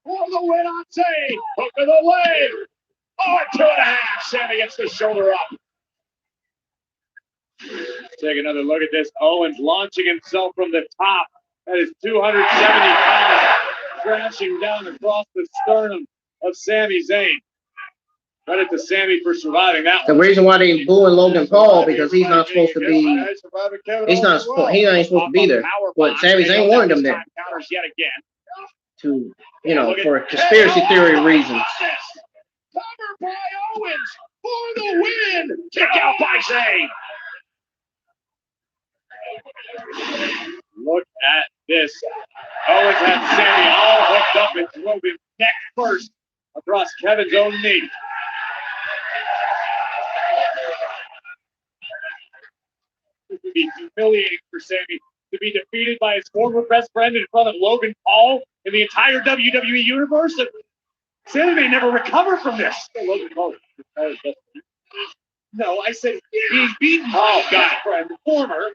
For the win on Zayn. Hook of the leg. Oh, 2.5. Sami gets the shoulder up. Take another look at this. Owens launching himself from the top. That is 270 pounds crashing down across the sternum of Sami Zayn. Credit to Sami for surviving that The one. reason why they booing Logan Paul because he's not supposed to be. He ain't supposed to be there. But Sami Zayn wanted him there Counters yet again. to, for conspiracy theory reasons. Covered by Owens for the win. Kick out by Zayn. Look at this. Owens had Sami all hooked up and drove him neck first across Kevin's own knee. This would be humiliating for Sami to be defeated by his former best friend in front of Logan Paul in the entire WWE universe. Sami may never recover from this. Logan Paul. No, I said he's beaten Paul's best friend, former.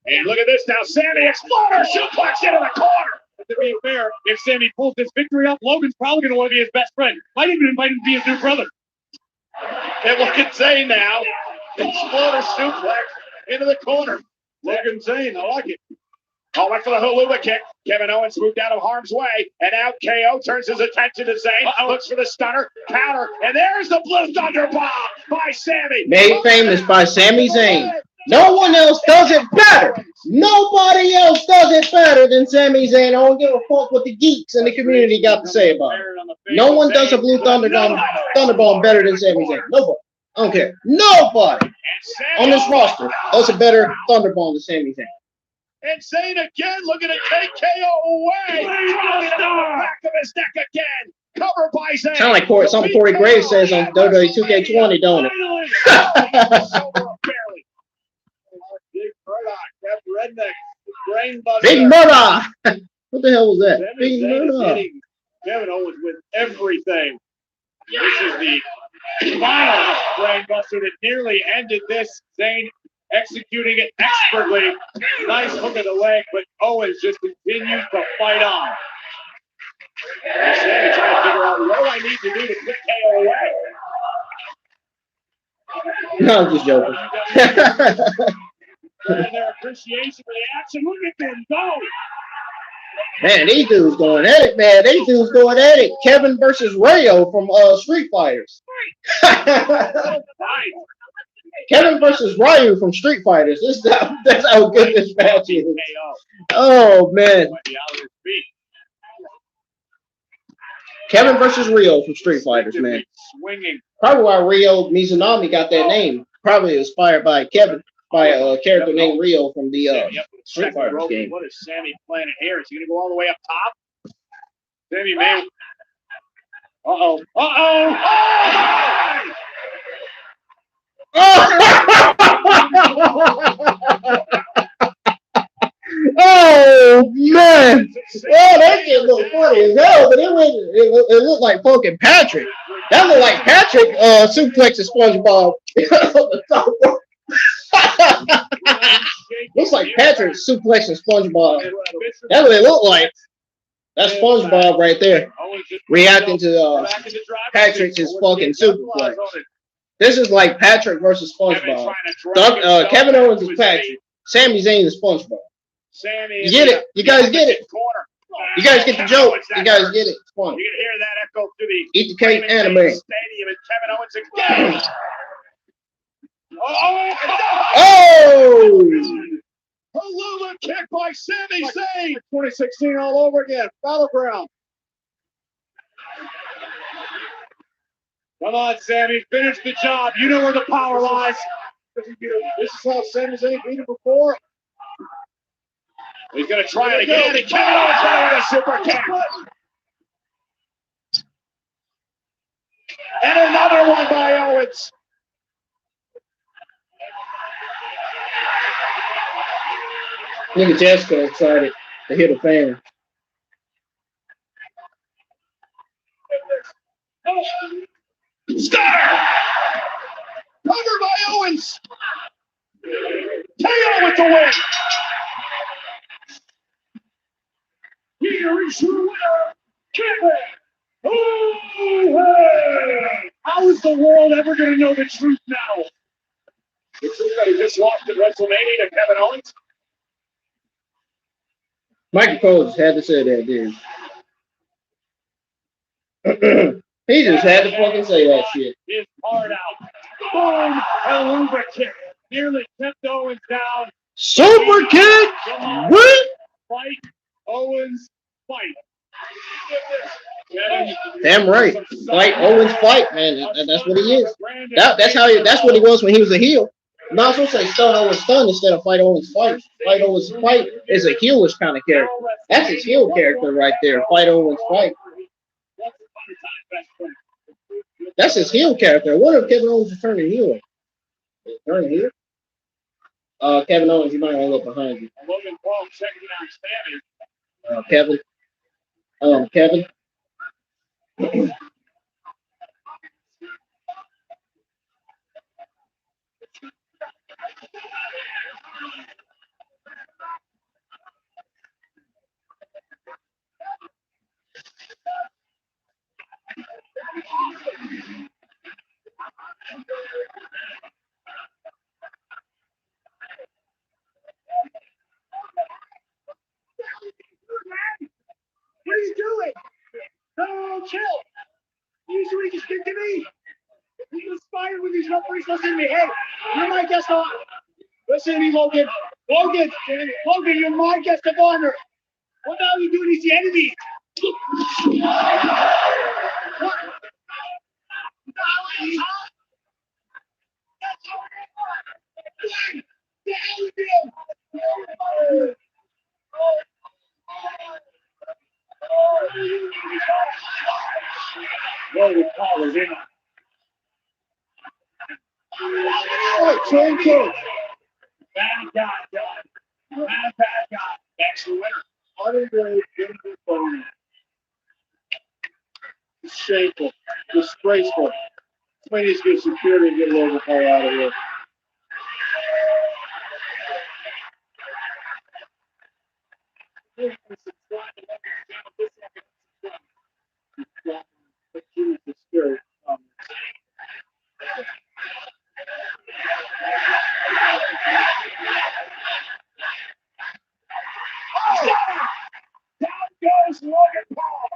And look at this now. Sami exploder suplex into the corner. To be fair, if Sami pulls this victory up, Logan's probably going to want to be his best friend. Might even invite him to be his new brother. And look at Zayn now. Exploder suplex into the corner. Logan Zayn, I like it. Oh, went for the Huluba kick. Kevin Owens moved out of harm's way. And now KO turns his attention to Zayn. Looks for the stunner. Counter. And there's the Blue Thunder Bomb by Sami. Made famous by Sami Zayn. No one else does it better. Nobody else does it better than Sami Zayn. I don't give a fuck what the geeks in the community got to say about it. No one does a Blue Thunder Bomb better than Sami Zayn. Nobody. I don't care. Nobody on this roster does a better Thunder Bomb than Sami Zayn. And Zayn again looking to take KO away. Dropping it on the back of his neck again. Covered by Zayn. Sound like something Corey Graves says on WWE 2K20, don't it? Big Murdoch, that redneck, brain buster. Big Murdoch. What the hell was that? Sami Big Zayn is Murdoch. hitting Kevin Owens with everything. This is the final brain buster that nearly ended this. Zayn executing it expertly. Nice hook of the leg, but Owens just continues to fight on. And Sami trying to figure out what do I need to do to put KO away. No, I'm just joking. And their appreciation for the action. Look at them go. Man, these dudes going at it, man. These dudes going at it. Kevin versus Rayo from Street Fighters. Kevin versus Ryu from Street Fighters. That's how good this match is. Oh, man. Kevin versus Ryo from Street Fighters, man. Swinging. Probably why Ryo Mizunami got that name. Probably inspired by Kevin. by a character named Rio from the Sami up with a Street second Fighter rope. game. What is Sami planning here? Is he going to go all the way up top? Sami may. Uh-oh. Uh-oh. Oh man! Oh, that shit looked funny as hell, but it looked like fucking Patrick. That looked like Patrick suplexing SpongeBob. Looks like Patrick suplexing SpongeBob. That's what it looked like. That's SpongeBob right there, reacting to Patrick's fucking superplex. This is like Patrick versus SpongeBob. Kevin Owens is Patrick. Sami Zayn is SpongeBob. You get it? You guys get it? You guys get the joke? You guys get it? It's fun. You can hear that echo through the Eat the cake, anime. Stadium, and Kevin Owens again. Oh! Halula kick by Sami Zayn. 2016 all over again. Battleground. Come on, Sami. Finish the job. You know where the power lies. This is how Sami Zayn beat him before. He's going to try it again. And Kevin Owens with a super kick. And another one by Owens. Look at Jessica excited to hit a fan. Stunner! Cover by Owens. KO with the win. Here is your winner, Kevin. How is the world ever going to know the truth now? The truth that he just lost at WrestleMania to Kevin Owens? Michael Cole just had to say that, dude. He just had to fucking say that shit. His heart out. Boom! Haluva kick. Nearly kept Owens down. Super kick! What? Fight. Owens fight. Damn right. Fight Owens fight, man. That's what he is. That's what he was when he was a heel. I'm not supposed to say stun Owens stun instead of fight Owens fight. Fight Owens fight is a heelish kind of character. That's his heel character right there. Fight Owens fight. That's his heel character. What if Kevin Owens is turning heel? Turning heel? Kevin Owens, you might want to look behind you. Logan Paul checking out Sami. Kevin. Kevin. What are you doing? No, chill. Usually just stick to me. He's inspired with these referees. Listen to me. Hey, you're my guest on. Listen to me, Logan. Logan, you're my guest of honor. What the hell are you doing? He's the enemy. What? Logan Paul is in. Bad guy, John. Bad guy. That's the winner. Unengraved Jennifer Bone. It's shameful. Disgraceful. Somebody needs to get security and get Logan Paul out of here. Down goes Logan Paul.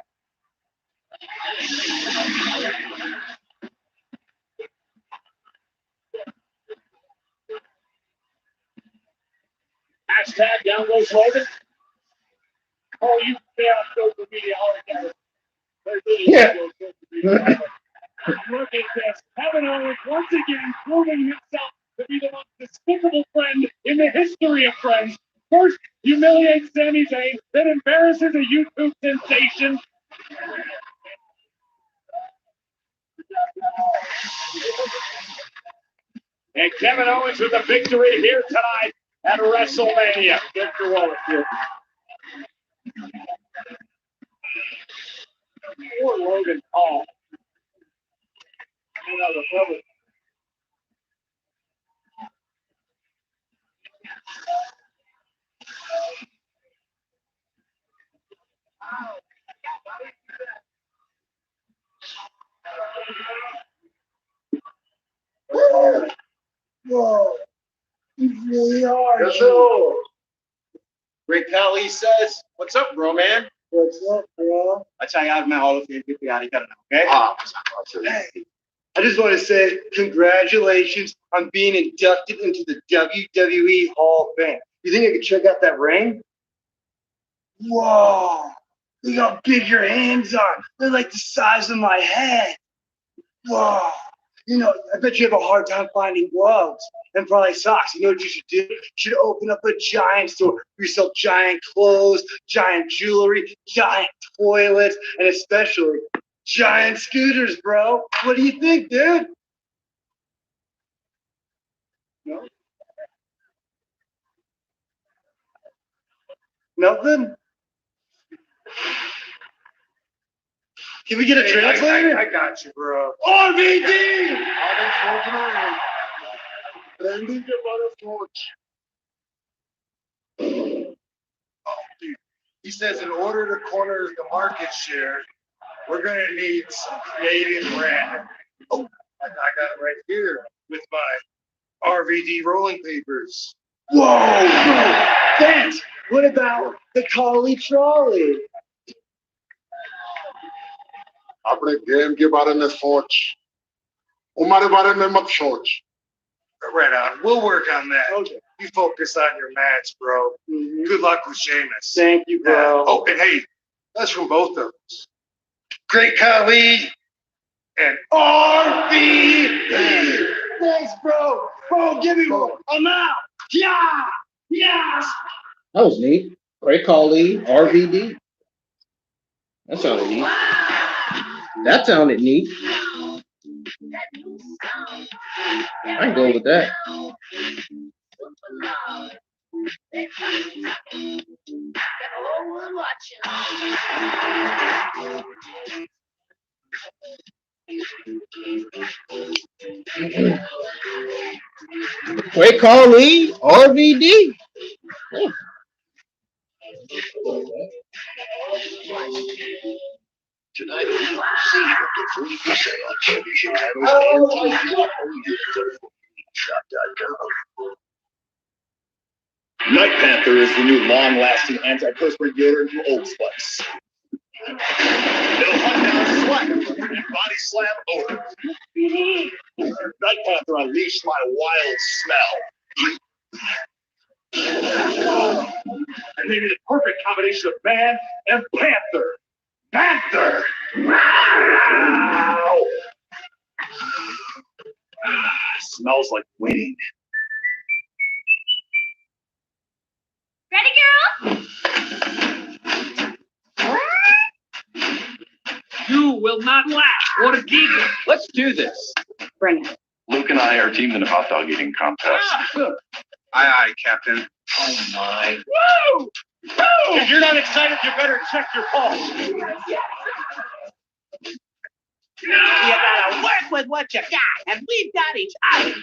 Hashtag down goes Logan. Oh, you stay on social media all together. Yeah. Look at this. Kevin Owens once again proving himself to be the most despicable friend in the history of friends. First, humiliates Sami Zayn, then embarrasses a YouTube sensation. And Kevin Owens with the victory here tonight at WrestleMania. Victor Wallace here. Poor Logan Paul. Whoa. He's really hard. Yes, sir. Great Khali says, "What's up, bro, man?" What's up, bro? अच्छा यार मैं Hall of Fame की तैयारी कर रहा हूँ, okay? Hey, I just want to say congratulations on being inducted into the WWE Hall of Fame. You think I could check out that ring? Whoa! Look how big your hands are. They're like the size of my head. Whoa! You know, I bet you have a hard time finding gloves and probably socks. You know what you should do? You should open up a giant store where you sell giant clothes, giant jewelry, giant toilets, and especially giant scooters, bro. What do you think, dude? No? Nothing? Can we get a translator? I got you, bro. RVD! Oh, dude. He says in order to corner the market share, we're going to need some Canadian brand. Oh, I got it right here with my RVD rolling papers. Whoa! Thanks! What about the Collie Trolley? अपने game के बारे में सोच हमारे बारे में मत सोच Right on. We'll work on that. Okay. You focus on your match, bro. Mm-hmm. Good luck with Sheamus. Thank you, bro. Oh, and hey, that's from both of us. Great Khali and RVD. Thanks, bro. Bro, give me one. I'm out. Yeah! Yes! That was neat. Great Khali, RVD. That sounded neat. That sounded neat. I can go with that. Great Khali, RVD. Yeah. Tonight, save up to 40% on television channels and TV. Shop.com. Night Panther is the new long-lasting antiperspirant deodorant from Old Spice. It'll hunt down sweat and body slam odor. Night Panther unleashed my wild smell. And they made a perfect combination of man and panther. Panther! Wow! Smells like winning. Ready, girl? You will not laugh or giggle. Let's do this. Bring it. Luke and I are teamed in a hot dog eating contest. Aye, Captain. Oh my. Woo! Woo! If you're not excited, you better check your pulse. You gotta work with what you got, and we've got each other.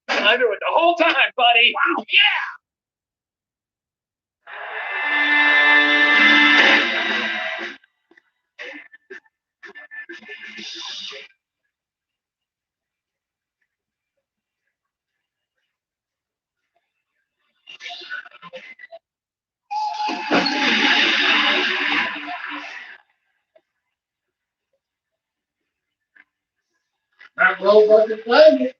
I knew it the whole time, buddy. Wow, yeah! That robot is playing it.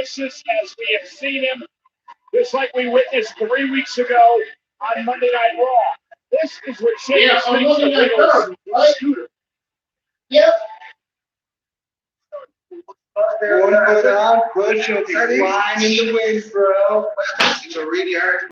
vicious as we have seen him, just like we witnessed 3 weeks ago on Monday Night Raw. This is what Sheamus thinks of Riddle's scooter. Yep. One foot on, push, and flying in the wind, bro. It's a really hard